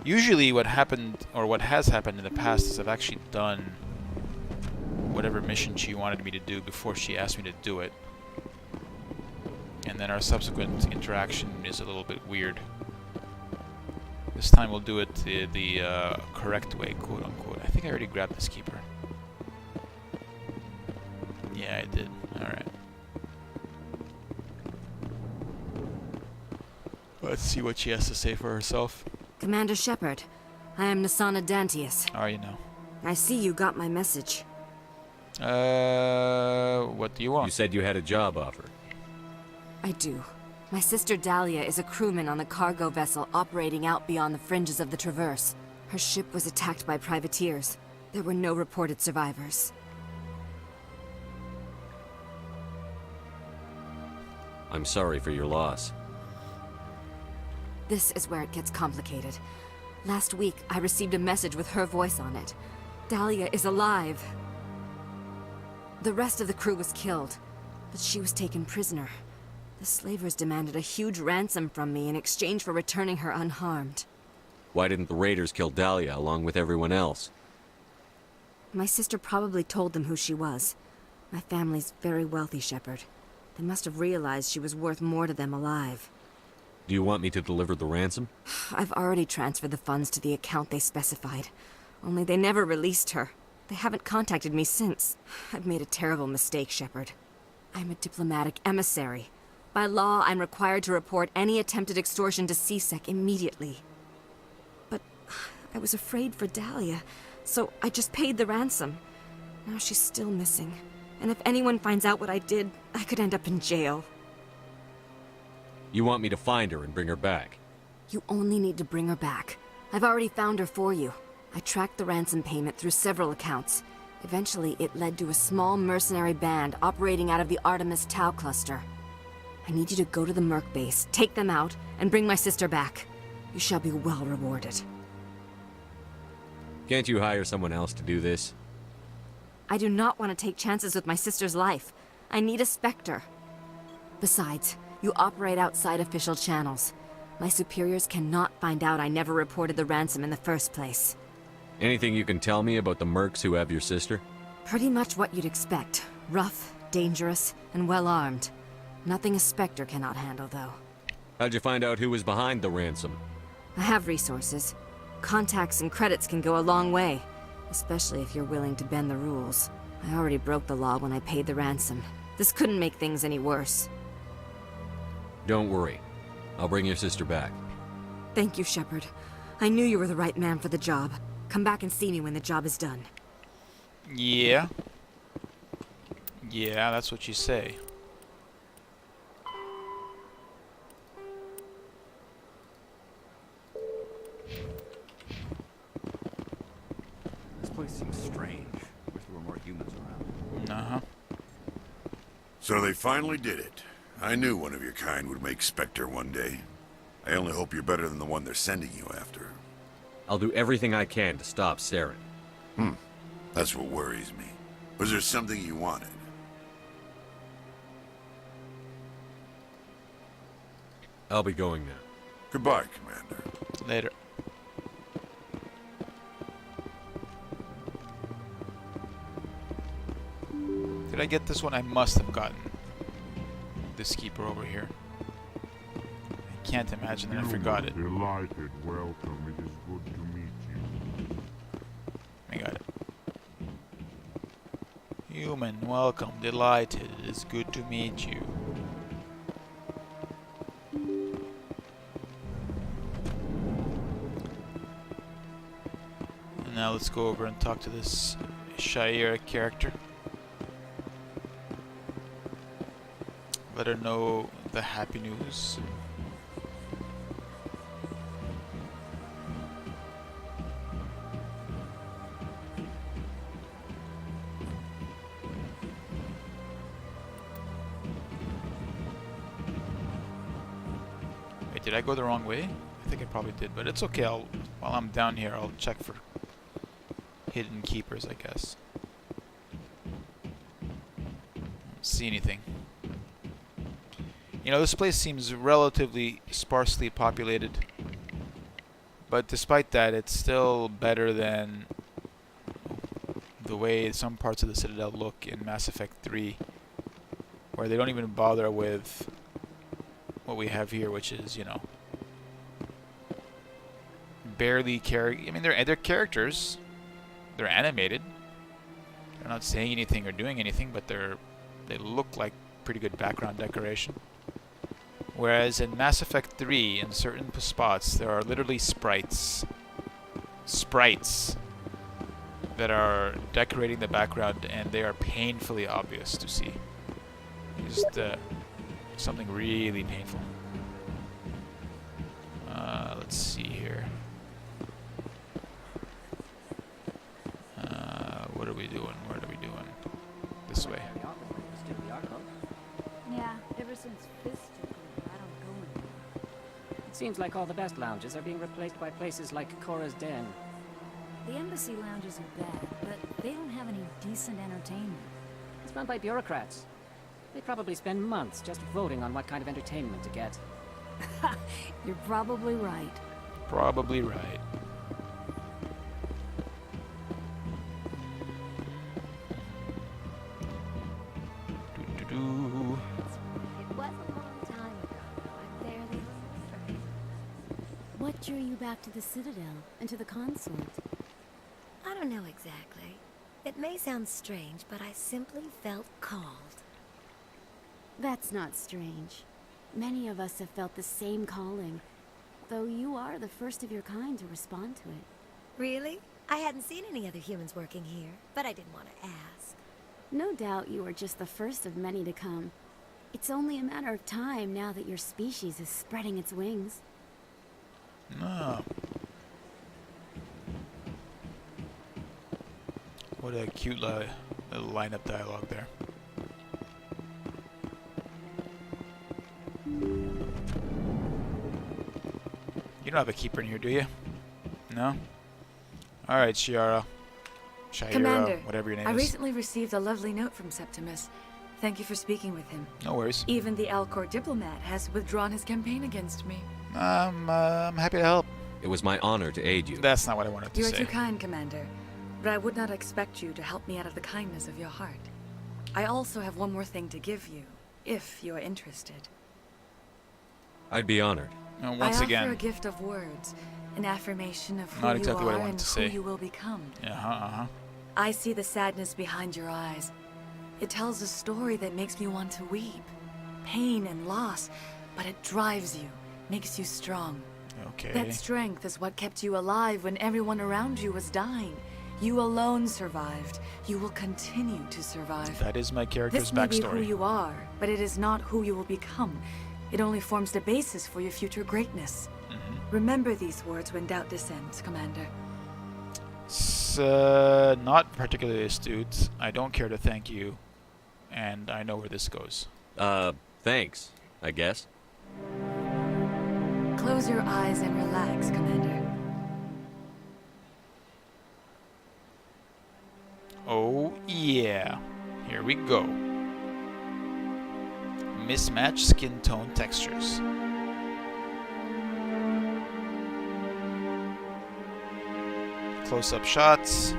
Usually what happened, or what has happened in the past, is I've actually done whatever mission she wanted me to do before she asked me to do it. And then our subsequent interaction is a little bit weird. This time we'll do it the correct way, quote unquote. I think I already grabbed this keeper. Yeah, I did. Alright. Let's see what she has to say for herself. Commander Shepard, I am Nasana Dantius. How are you now? I see you got my message. What do you want? You said you had a job offer. I do. My sister Dahlia is a crewman on the cargo vessel operating out beyond the fringes of the Traverse. Her ship was attacked by privateers. There were no reported survivors. I'm sorry for your loss. This is where it gets complicated. Last week, I received a message with her voice on it. Dahlia is alive. The rest of the crew was killed, but she was taken prisoner. The slavers demanded a huge ransom from me in exchange for returning her unharmed. Why didn't the raiders kill Dahlia along with everyone else? My sister probably told them who she was. My family's very wealthy, Shepard. They must have realized she was worth more to them alive. Do you want me to deliver the ransom? I've already transferred the funds to the account they specified. Only they never released her. They haven't contacted me since. I've made a terrible mistake, Shepard. I'm a diplomatic emissary. By law, I'm required to report any attempted extortion to C-Sec immediately. But I was afraid for Dahlia, so I just paid the ransom. Now she's still missing. And if anyone finds out what I did, I could end up in jail. You want me to find her and bring her back? You only need to bring her back. I've already found her for you. I tracked the ransom payment through several accounts. Eventually, it led to a small mercenary band operating out of the Artemis Tau cluster. I need you to go to the Merc base, take them out, and bring my sister back. You shall be well rewarded. Can't you hire someone else to do this? I do not want to take chances with my sister's life. I need a Spectre. Besides, you operate outside official channels. My superiors cannot find out I never reported the ransom in the first place. Anything you can tell me about the mercs who have your sister? Pretty much what you'd expect. Rough, dangerous, and well-armed. Nothing a Spectre cannot handle, though. How'd you find out who was behind the ransom? I have resources. Contacts and credits can go a long way. Especially if you're willing to bend the rules. I already broke the law when I paid the ransom. This couldn't make things any worse. Don't worry. I'll bring your sister back. Thank you, Shepard. I knew you were the right man for the job. Come back and see me when the job is done. Yeah. Yeah, that's what you say. This place seems strange. Wish there were more humans around. Uh-huh. So they finally did it. I knew one of your kind would make Spectre one day. I only hope you're better than the one they're sending you after. I'll do everything I can to stop Saren. That's what worries me. Was there something you wanted? I'll be going now. Goodbye, Commander. Later. Did I get this one? I must have gotten this keeper over here. I can't imagine that I forgot it. Delighted, welcome. It is good to meet you. I got it. Human, welcome. Delighted. It is good to meet you. And now let's go over and talk to this Sha'ira character. Let her know the happy news. Wait, did I go the wrong way? I think I probably did, but it's okay. While I'm down here, I'll check for hidden keepers, I guess. Don't see anything. You know, this place seems relatively sparsely populated, but despite that, it's still better than the way some parts of the Citadel look in Mass Effect 3, where they don't even bother with what we have here, which is, you know, barely I mean, they're characters. They're animated. They're not saying anything or doing anything, but they look like pretty good background decoration. Whereas in Mass Effect 3, in certain spots, there are literally sprites that are decorating the background, and they are painfully obvious to see. Just something really painful. Let's see here. are we doing? What are we doing? This way. Yeah, ever since Fist took over, I don't go anymore. It seems like all the best lounges are being replaced by places like Cora's Den. The embassy lounges are bad, but they don't have any decent entertainment. It's run by bureaucrats. They probably spend months just voting on what kind of entertainment to get. You're probably right. Probably right. Do-do-do. It was a long time ago. I barely What drew you back to the Citadel and to the consort? I don't know exactly. It may sound strange, but I simply felt called. That's not strange. Many of us have felt the same calling, though you are the first of your kind to respond to it. Really? I hadn't seen any other humans working here, but I didn't want to ask. No doubt you are just the first of many to come. It's only a matter of time now that your species is spreading its wings. No. What a cute little line-up dialogue there. You don't have a keeper in here, do you? No? Alright, Shiara. Shira, Commander, whatever your name I is. recently received a lovely note from Septimus. Thank you for speaking with him. No worries. Even the Alcor diplomat has withdrawn his campaign against me. I'm happy to help. It was my honor to aid you. That's not what I wanted to You are say. too kind, Commander. But I would not expect you to help me out of the kindness of your heart. I also have one more thing to give you, if you are interested. I'd be honored. Once I again, offer a gift of words, an affirmation of who not you exactly what I are wanted and to who say. you will become. Uh-huh. I see the sadness behind your eyes. It tells a story that makes me want to weep. Pain and loss, but it drives you, makes you strong. Okay. That strength is what kept you alive when everyone around you was dying. You alone survived. You will continue to survive. That is my character's This may be who backstory. you are, but it is not who you will become. It only forms the basis for your future greatness. Remember these words when doubt descends, Commander. Not particularly astute. I don't care to thank you, and I know where this goes. Thanks, I guess. Close your eyes and relax, Commander. Oh, yeah. Here we go. Mismatched skin tone textures. Close-up shots.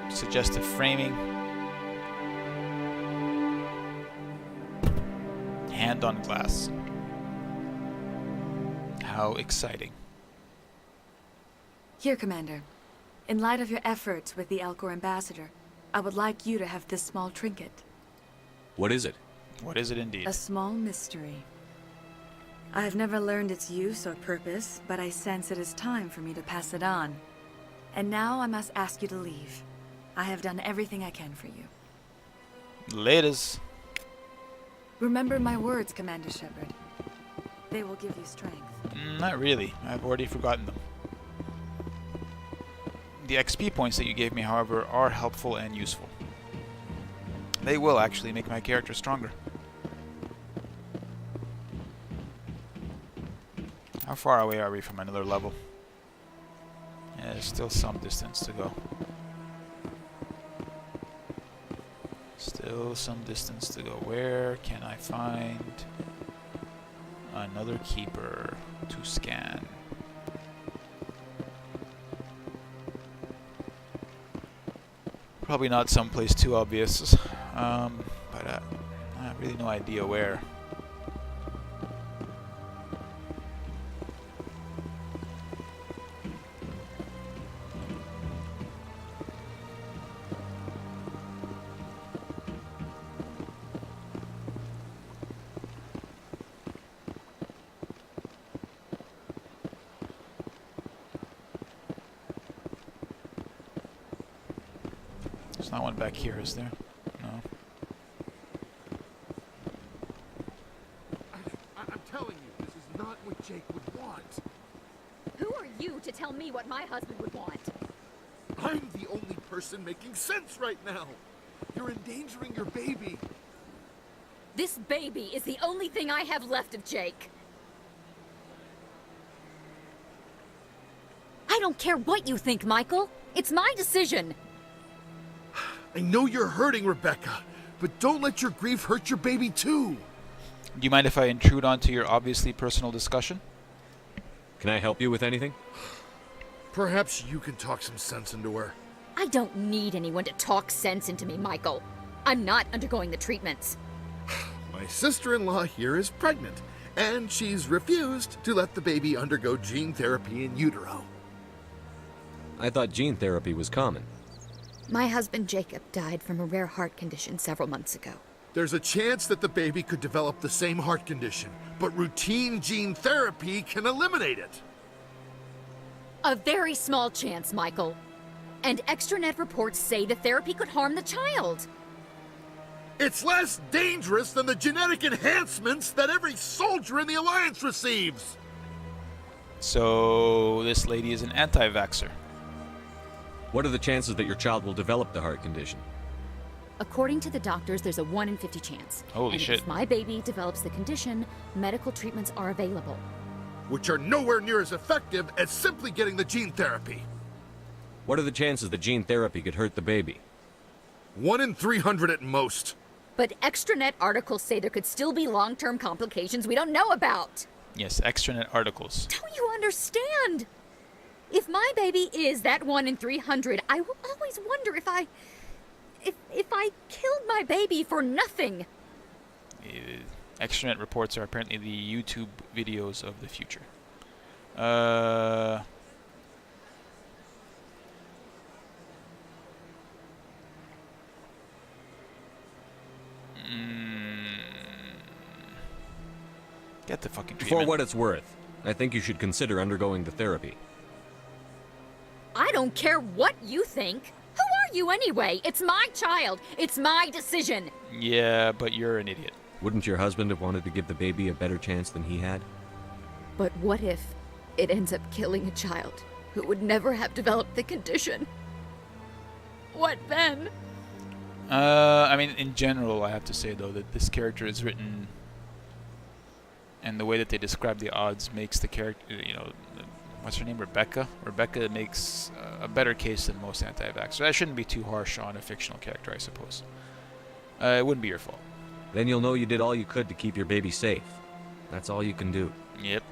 Suggestive framing. Hand on glass. How exciting. Here, Commander. In light of your efforts with the Alcor ambassador, I would like you to have this small trinket. What is it? What is it indeed? A small mystery. I have never learned its use or purpose, but I sense it is time for me to pass it on. And now I must ask you to leave. I have done everything I can for you. Laters. Remember my words, Commander Shepard. They will give you strength. Not really. I've already forgotten them. The XP points that you gave me, however, are helpful and useful. They will actually make my character stronger. How far away are we from another level? Yeah, there's still some distance to go. Still some distance to go. Where can I find another keeper to scan? Probably not someplace too obvious, but I have really no idea where. There's not one back here, is there? No. I'm telling you, this is not what Jake would want. Who are you to tell me what my husband would want? I'm the only person making sense right now. You're endangering your baby. This baby is the only thing I have left of Jake. I don't care what you think, Michael. It's my decision. I know you're hurting, Rebecca, but don't let your grief hurt your baby too. Do you mind if I intrude onto your obviously personal discussion? Can I help you with anything? Perhaps you can talk some sense into her. I don't need anyone to talk sense into me, Michael. I'm not undergoing the treatments. My sister-in-law here is pregnant, and she's refused to let the baby undergo gene therapy in utero. I thought gene therapy was common. My husband Jacob died from a rare heart condition several months ago. There's a chance that the baby could develop the same heart condition, but routine gene therapy can eliminate it. A very small chance, Michael. And extranet reports say the therapy could harm the child. It's less dangerous than the genetic enhancements that every soldier in the Alliance receives. So this lady is an anti-vaxxer. What are the chances that your child will develop the heart condition? According to the doctors, there's a 1 in 50 chance. Holy and shit. If my baby develops the condition, medical treatments are available. Which are nowhere near as effective as simply getting the gene therapy. What are the chances that gene therapy could hurt the baby? 1 in 300 at most. But extranet articles say there could still be long-term complications we don't know about. Yes, extranet articles. Don't you understand? If my baby is that 1 in 300, I will always wonder if I killed my baby for nothing. Extranet reports are apparently the YouTube videos of the future. Get the fucking treatment. For what it's worth, I think you should consider undergoing the therapy. I don't care what you think. Who are you anyway? It's my child. It's my decision. Yeah, but you're an idiot. Wouldn't your husband have wanted to give the baby a better chance than he had? But what if it ends up killing a child who would never have developed the condition? What then? I mean, in general, I have to say, though, that this character is written, and the way that they describe the odds makes the character, you know, what's her name, Rebecca? Rebecca makes a better case than most anti-vaxxers. I shouldn't be too harsh on a fictional character, I suppose. It wouldn't be your fault. Then you'll know you did all you could to keep your baby safe. That's all you can do. Yep.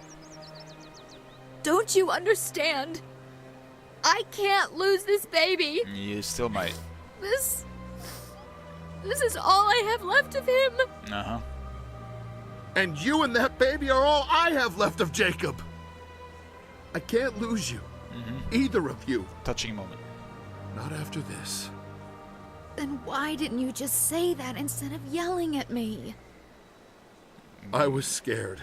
Don't you understand? I can't lose this baby. You still might. This is all I have left of him. Uh-huh. And you and that baby are all I have left of Jacob. I can't lose you. Either of you. Touching moment. Not after this. Then why didn't you just say that instead of yelling at me? I was scared.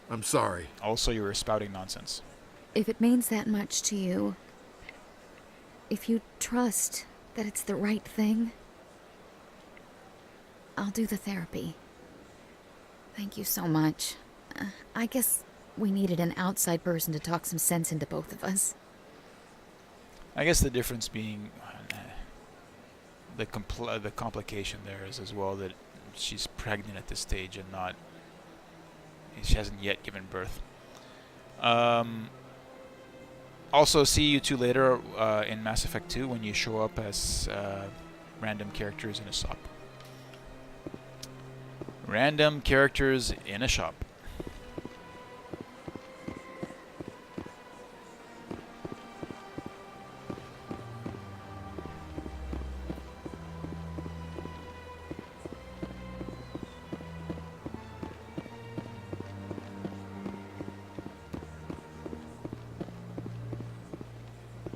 I'm sorry. Also, you were spouting nonsense. If it means that much to you, if you trust that it's the right thing, I'll do the therapy. Thank you so much. I guess we needed an outside person to talk some sense into both of us. I guess the difference being the complication there is as well that she's pregnant at this stage and not. She hasn't yet given birth. Also, see you two later in Mass Effect 2 when you show up as random characters in a shop. Random characters in a shop.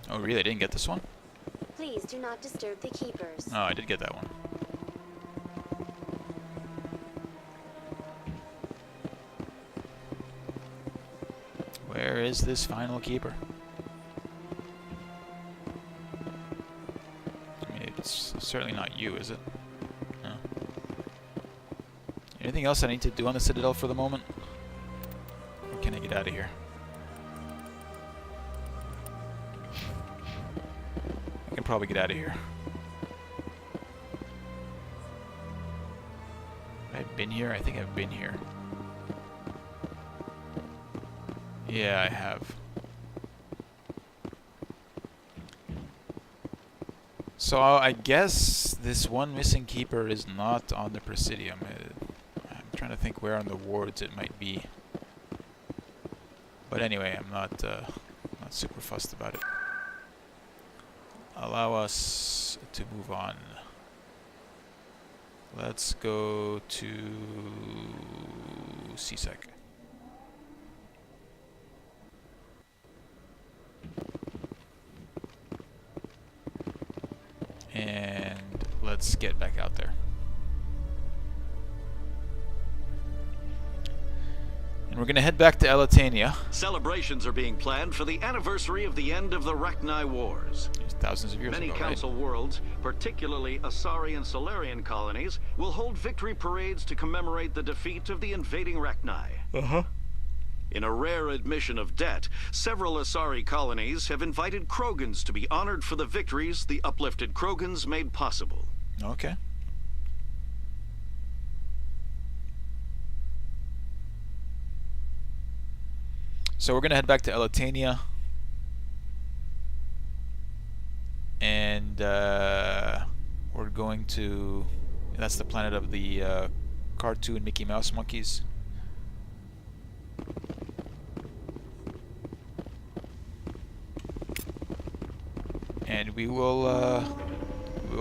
Oh, really? I didn't get this one? Please do not disturb the keepers. Oh, I did get that one. Where is this final keeper? I mean, it's certainly not you, is it? No. Anything else I need to do on the Citadel for the moment? Or can I get out of here? I can probably get out of here. I've been here? I think I've been here. Yeah, I have. So I guess this one missing keeper is not on the Presidium. I'm trying to think where on the wards it might be. But anyway, I'm not super fussed about it. Allow us to move on. Let's go to CSEC. And let's get back out there. And we're going to head back to Elletania. Celebrations are being planned for the anniversary of the end of the Rachni Wars. Thousands of years Many ago, Council worlds, particularly Asari and Solarian colonies, will hold victory parades to commemorate the defeat of the invading Rachni. In a rare admission of debt, several Asari colonies have invited Krogans to be honored for the victories the uplifted Krogans made possible. Okay. So we're going to head back to Elletania. And we're going to... That's the planet of the cartoon Mickey Mouse monkeys. And we will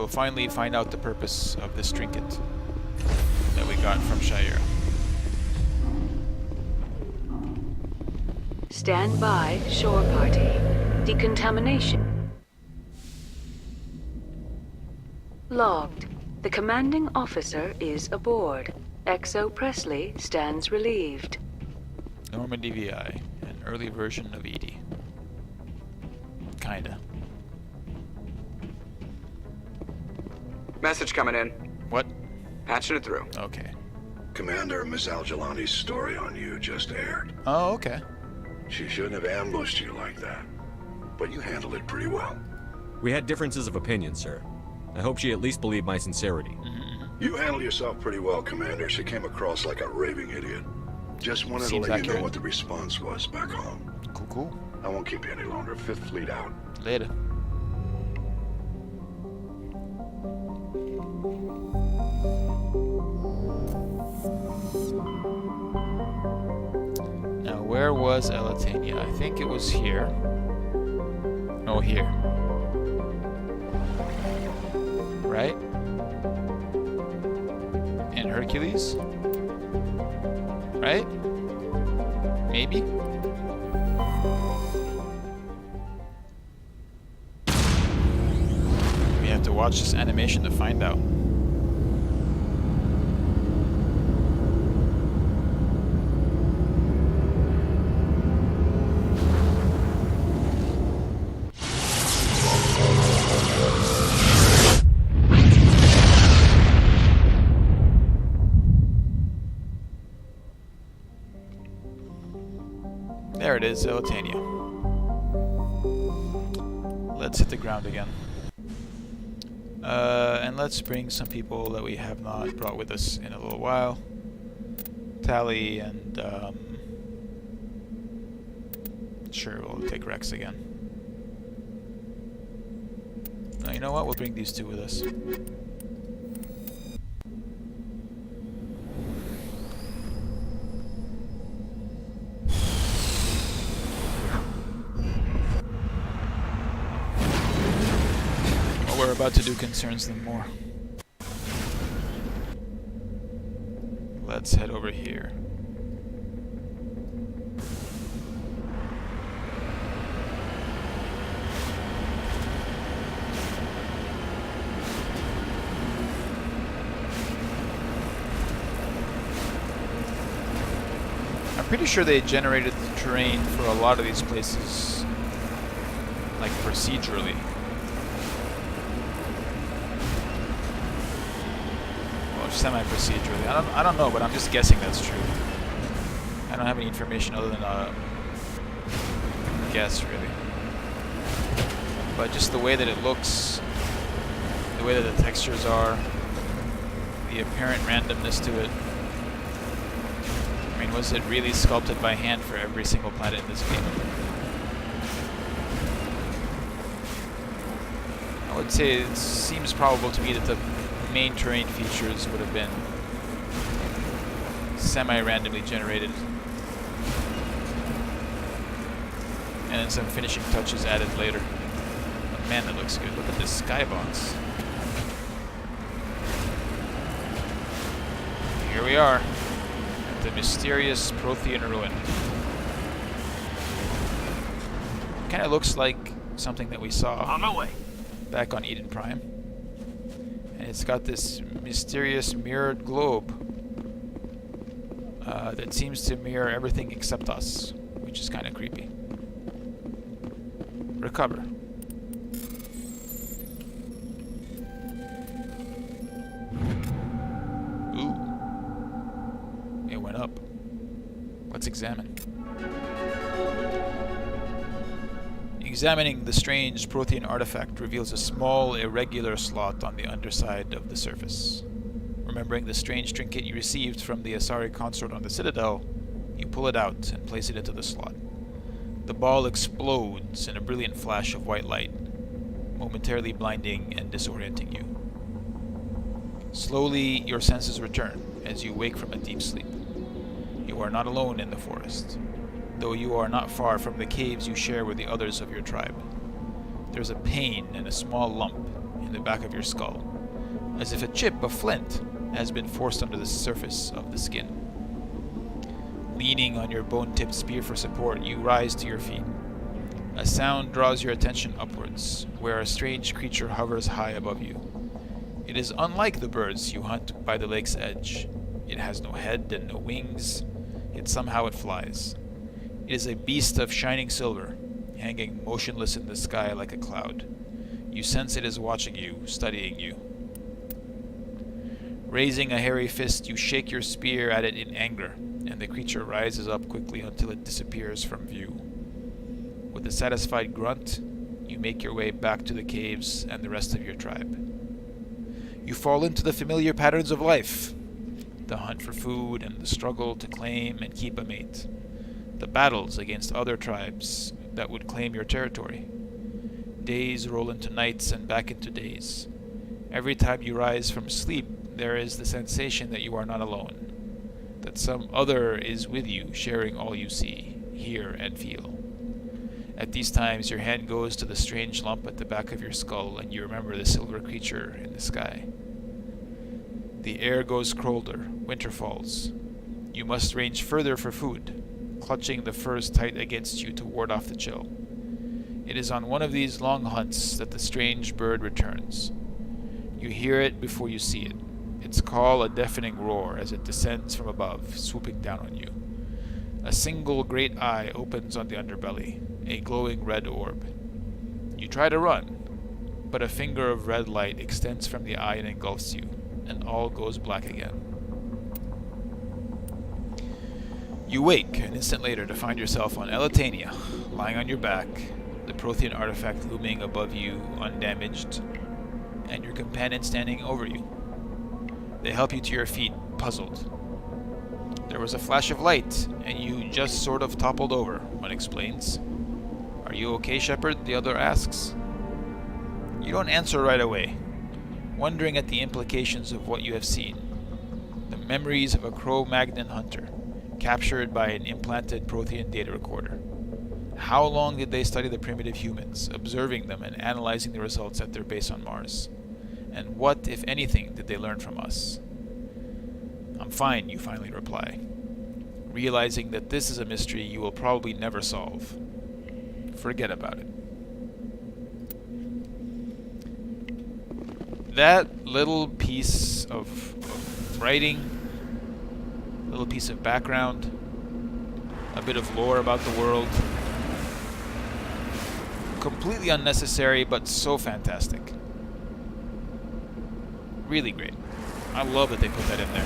finally find out the purpose of this trinket that we got from Sha'ira. Stand by, shore party. Decontamination. Logged. The commanding officer is aboard. XO Presley stands relieved. Normandy VI, an early version of Edie. Kinda. Message coming in. What? Patching it through. Okay. Commander, Miss Al-Jalani's story on you just aired. Oh, okay. She shouldn't have ambushed you like that. But you handled it pretty well. We had differences of opinion, sir. I hope she at least believed my sincerity. You handled yourself pretty well, Commander. She came across like a raving idiot. Just wanted Seems to let you know accurate. what the response was back home. Cool. I won't keep you any longer. Fifth Fleet out. Later. Now, where was Elletania? I think it was here. Oh, here. Right? And Hercules? Right? Maybe? We have to watch this animation to find out. There it is, Elletania. Let's hit the ground again. And let's bring some people that we have not brought with us in a little while. Tally and, sure, we'll take Rex again. No, you know what? We'll bring these two with us. What we're about to do concerns them more. Let's head over here. I'm pretty sure they generated the terrain for a lot of these places, like procedurally. Well, semi-procedurally. I don't know, but I'm just guessing that's true. I don't have any information other than a guess, really. but just the way that it looks, the way that the textures are, the apparent randomness to it. I mean, was it really sculpted by hand for every single planet in this game? I would say it seems probable to me that the main terrain features would have been semi-randomly generated. And then some finishing touches added later. But man, that looks good. Look at this skybox. Here we are, at the mysterious Prothean ruin. Kind of looks like something that we saw on my way back on Eden Prime. And it's got this mysterious mirrored globe that seems to mirror everything except us, which is kind of creepy. Recover. Ooh. It went up. Let's examine. Examining the strange Prothean artifact reveals a small, irregular slot on the underside of the surface. Remembering the strange trinket you received from the Asari consort on the Citadel, you pull it out and place it into the slot. The ball explodes in a brilliant flash of white light, momentarily blinding and disorienting you. Slowly, your senses return as you wake from a deep sleep. You are not alone in the forest, though you are not far from the caves you share with the others of your tribe. There's a pain and a small lump in the back of your skull, as if a chip of flint has been forced under the surface of the skin. Leaning on your bone-tipped spear for support, you rise to your feet. A sound draws your attention upwards, where a strange creature hovers high above you. It is unlike the birds you hunt by the lake's edge. It has no head and no wings, yet somehow it flies. It is a beast of shining silver, hanging motionless in the sky like a cloud. You sense it is watching you, studying you. Raising a hairy fist, you shake your spear at it in anger, and the creature rises up quickly until it disappears from view. With a satisfied grunt, you make your way back to the caves and the rest of your tribe. You fall into the familiar patterns of life: the hunt for food and the struggle to claim and keep a mate. The battles against other tribes that would claim your territory. Days roll into nights and back into days. Every time you rise from sleep, there is the sensation that you are not alone, that some other is with you, sharing all you see, hear, and feel. At these times, your hand goes to the strange lump at the back of your skull, and you remember the silver creature in the sky. The air goes colder, winter falls. You must range further for food, clutching the furs tight against you to ward off the chill. It is on one of these long hunts that the strange bird returns. You hear it before you see it. Its call a deafening roar as it descends from above, swooping down on you. A single great eye opens on the underbelly, a glowing red orb. You try to run, but a finger of red light extends from the eye and engulfs you, and all goes black again. You wake an instant later to find yourself on Elitania, lying on your back, the Prothean artifact looming above you undamaged, and your companion standing over you. They help you to your feet, puzzled. There was a flash of light, and you just sort of toppled over, one explains. Are you okay, Shepard? The other asks. You don't answer right away, wondering at the implications of what you have seen. The memories of a Cro-Magnon hunter, captured by an implanted Prothean data recorder. How long did they study the primitive humans, observing them and analyzing the results at their base on Mars? And what, if anything, did they learn from us? I'm fine, you finally reply, realizing that this is a mystery you will probably never solve. Forget about it. That little piece of writing, little piece of background, a bit of lore about the world, completely unnecessary, but so fantastic. Really great. I love that they put that in there.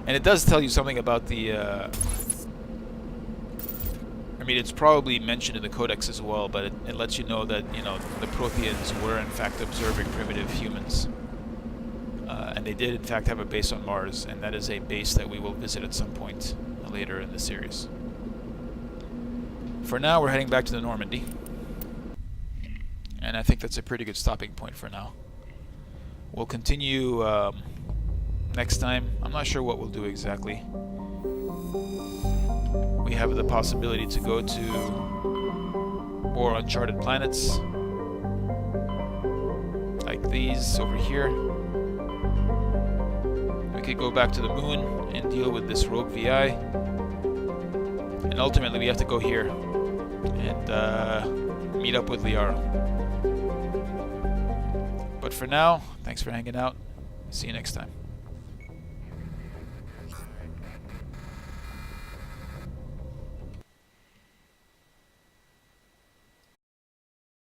And it does tell you something about the... I I mean, it's probably mentioned in the Codex as well, but it lets you know that, you know, the Protheans were in fact observing primitive humans. And they did in fact have a base on Mars, and that is a base that we will visit at some point later in the series. For now, we're heading back to the Normandy. And I think that's a pretty good stopping point for now. We'll continue next time. I'm not sure what we'll do exactly. We have the possibility to go to more uncharted planets, like these over here. We could go back to the moon and deal with this rogue VI. And ultimately we have to go here and meet up with Liara. But for now, thanks for hanging out. See you next time.